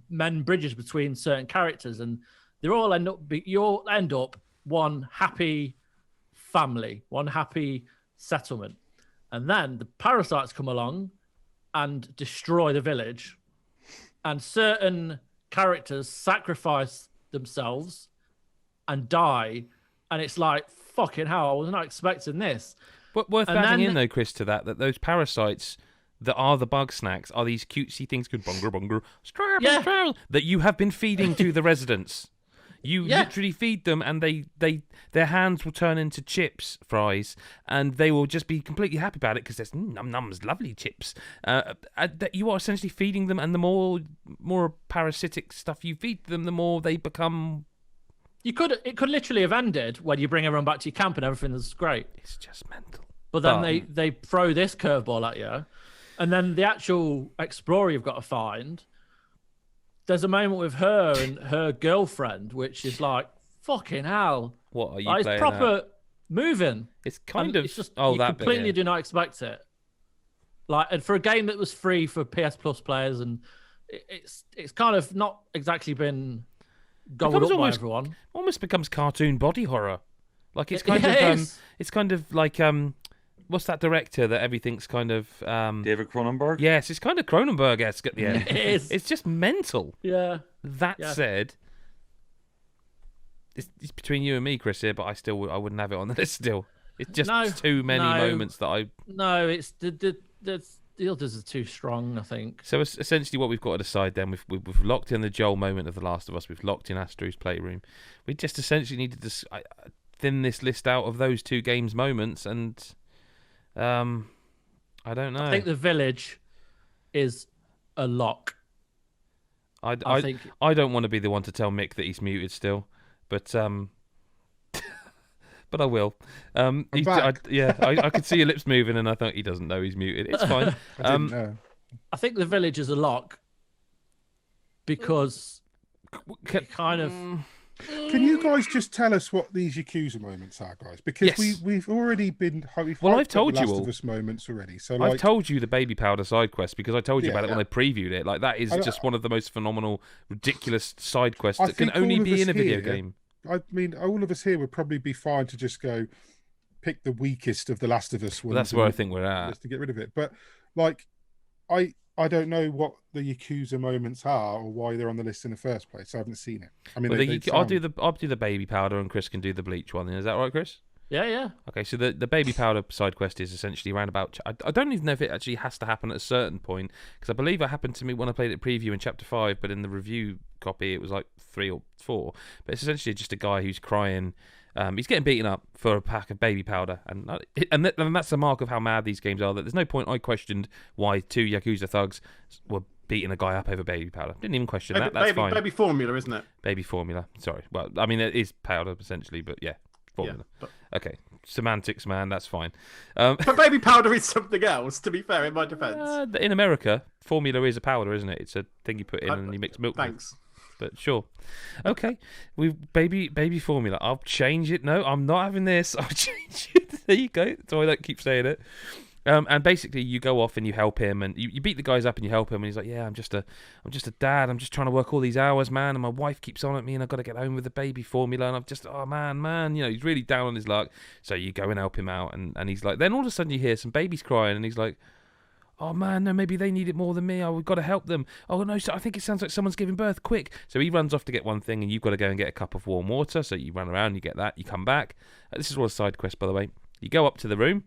mend bridges between certain characters, and you all end up one happy family, one happy settlement. And then the parasites come along and destroy the village, and certain characters sacrifice themselves and die, and it's like, fucking hell, I was not expecting this.
But worth adding in, though, Chris, to that those parasites that are the Bug Snacks are these cutesy things called bunger, straddle, that you have been feeding to the residents. You literally feed them, and their hands will turn into chips, fries, and they will just be completely happy about it because there's nums, lovely chips. That you are essentially feeding them, and the more parasitic stuff you feed them, the more they become.
It could literally have ended when you bring everyone back to your camp and everything is great.
It's just mental.
But then they throw this curveball at you, and then the actual explorer you've got to find. There's a moment with her and her girlfriend, which is like, fucking hell.
What are you
like,
playing
it's proper
at?
moving.
It's kind of...
It's just,
you
that completely do not expect it. Like, and for a game that was free for PS Plus players, and it's kind of not exactly been gobbled up by everyone.
Almost becomes cartoon body horror. Like, it's kind of... It's kind of like... What's that director that everything's kind of...
David Cronenberg?
Yes, it's kind of Cronenberg-esque at the end.
It is.
It's just mental.
Yeah.
That said, it's between you and me, Chris, here, but I wouldn't have it on the list still. It's just too many moments that I...
No, it's... The others are too strong, I think.
So essentially what we've got to decide then, we've locked in the Joel moment of The Last of Us, we've locked in Astru's Playroom. We just essentially need to thin this list out of those two games moments, and... I don't know.
I think The Village is a lock.
I don't want to be the one to tell Mick that he's muted still, but but I will.
I'm back.
I could see your lips moving, and I thought he doesn't know he's muted. It's fine.
I didn't know.
I think The Village is a lock because kind of.
Can you guys just tell us what these Yakuza moments are, guys? Because we've already been...
I've told you all.
Last of Us moments already. So
I've told you the baby powder side quest because I told you about it when I previewed it. Like, that is just one of the most phenomenal, ridiculous side quests that can only be in a video game.
I mean, all of us here would probably be fine to just go pick the weakest of the Last of Us ones.
That's where I think we're at.
Just to get rid of it. But, like, I don't know what the Yakuza moments are or why they're on the list in the first place. I haven't seen it. I mean,
I'll do the baby powder, and Chris can do the bleach one. Is that right, Chris?
Yeah.
Okay, so the baby powder side quest is essentially around about... I don't even know if it actually has to happen at a certain point, because I believe it happened to me when I played it preview in Chapter 5, but in the review copy it was like 3 or 4. But it's essentially just a guy who's crying... he's getting beaten up for a pack of baby powder, and that's the mark of how mad these games are. That there's no point I questioned why 2 Yakuza thugs were beating a guy up over baby powder. Didn't even question that. That's fine.
Baby formula, isn't it?
Baby formula. Sorry. Well, I mean, it is powder essentially, but yeah, formula. Yeah, okay, semantics, man. That's fine.
But baby powder is something else. To be fair, in my defence,
in America, formula is a powder, isn't it? It's a thing you put in and you mix milk.
Thanks.
But sure. Okay. Baby formula. I'll change it. No, I'm not having this. I'll change it. There you go. So I don't keep saying it. And basically you go off and you help him, and you beat the guys up and you help him, and he's like, yeah, I'm just a dad. I'm just trying to work all these hours, man, and my wife keeps on at me, and I've got to get home with the baby formula, and I've just, oh man, you know, he's really down on his luck. So you go and help him out, and he's like, then all of a sudden you hear some babies crying, and he's like, oh man, no, maybe they need it more than me. We've got to help them. Oh no, so I think it sounds like someone's giving birth. Quick! So he runs off to get one thing, and you've got to go and get a cup of warm water. So you run around, you get that, you come back. This is all a side quest, by the way. You go up to the room,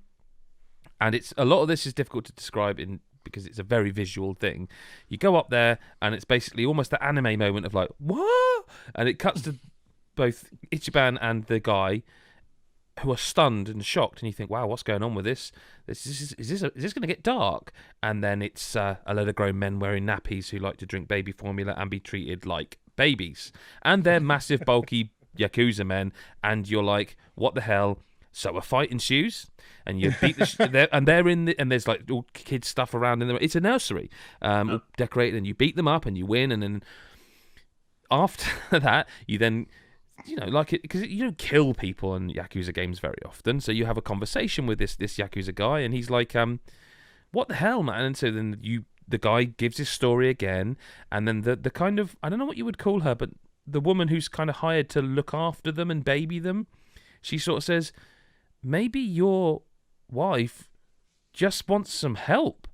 and it's a lot of this is difficult to describe because it's a very visual thing. You go up there, and it's basically almost the anime moment of like, what? And it cuts to both Ichiban and the guy, who are stunned and shocked, and you think, wow, what's going on with this? Is this going to get dark? And then it's a load of grown men wearing nappies who like to drink baby formula and be treated like babies. And they're massive, bulky Yakuza men, and you're like, what the hell? So a fight ensues, and you beat they're in the, and there's like all kids stuff around in there. It's a nursery, all decorated, and you beat them up and you win, and then after that, you then... You know, like it, because you don't kill people in Yakuza games very often. So you have a conversation with this Yakuza guy, and he's like, "What the hell, man?" And so then the guy gives his story again, and then the kind of, I don't know what you would call her, but the woman who's kind of hired to look after them and baby them, she sort of says, maybe your wife just wants some help.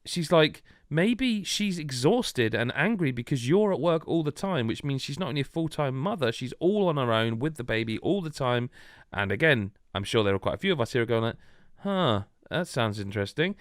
She's like, maybe she's exhausted and angry because you're at work all the time, which means she's not only a full-time mother, she's all on her own with the baby all the time. And again, I'm sure there are quite a few of us here going like, huh, that sounds interesting.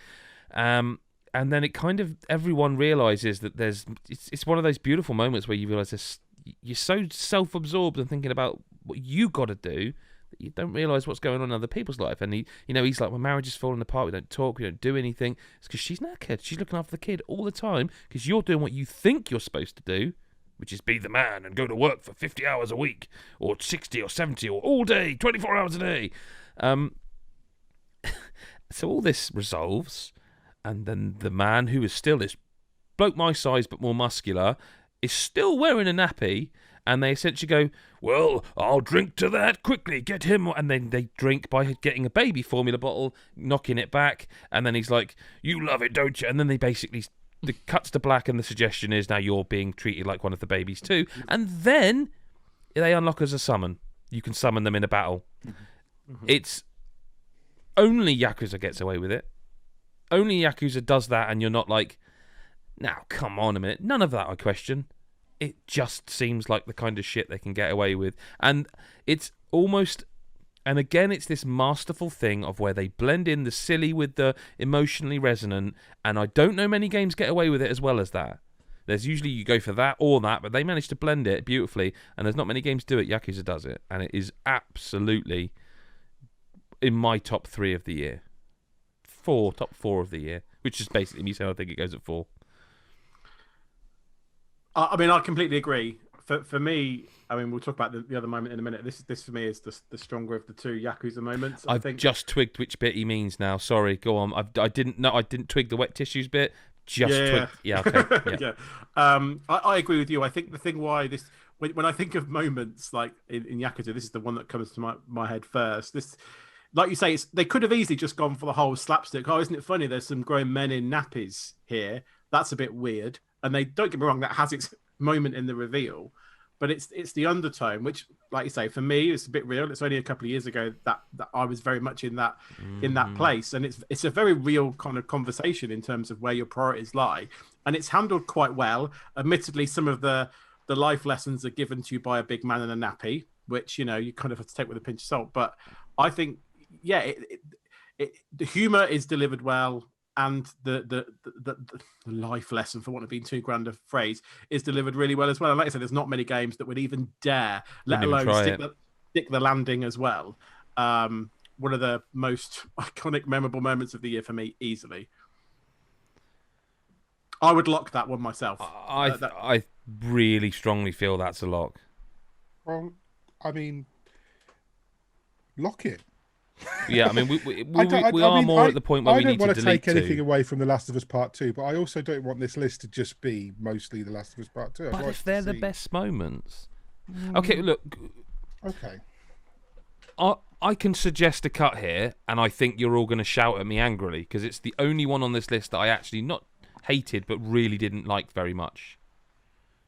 And then it kind of, everyone realizes that it's one of those beautiful moments where you realize you're so self-absorbed and thinking about what you got to do that you don't realise what's going on in other people's life. And he's like, my marriage is falling apart. We don't talk. We don't do anything. It's because she's knackered. She's looking after the kid all the time because you're doing what you think you're supposed to do, which is be the man and go to work for 50 hours a week or 60 or 70 or all day, 24 hours a day. So all this resolves, and then the man, who is still this bloke my size but more muscular, is still wearing a nappy, and they essentially go, well, I'll drink to that quickly, get him. And then they drink by getting a baby formula bottle, knocking it back, and then he's like, you love it, don't you? And then they basically... The cuts to black, and the suggestion is now you're being treated like one of the babies too. And then they unlock as a summon. You can summon them in a battle. Mm-hmm. It's only Yakuza gets away with it. Only Yakuza does that, and you're not like, now come on a minute. None of that I question. It just seems like the kind of shit they can get away with. And it's almost... And again, it's this masterful thing of where they blend in the silly with the emotionally resonant, and I don't know many games get away with it as well as that. There's usually you go for that or that, but they manage to blend it beautifully, and there's not many games do it. Yakuza does it, and it is absolutely in my top 3 of the year. Top 4 of the year, which is basically me saying I think it goes at 4.
I mean, I completely agree. For me, I mean, we'll talk about the other moment in a minute. This for me is the stronger of the 2 Yakuza moments.
I think just twigged which bit he means now. Sorry, go on. I didn't twig the wet tissues bit. Twigged. Yeah, okay. Yeah.
I agree with you. I think the thing why this, when I think of moments like in Yakuza, this is the one that comes to my head first. This, like you say, they could have easily just gone for the whole slapstick. Oh, isn't it funny? There's some grown men in nappies here. That's a bit weird. And they, don't get me wrong, that has its moment in the reveal, but it's the undertone, which, like you say, for me, it's a bit real. It's only a couple of years ago that I was very much in that place, and it's a very real kind of conversation in terms of where your priorities lie, and it's handled quite well. Admittedly, some of the life lessons are given to you by a big man in a nappy, which you kind of have to take with a pinch of salt. But I think, yeah, the humor is delivered well. And the life lesson, for want of being too grand a phrase, is delivered really well as well. And like I said, there's not many games that would even dare, let alone stick the landing as well. One of the most iconic, memorable moments of the year for me, easily. I would lock that one myself.
I really strongly feel that's a lock.
Well, I mean, lock it.
Yeah, I mean, we are more at the point where we need to delete. I don't want to take
anything away from The Last of Us Part 2, but I also don't want this list to just be mostly The Last of Us Part 2.
But if they're the best moments... Okay, look...
Okay.
I can suggest a cut here, and I think you're all going to shout at me angrily, because it's the only one on this list that I actually not hated, but really didn't like very much.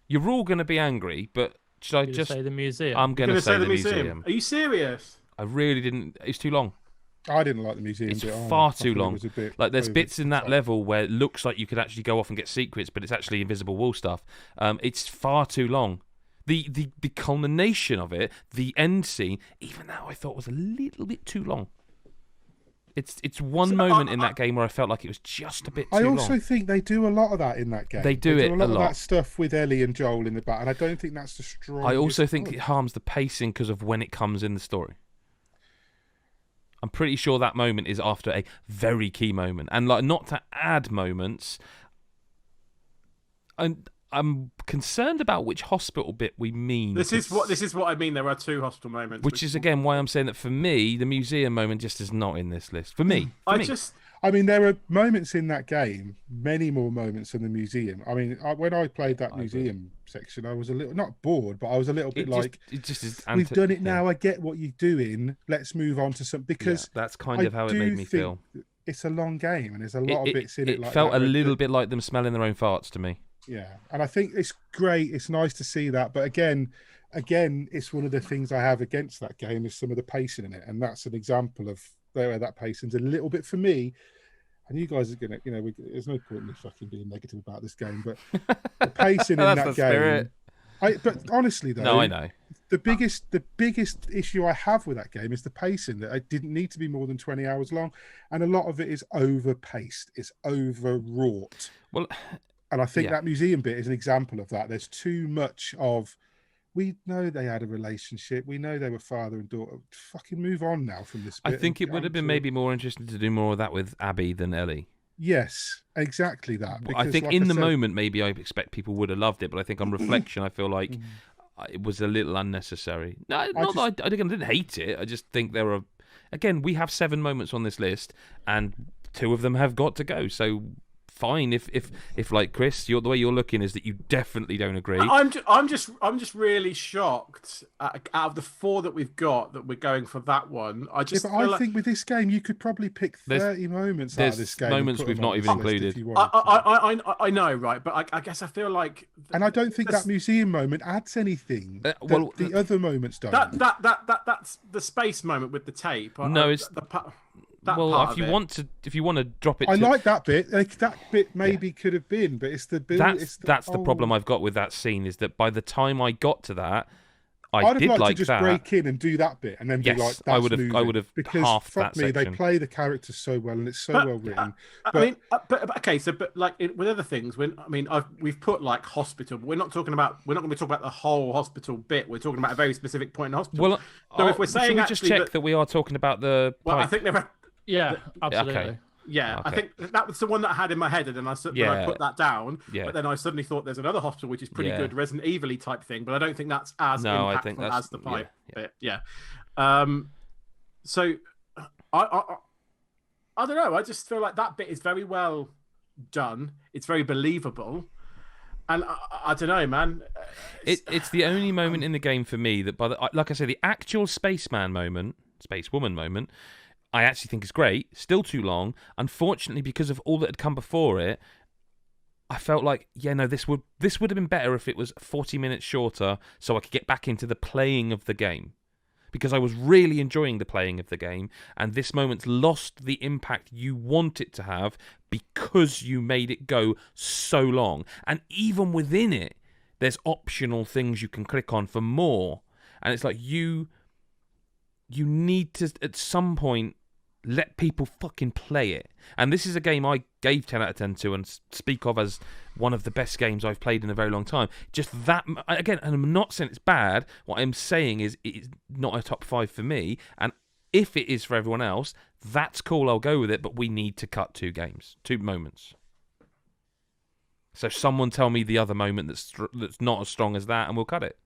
You're all going to be angry, but should I just...
say the museum?
I'm going to say the museum.
Are you serious?
I really didn't. It's too long.
I didn't like the museum.
It's far too long. Like there's bits in that level where it looks like you could actually go off and get secrets, but it's actually invisible wall stuff. It's far too long. The culmination of it, the end scene, even that I thought was a little bit too long. It's one moment in that game where I felt like it was just a bit too long.
I also think they do a lot of that in that game.
They do a lot
of that stuff with Ellie and Joel in the back, and I don't think that's the strongest.
I also think it harms the pacing because of when it comes in the story. I'm pretty sure that moment is after a very key moment, and like not to add moments. I'm concerned about which hospital bit we mean.
This is what I mean. There are 2 hospital moments,
which is again why I'm saying that for me, the museum moment just is not in this list. For me,
I mean, there are moments in that game, many more moments in the museum. I mean, when I played that museum section, I was a little, not bored, but I was a little bit we've done it now. I get what you're doing. Let's move on to something, because
that's kind of how it made me feel.
It's a long game, and there's a lot of bits in it.
It felt a little bit like them smelling their own farts to me.
Yeah, and I think it's great. It's nice to see that, but again, it's one of the things I have against that game is some of the pacing in it, and that's an example of where that pacing's a little bit for me. And you guys are gonna, there's no point in me fucking being negative about this game, but the pacing in that game. But honestly, though,
no, I know
the biggest issue I have with that game is the pacing. That it didn't need to be more than 20 hours long, and a lot of it is overpaced. It's overwrought.
Well.
And I think that museum bit is an example of that. There's too much of We know they had a relationship. We know they were father and daughter. Fucking move on now from this bit.
I think it would have been maybe more interesting to do more of that with Abby than Ellie.
Yes, exactly that.
Because, I think in the moment, maybe I expect people would have loved it, but I think on reflection, I feel like it was a little unnecessary. No, I didn't hate it. I just think there are, again, we have 7 moments on this list, and 2 of them have got to go. So fine, if like Chris, the way you're looking is that you definitely don't agree.
I'm just really shocked. Out of the 4 that we've got, that we're going for that one. I
think with this game, you could probably pick 30 moments out of this game.
Moments we've not even included.
I know, right? But I guess I feel like,
and I don't think that museum moment adds anything. Well, the other moments don't.
That's the space moment with the tape.
If you want to drop it,
I like that bit. That bit maybe could have been, but it's the build.
That's the problem I've got with that scene, is that by the time I got to that,
I'd did like to just break in and do that bit, and then be like,
I would have
because
half
fuck
that
me,
section.
They play the characters so well, and it's so well written.
But like with other things, we've put like hospital. We're not going to be talking about the whole hospital bit. We're talking about a very specific point in hospital.
Well, so if we're saying, should we just check that we are talking about the?
Well, I think they're.
Yeah, absolutely.
Okay. Yeah, okay. I think that was the one that I had in my head, and then I put that down. Yeah. But then I suddenly thought there's another hospital which is pretty good, Resident Evil-y type thing, but I don't think that's as impactful as the pipe bit. Yeah. So I don't know. I just feel like that bit is very well done. It's very believable. And I don't know, man.
It's the only moment in the game for me that, like I said, the actual spacewoman moment, I actually think is great. Still too long. Unfortunately, because of all that had come before it, I felt like, this would have been better if it was 40 minutes shorter, so I could get back into the playing of the game. Because I was really enjoying the playing of the game, and this moment's lost the impact you want it to have because you made it go so long. And even within it, there's optional things you can click on for more. And it's like you need to, at some point, let people fucking play it. And this is a game I gave 10 out of 10 to and speak of as one of the best games I've played in a very long time. Just that, again, and I'm not saying it's bad. What I'm saying is it's not a top 5 for me. And if it is for everyone else, that's cool, I'll go with it. But we need to cut 2 moments. So someone tell me the other moment that's not as strong as that, and we'll cut it.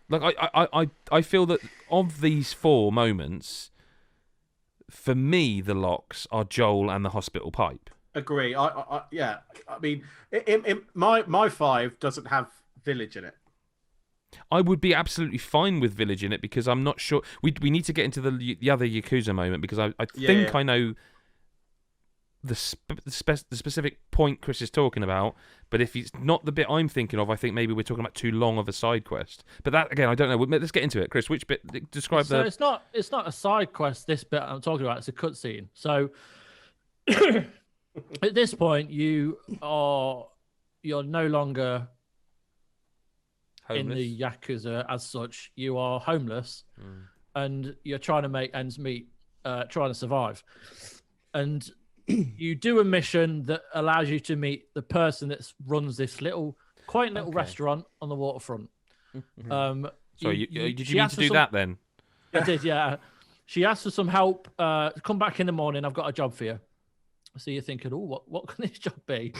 Like I feel that of these 4 moments, for me, the locks are Joel and the hospital pipe.
Agree. Yeah. I mean, my 5 doesn't have Village in it.
I would be absolutely fine with Village in it because I'm not sure. We need to get into the other Yakuza moment because I think I know the specific point Chris is talking about, but if it's not the bit I'm thinking of, I think maybe we're talking about too long of a side quest. But that, again, I don't know. Let's get into it. Chris, which bit? Describe the...
So it's not a side quest, this bit I'm talking about. It's a cutscene. So at this point, you're no longer homeless in the Yakuza as such. You are homeless, and you're trying to make ends meet, trying to survive. And you do a mission that allows you to meet the person that runs this quaint little restaurant on the waterfront.
So did you need to do that then?
I did, yeah. She asked for some help. Come back in the morning. I've got a job for you. So you're thinking, what can this job be?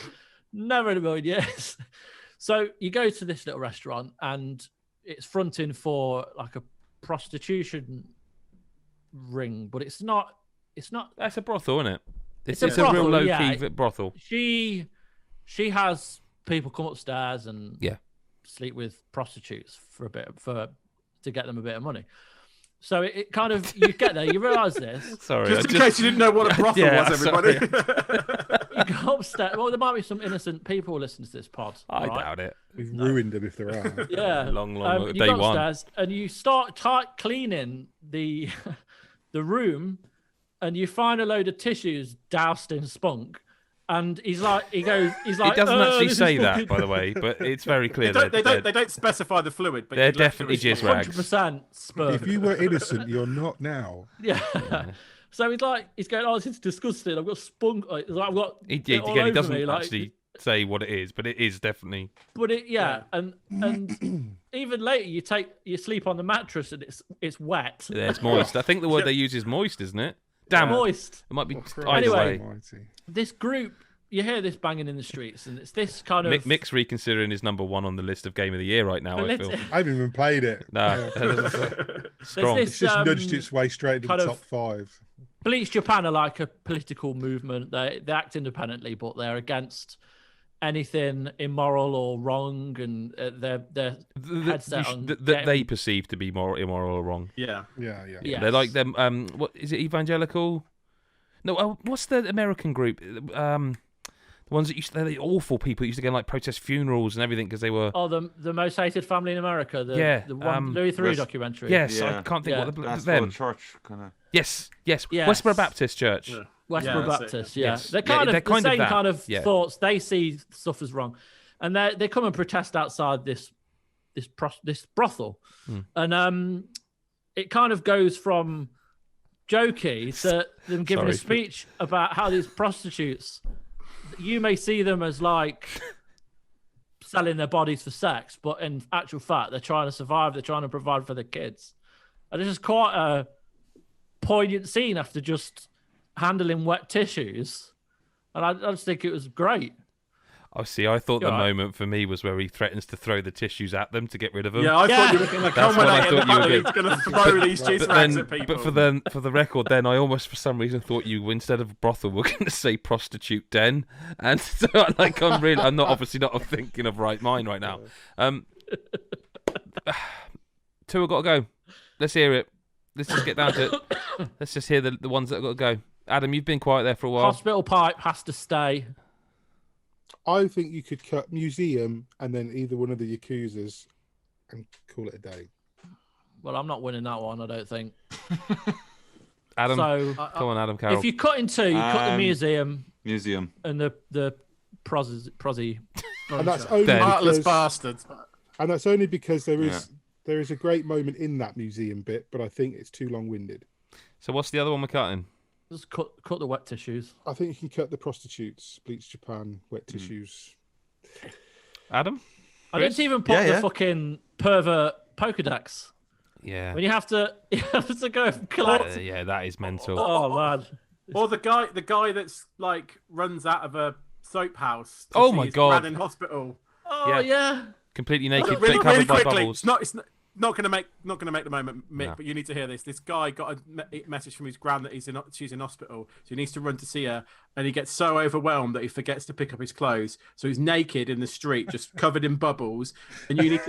Never in a million years. So you go to this little restaurant, and it's fronting for like a prostitution ring, but it's not.
That's a brothel, isn't it? It's a
brothel,
real low-key brothel.
She has people come upstairs and sleep with prostitutes for a bit to get them a bit of money. So it kind of, you get there, you realise this.
Sorry, just in case you didn't know what a brothel was, everybody.
You go upstairs. Well, there might be some innocent people listening to this pod.
I doubt it.
We've ruined them if there are.
Yeah,
long
you
day
go
one.
Upstairs and you start cleaning the room. And you find a load of tissues doused in spunk, and he's like, he doesn't
actually say that, by the way, but it's very clear.
They don't specify the fluid, but
they're definitely jizz rags.
100% sperm.
If you were innocent, you're not now.
Yeah. So he's going, oh, this is disgusting. I've got spunk. He doesn't
actually say what it is, but it is definitely.
But and even later you sleep on the mattress and it's wet.
Yeah, it's moist. I think the word they use is moist, isn't it? Damn,
moist.
It might be either
anyway,
way.
This group, you hear this banging in the streets, and it's this kind of.
Mick's reconsidering his number one on the list of Game of the Year right now. I feel.
I haven't even played it.
No, strong.
It's just nudged its way straight into the top 5.
Bleach Japan are like a political movement. They act independently, but they're against anything immoral or wrong, and they're headset on
that they perceive to be more immoral or wrong.
Yeah.
Yes.
They're like them. What is it? Evangelical? No. What's the American group? The ones that they're the awful people that used to go and like protest funerals and everything because they were.
Oh, the most hated family in America. The one Louis III documentary.
Yes, I can't think what them.
Church kind of.
Yes. Westboro Baptist Church.
Yeah. Westboro Baptist,
Yes.
They're kind of the same kind of thoughts. They see stuff as wrong, and they come and protest outside this brothel, and it kind of goes from jokey to them giving a speech about how these prostitutes, you may see them as like selling their bodies for sex, but in actual fact they're trying to survive. They're trying to provide for their kids, and it's just quite a poignant scene after just handling wet tissues, and I just think it was great.
I see. I thought the moment for me was where he threatens to throw the tissues at them to get rid of them.
Yeah, I thought you were going to come when I thought you were going to throw these cheese rags at people.
But for the record, then I almost for some reason thought you instead of brothel were going to say prostitute den, and so I'm obviously not thinking of right mind right now. 2 have got to go. Let's hear it. Let's just get down to it. Let's just hear the ones that have got to go. Adam, you've been quiet there for a while.
Hospital Pipe has to stay.
I think you could cut Museum and then either one of the Yakuzas and call it a day.
Well, I'm not winning that one, I don't think.
Adam, come on, Adam Carroll.
If you cut in 2, you cut the Museum and the prosy.
And that's only
heartless bastards.
And that's only because there is a great moment in that museum bit, but I think it's too long-winded.
So what's the other one we're cutting?
Just cut the wet tissues.
I think you can cut the prostitutes, Bleach Japan, wet tissues.
Adam?
I didn't even put the fucking pervert Pokedex.
Yeah.
When you have to go collect.
Yeah, that is mental.
Oh man.
Or the guy that's like runs out of a soap house.
Oh my god.
In hospital.
Oh yeah.
Completely naked,
really
covered by
quickly.
bubbles.
It's not going to make the moment, Mick. No. But you need to hear this. This guy got a message from his gran that she's in hospital, so he needs to run to see her. And he gets so overwhelmed that he forgets to pick up his clothes. So he's naked in the street, just covered in bubbles. And you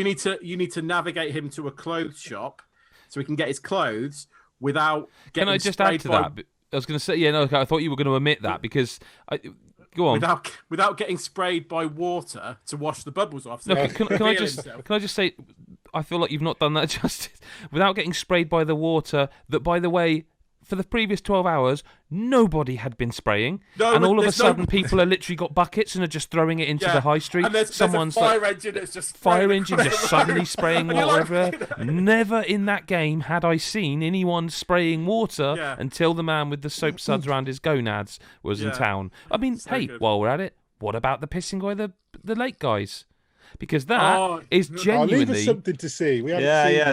need to navigate him to a clothes shop so he can get his clothes without getting.
Can I just add to that? I was going to say, I thought you were going to omit that because. Go on.
Without getting sprayed by water to wash the bubbles off. So
can I just say, I feel like you've not done that justice. Without getting sprayed by the water, that, by the way, for the previous 12 hours, nobody had been spraying. And all of a sudden, people are literally got buckets and are just throwing it into the high street.
And there's a fire engine that's just
suddenly spraying water everywhere. Never in that game had I seen anyone spraying water until the man with the soap suds around his gonads was in town. I mean, while we're at it, what about the pissing by the lake guys? Because that is genuinely.
Leave us something to see. We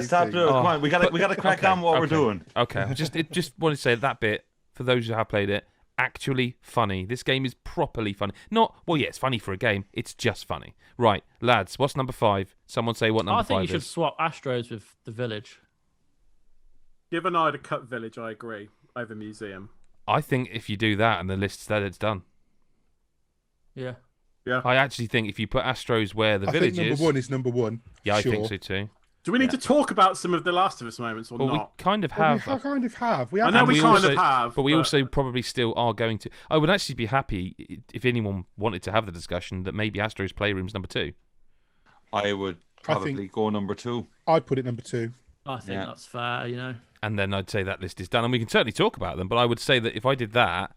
stop doing it. Come on, we got to crack on what we're doing.
Okay, I just want to say that bit for those who have played it. Actually funny. This game is properly funny. It's funny for a game. It's just funny. Right, lads, what's number 5? Someone say what number 5 is.
I think you should swap Astros with the Village.
Given I had a cut Village, I agree, over Museum.
I think if you do that and the list's there, it's done.
Yeah.
Yeah.
I actually think if you put Astros where the Village
think number 1 is number 1.
Yeah, I think so too.
Do we need to talk about some of the Last of Us moments or not?
We kind of have.
We kind of have.
I know we kind of have.
But we also probably still are going to. I would actually be happy if anyone wanted to have the discussion that maybe Astros Playroom's number 2.
I would probably go number 2.
I'd put it number 2.
I think that's fair,
And then I'd say that list is done. And we can certainly talk about them, but I would say that if I did that,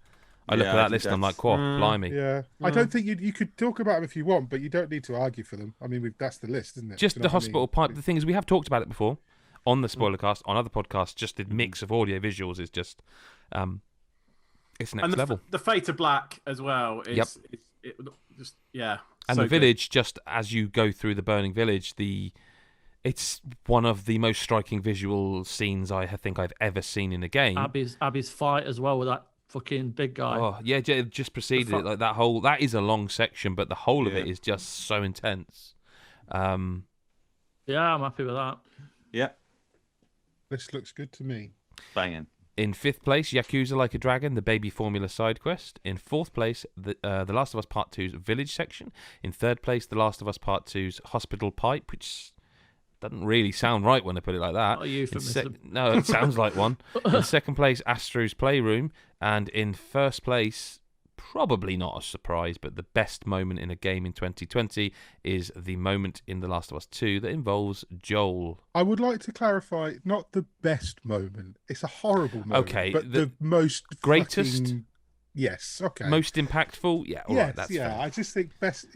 I look at that list and I'm like, blimey.
Yeah. I don't think you could talk about them if you want, but you don't need to argue for them. I mean, that's the list, isn't it?
Just the hospital pipe. The thing is, we have talked about it before on the Spoilercast, on other podcasts. Just the mix of audio visuals is just, it's next level.
The Fate of Black as well is just yeah.
And
so
the village, just as you go through the burning village, it's one of the most striking visual scenes I think I've ever seen in a game.
Abby's fight as well with that fucking big guy.
Oh yeah, it just preceded it. Like that is a long section, but the whole of it is just so intense.
Yeah, I'm happy with that.
Yeah,
this looks good to me.
Banging.
In 5th place, Yakuza Like a Dragon, the Baby Formula side quest. In 4th place, The Last of Us Part 2's village section. In 3rd place, The Last of Us Part 2's hospital pipe, which doesn't really sound right when I put it like that.
Not a euphemism.
No, it sounds like one. In 2nd place, Astro's Playroom. And in 1st place, probably not a surprise, but the best moment in a game in 2020 is the moment in The Last of Us 2 that involves Joel.
I would like to clarify, not the best moment. It's a horrible moment.
Okay,
but the most
greatest.
Fucking... Yes. Okay.
Most impactful. Yeah. All right. That's fair.
I just think best.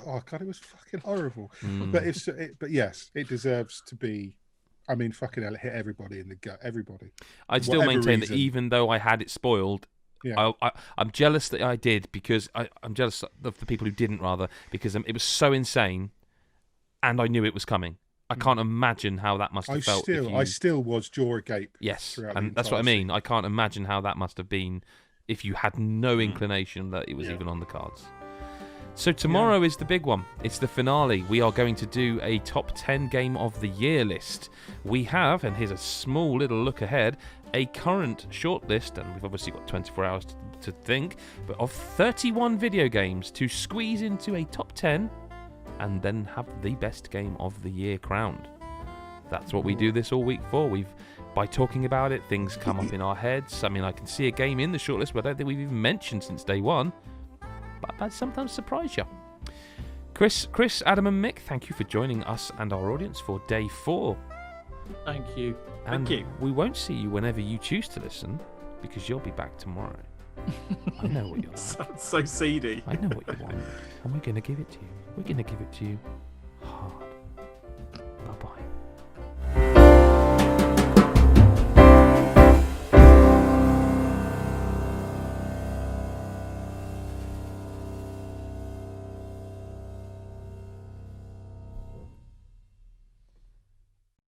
Oh god, it was fucking horrible. But yes, it deserves to be. I mean, fucking hell, it hit everybody in the gut. Everybody.
I still maintain that even though I had it spoiled. Yeah. I'm jealous that I did because I'm jealous of the people who didn't, rather, because it was so insane and I knew it was coming. I can't imagine how that must have felt.
I still was jaw agape.
Yes, and that's what I mean. I can't imagine how that must have been if you had no inclination that it was even on the cards. So tomorrow is the big one. It's the finale. We are going to do a top 10 game of the year list. We have, and here's a small little look ahead, a current shortlist, and we've obviously got 24 hours to think, but of 31 video games to squeeze into a top 10 and then have the best game of the year crowned. That's what we do this all week for. By talking about it, things come up in our heads. I mean, I can see a game in the shortlist, but I don't think we've even mentioned since day one. But that sometimes surprise you. Chris, Adam and Mick, thank you for joining us and our audience for day 4.
Thank you.
And thank you. We won't see you whenever you choose to listen, because you'll be back tomorrow. I know what you want.
Sounds so seedy.
I know what you want. And we're going to give it to you. We're going to give it to you